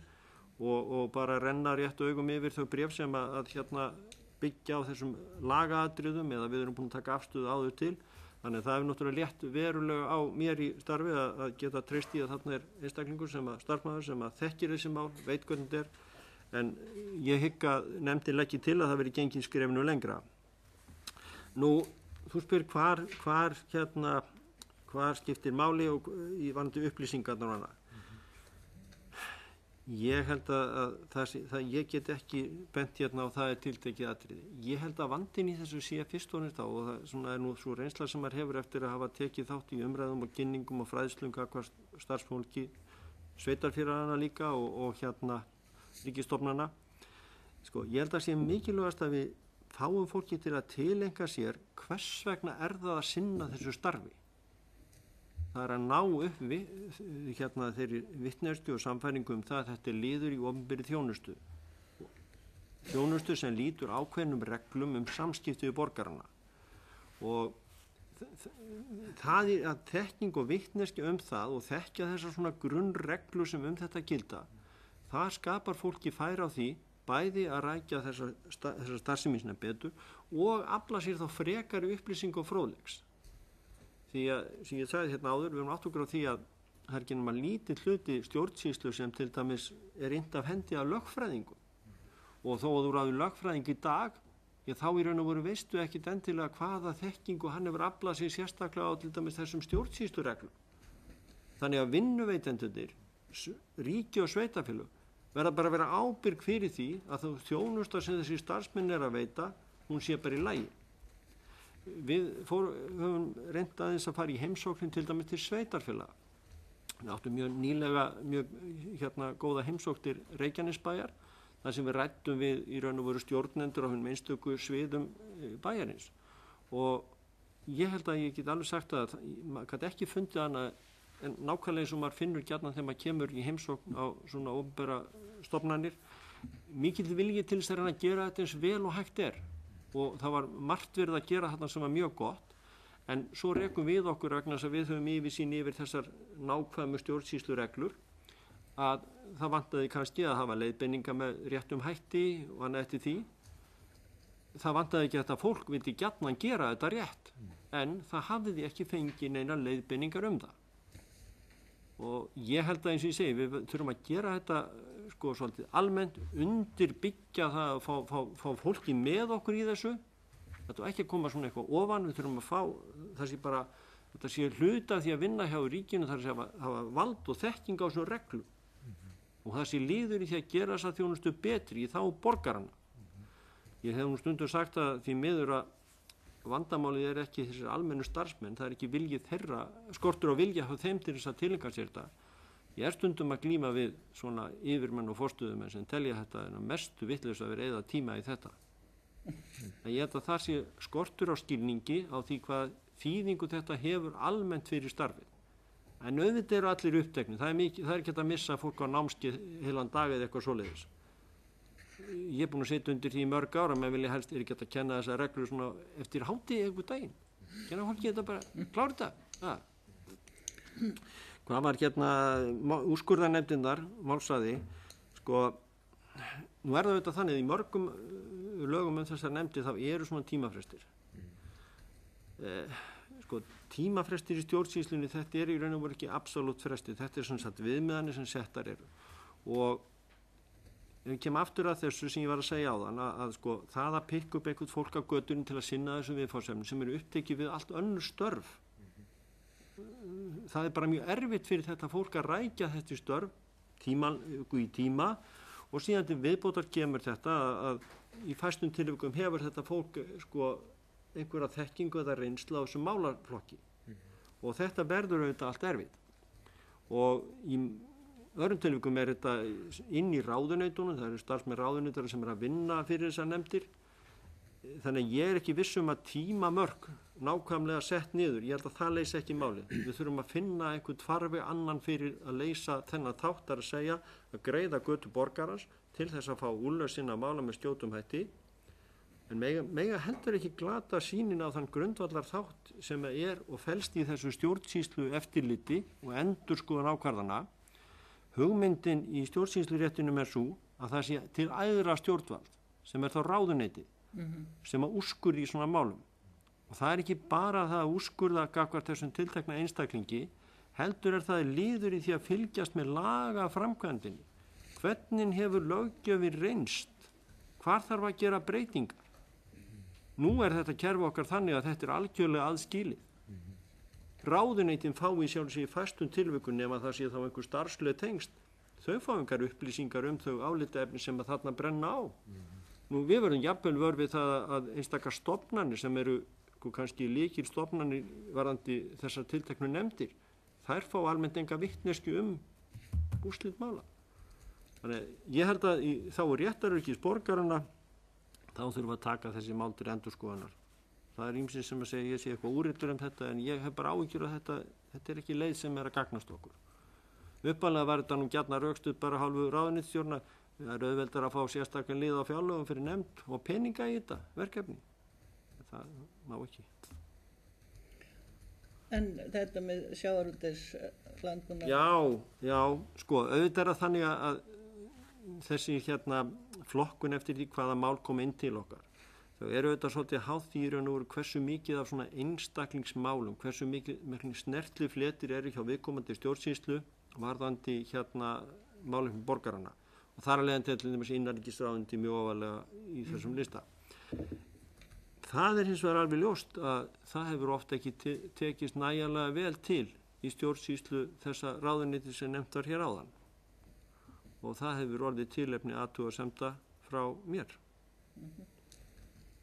og bara renna rétt augum yfir þau bréf sem að hérna byggja á þessum lagaatriðum eða við erum búin að taka afstöðu áður til. Þannig að það hefur náttúrulega létt verulega á mér í starfi að geta treyst í að þarna er einstaklingur starfsmaður sem að þekkir þessi mál, veit hvernig þetta er, en ég hygg að nefndin leggji til að það veri gengið skrefinu lengra. Nú, þú spyr hvar skiptir máli og í varðandi upplýsingarnar og annað. Ég held að ég get ekki bent hérna og það er tiltekið atriði. Ég held að vandinn í þessu sé fyrst og næst og það er nú svo reynsla sem maður hefur eftir að hafa tekið þátt í umræðum og kynningum og fræðslum hvað starfsfólki, sveitarfélagana líka og hérna ríkisstofnana. Ég held að sé mikilvægast að við fáum fólki til að tileinka sér hvers vegna er það að sinna þessu starfi. Það er að ná upp þeirri vitneskju og samfæringu það að þetta er liður í opinberri þjónustu. Þjónustu sem lýtur ákveðnum reglum samskipti við borgarana. Og það er að þekking og vitneskju það og þekkja þessar svona grunnreglu sem þetta gilda. Það skapar fólki færi á því bæði að rækja þessar starfsemi betur og afla sér þá frekari upplýsing og fróðleiks. Því að, sem ég sagði hérna áður, við erum átt okkur á því að það er ekki nema lítið hluti stjórnsýslu sem til dæmis er innt af hendi af lögfræðingum. Og þó að þú ráður lögfræðing í dag, þá í raun og veru veistu ekkit endilega hvaða þekkingu hann hefur aflað sér sérstaklega á til dæmis þessum stjórnsýslureglum. Þannig að vinnuveitendurnir, ríki og sveitafélög, verða bara að vera ábyrg fyrir því að þú þjónusta sem þessi starfsmenn er að veita, hún sé bara í lagi. Við höfum reynt aðeins að fara í heimsóknin til dæmis til sveitarfélaga. Við áttum mjög nýlega góða heimsóknir Reykjanesbæjar, þar sem við ræddum við í raun og veru stjórnendur á einstöku sviðum bæjarins. Og ég held að ég get alveg sagt að maður gæti ekki fundið hana en nákvæmlega eins og maður finnur gjarnan þegar maður kemur í heimsókn á svona opinbera stofnanir, mikill vilji til þess að gera þetta eins vel og hægt er. Og það var margt verið að gera þarna sem var mjög gott en svo rekum við okkur vegna þess að við höfum yfirsýn yfir þessar nákvæmu stjórnsýslureglur að það vantaði kannski að hafa leiðbeininga með réttum hætti og annað eftir því. Það vantaði ekki að þetta fólk vildi gjarnan gera þetta rétt en það hafði ekki fengið neina leiðbeiningar það. Og ég held að eins og ég segi, við þurfum að gera þetta svolítið almennt, undirbyggja það að fá fólki með okkur í þessu. Þetta er ekki að koma svona eitthvað ofan, við þurfum að fá, þetta sé hluta því að vinna hjá ríkinu, það er að hafa vald og þekking á svona reglu. Og það sé liður í því að gera þessa þjónustu betri í þá borgarana. Ég hef nú stundum sagt að því miður að vandamálið er ekki þessir almennu starfsmenn, það er ekki viljið þeirra, skortur á vilja hjá þeim til þess að tileinka sér þetta. Ég stundum að glíma við svona yfirmenn og forstöðumenn sem telja þetta mestu vitlaus að vera eða tíma í þetta. En ég held að það sé skortur á skilningi á því hvað þýðingu þetta hefur almennt fyrir starfið. En auðvitað eru allir uppteknir. Það er ekki að missa fólk á námskeið heilan dag eða eitthvað svoleiðis. Ég er búin að sitja undir því í mörg ára, menn vilja helst ekki að kenna þessar reglur svona eftir hádegi einhver daginn. Kenna fólki þetta bara, klára þetta. Hvað var úrskurðarnefndinnar, málsræði, sko, nú það auðvitað þannig, í mörgum lögum þessar nefndir þá eru svona tímafrestir. Sko, tímafrestir í stjórnsýslunni, þetta í raun og veru ekki absolutt fresti, þetta sem sagt viðmiðanir sem settar eru. Og ef við kemum aftur að þessu sem ég var að segja áðan, að sko, það að pikka upp eitthvað fólk á götunni til að sinna þessum viðfangsefnum sem eru upptekið við allt önnur störf, það bara mjög erfitt fyrir þetta fólk að rækja þetta störf í tíma og síðan til viðbótar kemur þetta að í fæstum tilvikum hefur þetta fólk sko einhverja þekkingu eða reynslu á þessum málaflokki og þetta verður auðvitað allt erfitt og í öðrum tilvikum þetta inn í ráðuneytunum, það eru starfsmenn ráðuneytara sem að vinna fyrir þessar nefndir, þannig að ég ekki viss að tímamörk nákvæmlega sett niður, ég held að það leysi ekki málið. Við þurfum að finna einhvern farveg annan fyrir að leysa þennan þátt að segja að greiða götu borgarans til þess að fá úrlausn sinna mála með skjótum hætti en mega heldur ekki glata sýnin á þann grundvallar þátt sem og felst í þessu stjórnsýslu eftirliti og endurskoðun ákvarðana. Hugmyndin í stjórnsýsluréttinum svo að það sé til æðra stjórnvald sem þá ráðuneyti sem að úrskurði í svona málum. Og það ekki bara það að úrskurða gagnvart þessum tiltekna einstaklingi, heldur það liður í því að fylgjast með lagaframkvæmdinni. Hvernig hefur löggjöfin reynst? Hvar þarf að gera breytingar? Nú þetta kerfi okkar þannig að þetta algjörlega aðskilið. Ráðuneytin fá í sjálf sig í fæstum tilvikum nema það sé þá einhver starfsleg tengst. Þau fá einhver upplýsingar þau álitaefni sem að þarna brenna á. Nú við verðum jafnvel vör við það að einstakar stofnanir sem eru kannski lykilstofnanir varðandi þessar tilteknu nefndir, þær fá almennt enga vitneskju úrslit mála. Þannig ég held að þá réttaröryggis borgarana þá þurfum að taka þessi mál til endurskoðunar. Það ýmsir sem að segja ég sé eitthvað úrillur þetta en ég hef bara áhyggjur að þetta ekki leið sem að gagnast okkur. Uppalega var þetta nú gjarna rökstuð bara hálfu ráðuneytisstjórna. Það auðveldar að fá sérstaklega lið á fjárlögum fyrir nefnd og peninga í þetta verkefni. Það má ekki. En þetta með sjávarútvegslandbúnað? Já, sko, auðvitað þannig að þessi flokkun eftir því hvaða mál kom inn til okkar. Þau eru auðvitað svolítið háð því hversu mikið af svona einstaklingsmálum, hversu mikið snertli fletir eru hjá viðkomandi stjórnsýslu varðandi málum borgarana. Og þar að leiðandi til dæmis innanríkisráðuneyti mjög ofarlega í þessum lista. Það hins vegar alveg ljóst að það hefur ofta ekki tekist nægjanlega vel til í stjórnsýslu þessa ráðuneyti sem nefnt var hér áðan. Og það hefur orðið tilefni athugasemda frá mér.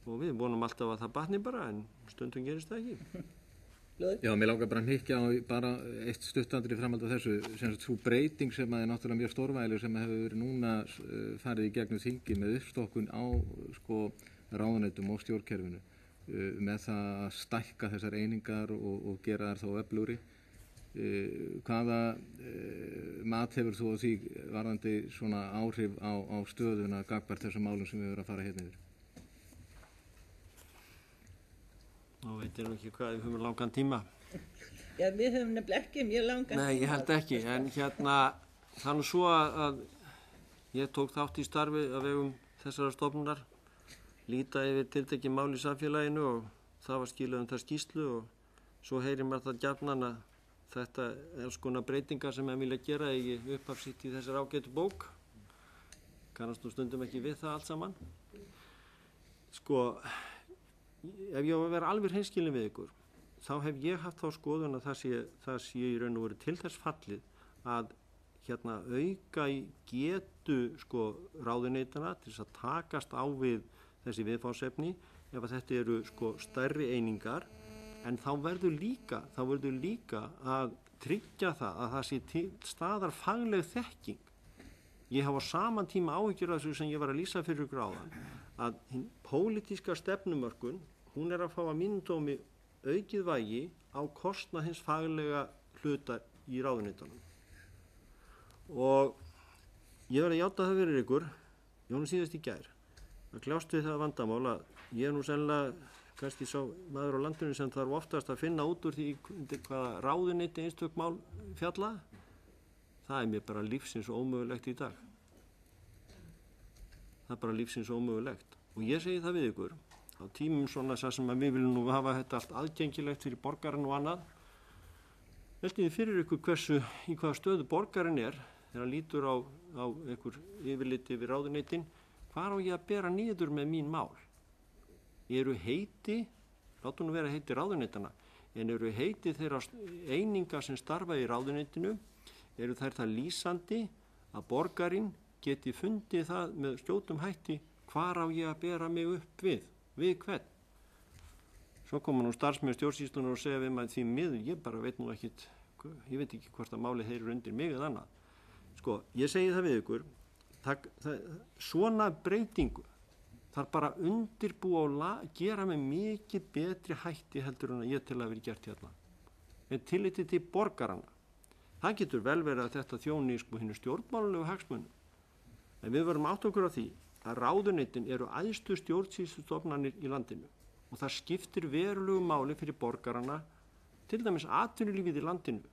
Og við vonum alltaf að það batni bara en stundum gerist það ekki. Já, mér langar bara að hnykkja á bara eitt stuttandri framhald af þessu, sem svo breyting sem er náttúrulega mjög stórvægileg sem hefur verið núna farið í gegnum þingið með uppstokkun á ráðuneytum og stjórnkerfinu með það að stækka þessar einingar og gera þær þá öflugri. Hvaða mat hefur þú á því varðandi svona áhrif á stöðuna gagnvart þessum málum sem við erum að fara hérna yfir? Nú veit ég nú ekki hvað við höfum langan tíma. Já, við höfum nefnilega ekki mjög langan tíma. Nei, ég held ekki, en það nú svo að ég tók þátt í starfi af vegum þessara stofnunar, líta yfir tiltekið mál í samfélaginu og það var skilað það skýrslu og svo heyrir maður það gjarnan að þetta alls konar breytingar sem maður vilja gera í upphafsitt í þessar ágætu bók. Kannast nú stundum ekki við það allt saman. Sko, ef ég á að vera alveg hreinskilinn við ykkur, þá hef ég haft þá skoðun að það sé í raun og veru til þess fallið að auka í getu ráðuneytanna til þess að takast á við þessi viðfangsefni ef að þetta eru stærri einingar en þá verður líka að tryggja það að það sé til staðar fagleg þekking. Ég hafa á saman tíma áhyggjur af þessu sem ég var að lýsa fyrir ykkur áðan, að hinn pólitíska stefnumörkun, hún að fá að mínum dómi aukið vægi á kostnað hins faglega hluta í ráðuneytunum. Og ég var að játa það fyrir ykkur, Jónu síðast í gær, að kljást við það vandamál að ég nú sennilega kannski sá maður á landinu sem þarf oftast að finna út úr því hvaða ráðuneyti einstök mál fjalla. Það mér bara lífsins ómögulegt í dag. Það bara lífsins ómögulegt. Og ég segi það við ykkur, á tímum svona sem að við viljum nú hafa þetta allt aðgengilegt fyrir borgaran og annað, veltið fyrir ykkur í hvaða stöðu borgarin þegar hann lítur á einhver yfirliti við ráðuneytin, hvar á ég að bera niður með mín mál? Eru heiti, látum nú vera heiti ráðuneytana, en eru heiti þeirra eininga sem starfa í ráðuneytinu, eru þær það lýsandi að borgarinn geti fundið það með skjótum hætti hvar á ég að bera mig upp við hvern. Svo koma nú starfsmenn stjórnsýslunnar og segja við maður því miður, ég bara veit nú ekkit, ég veit ekki hvort að málið heyrir undir mig eða annað. Sko, ég segi það við ykkur, svona breytingu þarf bara undirbúa og gera með mikið betri hætti heldur en að ég til að vera gert hérna. Með tilliti til borgarana. Það getur vel verið að þetta þjóni hinu stjórnmálulegu hagsmunum. En við verum átt okkur á því að ráðuneytin eru æðstu stjórnsýslustofnanir í landinu og það skiptir verulegu máli fyrir borgarana, til dæmis atvinnulífið í landinu,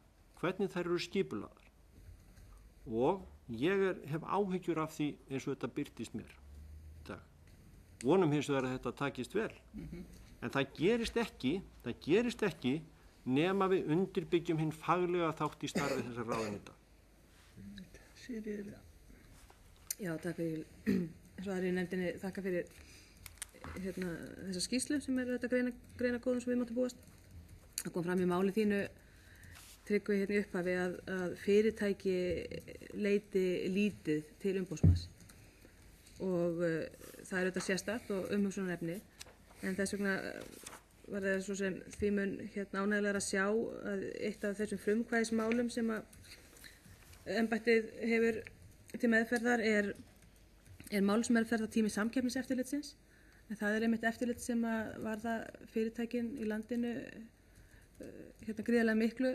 hvernig þær eru skipulagðar. Og ég hef áhyggjur af því eins og þetta birtist mér í dag. Vonum hins vegar að þetta takist vel. En það gerist ekki nema við undirbyggjum hinn faglega þátt í starfi þessar ráðuneyta. Já, takk fyrir, svo aðri nefndinni þakka fyrir þessa skýrslu sem þetta greina góðum sem við máttum búast. Það kom fram í máli þínu, Tryggvi, hérna í upphafi að fyrirtæki leiti lítið til umboðsmanns og það er auðvitað sérstakt og umhugsunarefni, en þess vegna var það svo sem því mun ánægjulegra að sjá að eitt af þessum frumkvæðismálum sem að embættið hefur til meðferðar er málsmeðferðartími samkeppniseftirlitsins. En það er einmitt eftirlit sem að varða fyrirtækin í landinu gríðarlega miklu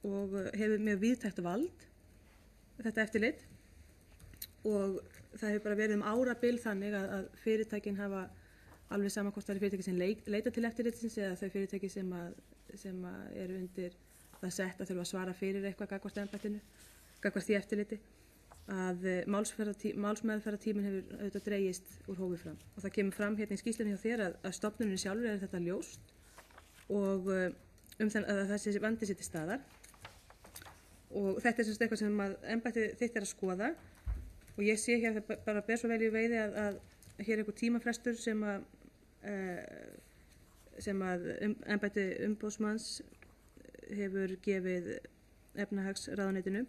og hefur mjög víðtækt vald, þetta eftirlit, og það hefur bara verið árabil þannig að fyrirtækin hafa alveg saman hvort það eru fyrirtæki sem leita til eftirlitsins eða þau fyrirtæki sem eru undir það sett að þurfa að svara fyrir eitthvað gagnvart embættinu, gagnvart því eftirliti, að málsmeðferðartíminn hefur auðvitað dregist úr hófi fram. Og það kemur fram hérna í skýrslunni hjá þér að stofnuninni sjálfur er þetta ljóst og að þessi vandi sé til staðar. Og þetta er sem sagt eitthvað sem að embættið þitt er að skoða og ég sé hér bara ber svo vel í veiði að hér er einhver tímafrestur sem að embætti umboðsmanns hefur gefið efnahagsráðuneytinu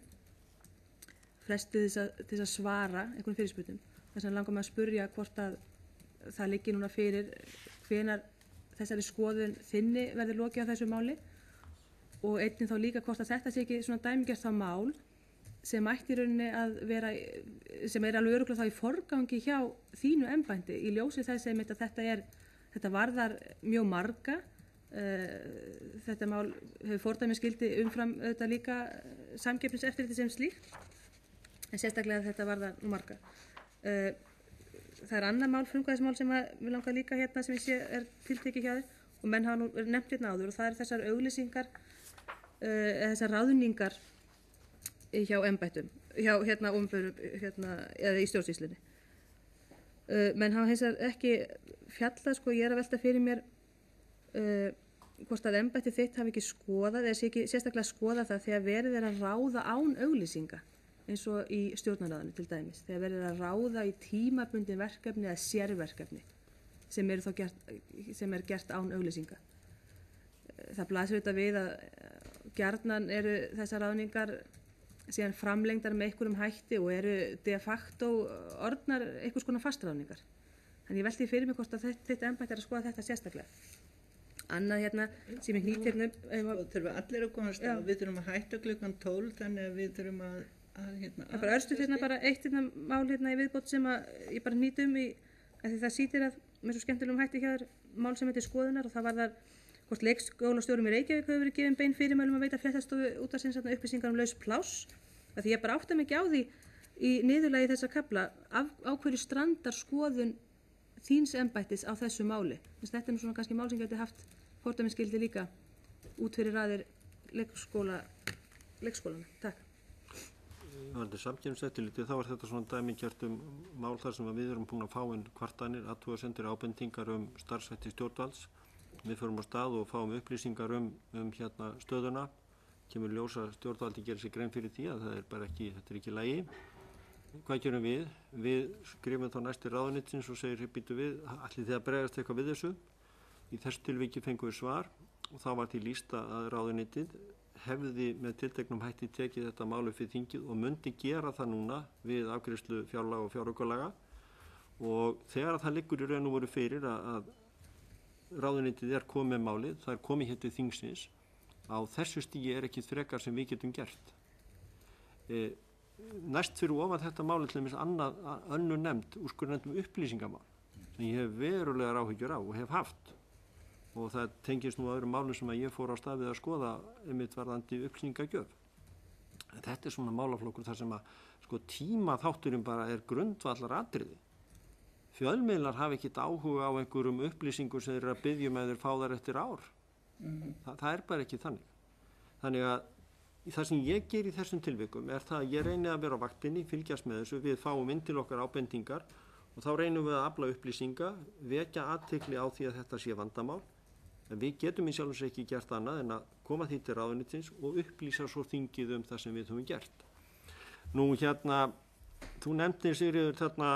frestið til að svara einhvern fyrirspurnum. Þess vegna langar mig að spurja hvort að það liggi núna fyrir hvenær þessari skoðun þinni verður lokið á þessu máli og einnig þá líka hvort að þetta sé ekki svona dæmigert þá mál sem ætti í rauninni að vera, sem er alveg örugglega þá í forgangi hjá þínu embætti í ljósi þess að þetta varðar mjög marga. Þetta mál hefur fordæmisgildi umfram auðvitað líka samkeppniseftirlitið sem slíkt, en sérstaklega þetta varðar marga. Það er annað mál, frumkvæðismál sem við langar líka hérna sem ég sé er tiltekið hjá þér og menn hafa nú nefnt hérna áður og það er þessar auglýsingar, þessar ráðningar hjá embættum, hjá eða í stjórnsýslunni. Menn hafa hins vegar ekki fjallað, ég er að velta fyrir mér hvort að embættið þitt hafi ekki skoðað eða sé ekki sérstaklega skoðað það þegar verið er að ráða án auglýsinga eins og í stjórnarráðinu til dæmis, þegar verið er að ráða í tímabundin verkefni eða sérverkefni sem er gert án auglýsinga. Það blasir auðvitað við að gjarnan eru þessar ráðningar síðan framlengdar með einhverjum hætti og eru de facto orðnar einhvers konar fastráðningar. Þannig ég velti fyrir mig hvort að þitt embætti er að skoða þetta sérstaklega. Annað hérna sem ég hnýtt hérna og þurfum allir að komast á, við þurfum að hætta klukkan 12 þannig að við þurfum að hérna það er bara örstuð hérna bara eitt hérna mál hérna í viðbót sem að ég bara hnýtt í að því það sýtir að með svo skemmtilegum hætti hér mál sem heitir skoðunar og það var þar hvort leikskólastjórum í Reykjavík hefur verið gefin bein fyrirmælum að veita fréttastofu útvarpsins upplýsingar laus pláss, af því ég bara átta mig ekki á því í niðurlagi þessa kafla á hverju strandar skoðun þíns embættis á þessu máli. Þetta er nú svona kannski mál sem geti haft fordæmisgildi líka út fyrir raðir leikskólana. Takk. Varðandi samkeppniseftirlitið þá er þetta svona dæmigerð mál þar sem við erum búin að fá inn kvartanir, athugasemdir, ábendingar starfshætti stjórnvalds. Við förum á stað og fáum upplýsingar hérna stöðuna, kemur ljósa stjórnvaldi gerir sig grein fyrir því að það er bara ekki, þetta er ekki lægi. Hvað gerum við? Við skrifum þá næstir ráðuneytisins og segir, býtu við, ætlið þið að bregðast eitthvað við þessu? Í þessu tilviki fengum við svar og þá var til lýst að ráðuneytið hefði með tilteknum hætti tekið þetta mál upp við þingið og myndi gera það núna við afgreiðslu fjárlaga og fjáraukalaga og þegar það liggur í raun og veru fyrir að ráðuneytið er komið með málið, það er komið hér til þingsins, á þessu stigi er ekkit frekar sem við getum gert. Næst fyrir ofan þetta máli til dæmis önnur nefnd, úrskurðarnefnd upplýsingamál, sem ég hef verulegar áhyggjur á og hef haft. Og það tengist nú öðrum málum sem að ég fór á stað við að skoða einmitt varðandi upplýsingagjöf. Þetta er svona málaflokkur þar sem að tímaþátturinn bara er grundvallar atriði. Fjölmiðlar hafa ekkit áhuga á einhverjum upplýsingur sem þeir eru að biðja með þeir fá þar eftir ár. Það er bara ekki þannig. Þannig að það sem ég ger í þessum tilvikum er það að ég reyni að vera á vaktinni, fylgjast með þessu, við fáum inn til okkar ábendingar og þá reynum við að afla upplýsinga, vekja athygli á því að þetta sé vandamál. En við getum í sjálfins ekki gert annað en að koma því til ráðuneytisins og upplýsa svo þingið það sem við höfum gert. Nú hérna, þú nefndir Sigríður þarna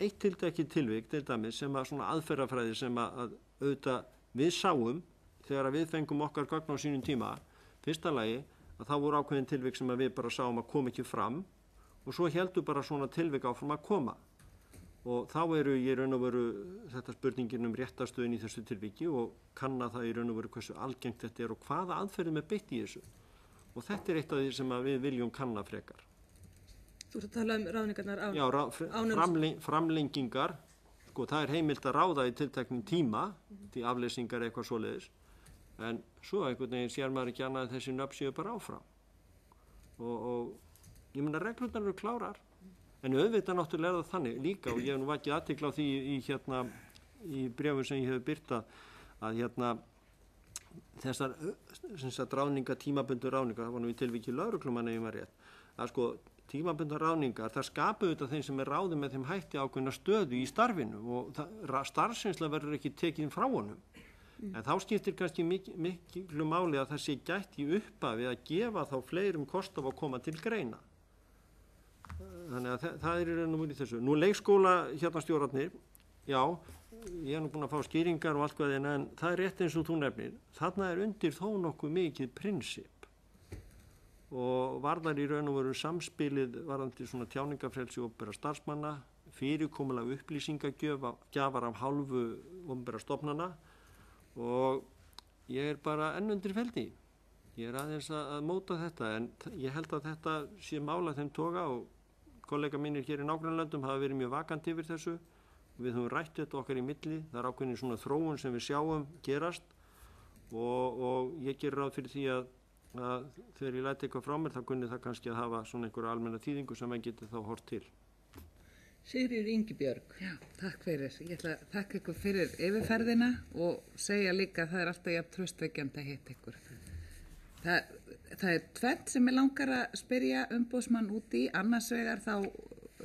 eitt tiltekið tilvik til dæmis sem að svona aðferðafræði sem að auðvitað við sáum þegar að við fengum okkar gögn á sínum tíma, fyrsta lagi að það voru ákveðin tilvik sem að við bara sáum að koma ekki fram og svo heldur bara svona tilvik áfram að koma. Og þá eru í raun og veru þetta spurningin réttarstöðin í þessu tilviki og kanna það í raun og veru hversu algengt þetta er og hvaða aðferðum er beitt í þessu. Og þetta er eitt af því sem að við viljum kanna frekar. Þú ert að tala ráðningarnar án... Já, framlengingar, það er heimilt að ráða í tilteknum tíma, því afleysingar eitthvað svoleiðis, en svo einhvern veginn sér maður ekki annað að þessi nöfn séu bara áfram. Og ég meina reglurnar eru klárar, en auðvitað náttúrulega er það þannig líka og ég hef nú vakið athygli á því í bréfum sem ég hef birt að þessar ráðningar, tímabundnu ráðningar, það var nú í tilviki lögreglumanna ef ég var rétt, að tímabundnar ráðningar, það skapa auðvitað þeim sem er ráðið með þeim hætti ákveðna stöðu í starfinu og starfsreynsla verður ekki tekin frá honum. En þá skiptir kannski miklu máli að það sé gætt í upphafi að gefa þá fleirum kost á að koma til greina. Þannig að það er í raun og veru í þessu. Nú leikskóla stjórarnir, já, ég er nú búin að fá skýringar og allt hvað en það er rétt eins og þú nefnir. Þarna er undir þó nokkuð mikið prinsip. Og varðar í raun og veru samspilið varðandi svona tjáningafrelsi opinberra starfsmanna, fyrirkomulag upplýsingagjafar af hálfu opinberra stofnana og ég er bara enn undir feldi. Ég er aðeins að móta þetta en ég held að þetta sé mála þeim toga og kollega mínir hér í nágrannalöndum hafa verið mjög vakandi yfir þessu og við höfum rætt þetta okkar í milli, það er ákveðin svona þróun sem við sjáum gerast og ég gerir ráð fyrir því að þegar ég læti eitthvað frá mér þá kunni það kannski að hafa svona einhverja almenna þýðingu sem maður getur þá hort til. Sigríður Ingibjörg. Já, takk fyrir. Ég ætla að þakka ykkur fyrir yfirferðina og segja líka að það er alltaf jafn traustvekjandi að hitta ykkur. Það er tvennt sem ég langar að spyrja umboðsmann út í, annars vegar þá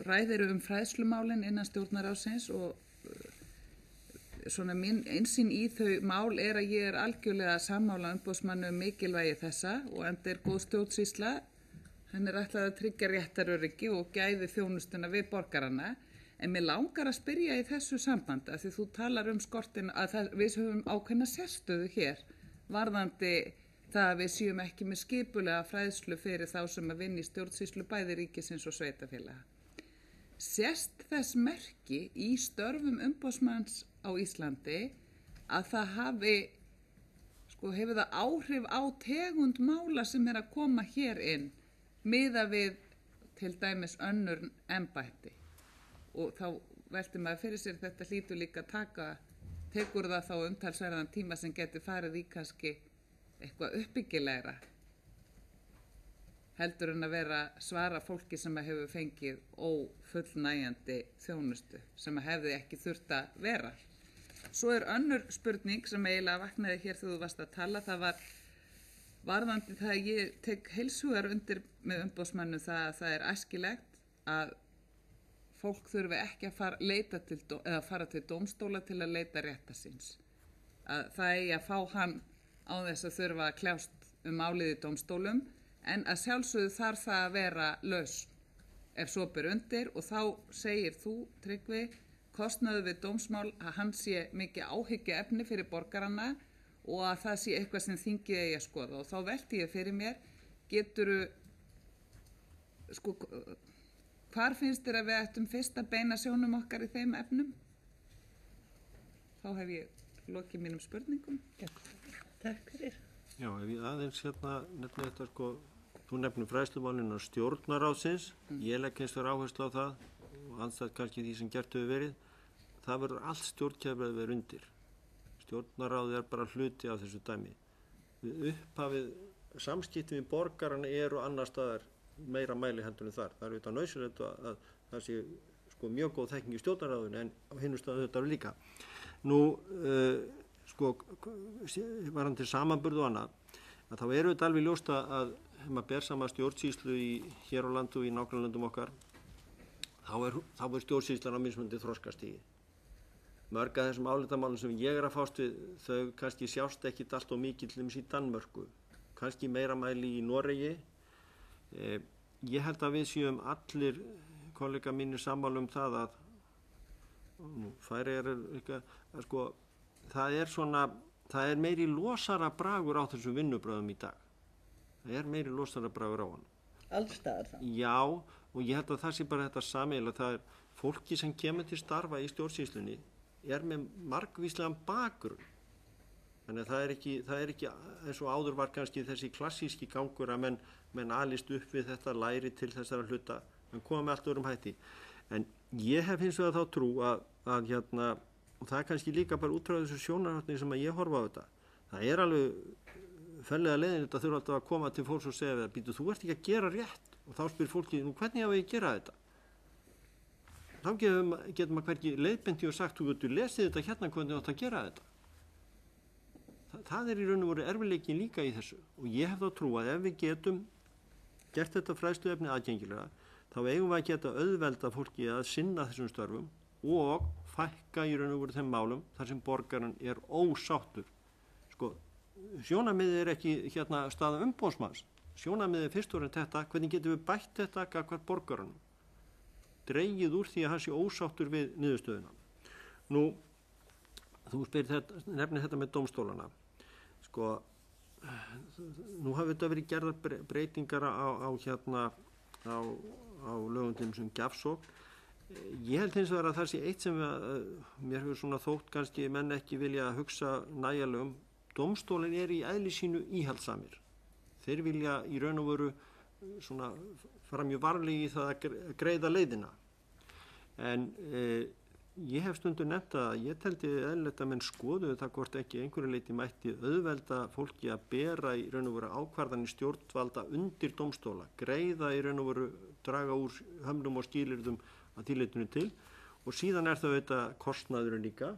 ræðir fræðslumálin innan stjórnarráðsins og svona mín einsýn í þau mál er að ég er algjörlega sammála umboðsmannu mikilvægi þessa og enda er góð stjórnsýsla, hann er ætlað að tryggja réttaröryggi og gæði þjónustuna við borgarana, en mér langar að spyrja í þessu samband að því þú talar skortin að við höfum ákveðna sérstöðu hér varðandi það að við séum ekki með skipulega fræðslu fyrir þá sem að vinna í stjórnsýslu bæði ríkisins og sveitarfélaga. Sést þess merki í störfum umboðsmanns á Íslandi að það hefur það áhrif á tegund mála sem að koma hér inn miða við til dæmis önnur embætti. Og þá velti maður fyrir sér þetta hlýtur líka tekur það þá umtalsverðan tíma sem getur farið í kannski eitthvað uppbyggilegra heldur en að vera svara fólki sem að hefur fengið ófullnægjandi þjónustu sem að hefði ekki þurft að vera. Svo önnur spurning sem eiginlega vaknaði hér þegar þú varst að tala, það var varðandi það að ég tek heilshugar undir með umboðsmönnum það að það æskilegt að fólk þurfi ekki að fara til dómstóla til að leita réttar síns. Að það eigi að fá hann á þess að þurfa að kljást málið í dómstólum, en að sjálfsögðu þarf það að vera lausn ef svo ber undir og þá segir þú, Tryggvi, kostnaður við dómsmál að hann sé mikið áhyggjuefni fyrir borgarana og að það sé eitthvað sem þingið eigi að skoða. Og þá velti ég fyrir mér, hvar finnst þér að við ættum fyrst að beina sjónum okkar í þeim efnum? Þá hef ég lokið mínum spurningum. Takk fyrir. Já, ef ég aðeins nefna þetta þú nefnir fræðslumálinu stjórnarráðsins, ég legg eins og áherslu á það og andstætt kannski því sem gert hefur verið, það verður allt stjórnkerfið að vera undir. Stjórnarráðið bara hluti af þessu dæmi. Við upphafið samskipti við borgarana eru annar staðar meira mæli heldur en þar. Það er auðvitað nauðsynlegt að það sé mjög góð þekking í stjórnarráðinu en á hinu staðar þetta líka. Nú, varandi samanburð og annað, að þá eru þetta alveg ljóst að maður ber saman stjórnsýslu hér á landu og í nágrannalöndum okkar, þá er stjórnsýslan á mismunandi þroskastigi. Mörg af þessum álitamálum sem ég að fást við, þau kannski sjást ekkit allt og mikið til dæmis í Danmörku, kannski meira mæli í Noregi. Ég held að við séum allir kollega mínir sammála það að það er meiri losara bragur á þessum vinnubröðum í dag. Það er meiri losara bragur á hann. Alls staðar það. Já, og ég held að það sé bara þetta sameiginlega. Það er fólki sem kemur til starfa í stjórnsýslunni með margvíslegan bakgrunn. Þannig að það er ekki eins og áður var kannski þessi klassíski gangur að menn alist upp við þetta læri til þessara hluta, menn koma með allt öðrum hætti. En ég hef hins vegar þá trú að og það er kannski líka bara út frá þessu sjónarhorni sem að ég horfa á þetta. Það er alveg fellega leiðin þetta þurfa alltaf að koma til fólks og segja býtu, þú ert ekki að gera rétt og þá spyr fólki, nú hvernig á ég að gera þetta? Þá getur maður hvergi leiðbendi og sagt, þú getur lesið þetta hérna hvernig þú átt að gera þetta. Það er í raun og veru erfiðleikin líka í þessu og ég hef þá trú að ef við getum gert þetta fræðsluefni aðgengilega, þá eigum við að geta auðvelda fólki að sinna þessum störfum og fækka í raun og veru þeim málum þar sem borgarinn er ósáttur. Sjónarmiðið er ekki staða umboðsmanns. Sjónarmiðið er fyrst og fremst þetta, hvernig getum við bætt þetta gagnvart borgarunum. Dregið úr því að hann sé ósáttur við niðurstöðuna. Nú, þú nefnir þetta með dómstólana. Nú hafa þetta verið gerðar breytingar á lögundum sem gjafsókn. Ég held hins vegar að það sé eitt sem mér hefur þótt kannski menn ekki vilja hugsa nægilega um. Dómstólinn er í eðli sínu íhaldssamir. Þeir vilja í raun og veru fara mjög varlega í það að greiða leiðina. En ég hef stundum nefnt að ég teldi eðlilegt að menn skoðuðu það hvort ekki einhverju leyti mætti auðvelda fólki að bera í raun og veru ákvarðanir stjórnvalda undir dómstóla, greiða í raun og veru, draga úr hömlum og skilyrðum að tilleitinu til og síðan er það auðvitað kostnaðurinn líka.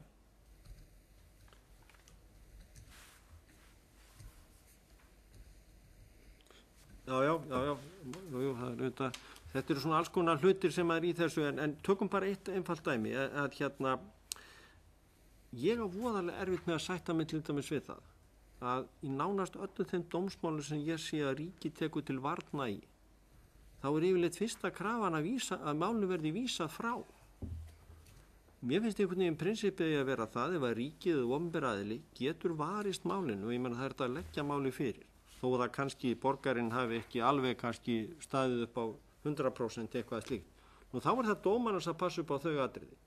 Já, það er auðvitað, þetta eru alls konar hlutir sem er í þessu en tökum bara eitt einfalt dæmi að ég á voðalega erfitt með að sætta mig til dæmis við það að í nánast öllum þeim dómsmálum sem ég sé að ríki tekur til varna í þá er yfirleitt fyrsta krafan að málinu verði vísað frá. Mér finnst einhvern veginn prinsipið að vera það ef að ríkið eða opinber aðili getur varist málinu og ég menna það er þetta að leggja máli fyrir. Þó að kannski borgarinn hafi ekki alveg kannski staðið upp á 100% eitthvað slíkt. Nú þá er það dómarans að passa upp á þau atriði.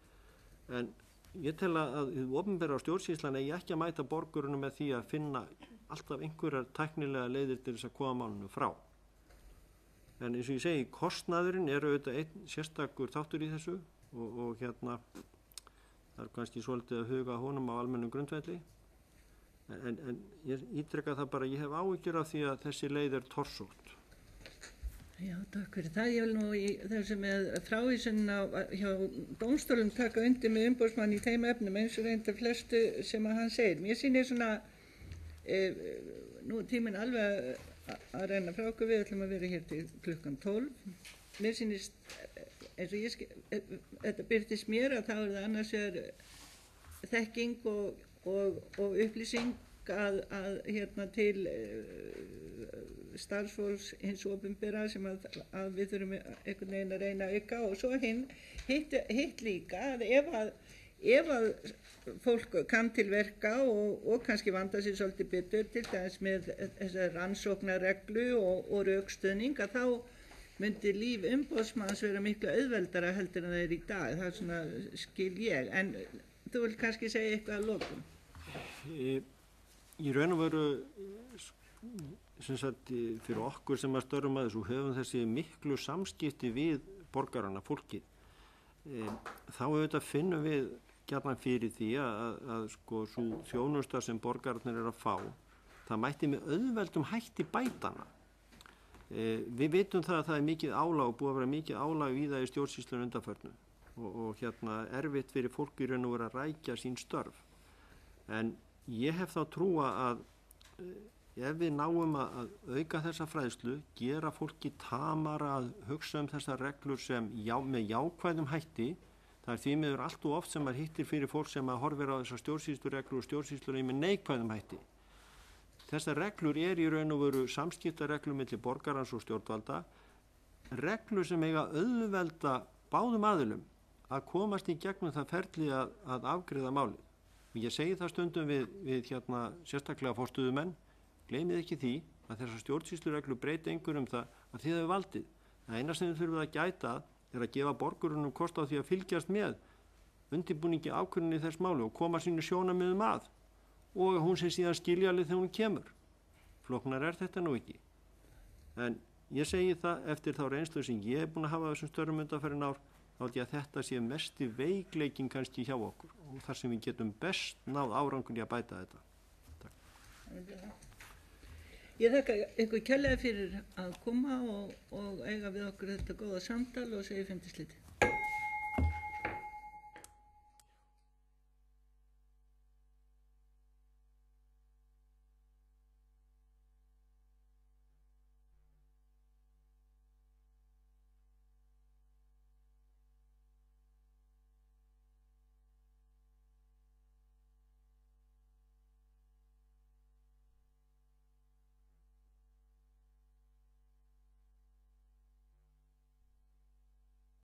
En ég tel að opinbera á stjórnsýslan eigi ekki að mæta borgurunum með því að finna alltaf einhverjar tæknilega leiðir til þess að koma málunum frá. En eins og ég segi, kostnaðurinn er auðvitað einn sérstakur þáttur í þessu og það er kannski svolítið að huga honum á almennum grundvelli. En ég ítreka það bara, ég hef áhyggjur af því að þessi leið er torsótt. Já, takk fyrir það. Ég vil nú í þessu með frávísun hjá dómstólum taka undir með umboðsmann í þeim efnum eins og reynda flestu sem að hann segir. Mér sýnir svona, nú tíminn alveg að reyna frá okkur, við ætlum að vera hér til klukkan 12. Mér sýnist, eins og þetta byrtist mér að það er annars þekking og upplýsing að til starfsfólks hins opinbera sem að við þurfum einhvern veginn að reyna að auka og svo hitt líka að ef að fólk kann til verka og kannski vanda sér svolítið betur til dæmis með þessar rannsóknarreglu og rökstuðning að þá myndi líf umboðsmanns vera miklu auðveldara heldur en það er í dag, það er svona skil ég, en þú vil kannski segja eitthvað að lokum. Í raun og veru sem sagt fyrir okkur sem að störfum að þessu höfum þessi miklu samskipti við borgarana, fólkið. Þá auðvitað finnum við gjarnan fyrir því að sko svo þjónusta sem borgararnir eru að fá, það mætti með auðveldum hætti bætana. Við vitum það að það er mikið álag og búið að vera mikið álag í það í stjórnsýslunum undanförnu og erfitt fyrir fólk í raun og veru að rækja sín störf. En ég hef þá trúa að ef við náum að auka þessa fræðslu, gera fólki tamara að hugsa þessar reglur sem með jákvæðum hætti, það er því miður allt og oft sem maður hittir fyrir fólk sem að horfir á þessar stjórnsýslureglur og stjórnsýslur með neikvæðum hætti. Þessar reglur í raun og veru samskiptareglur milli borgarans og stjórnvalda, reglur sem eiga auðvelda báðum aðilum að komast í gegnum það ferli að afgreiða málið. Og ég segi það stundum við sérstaklega forstöðumenn, gleymið ekki því að þessar stjórnsýslureglur breyti einhverjum það að þið hefur valdið. Það eina sem þið þurfum að gæta er að gefa borgurunum kost á því að fylgjast með undirbúningi ákvörðuninni í þess máli og koma sínu sjónarmiðum að og hún sem síðan skiljalið þegar hún kemur. Flóknar er þetta nú ekki. En ég segi það eftir þá reynslu sem ég er búin að hafa þessum störfum undanfarin ár, þá held ég að þetta sé mesti veikleikin kannski hjá okkur og þar sem við getum best náð árangur í að bæta þetta. Takk. Ég þakka ykkur kærlega fyrir að koma og eiga við okkur þetta góða samtal og segi 5. sliti.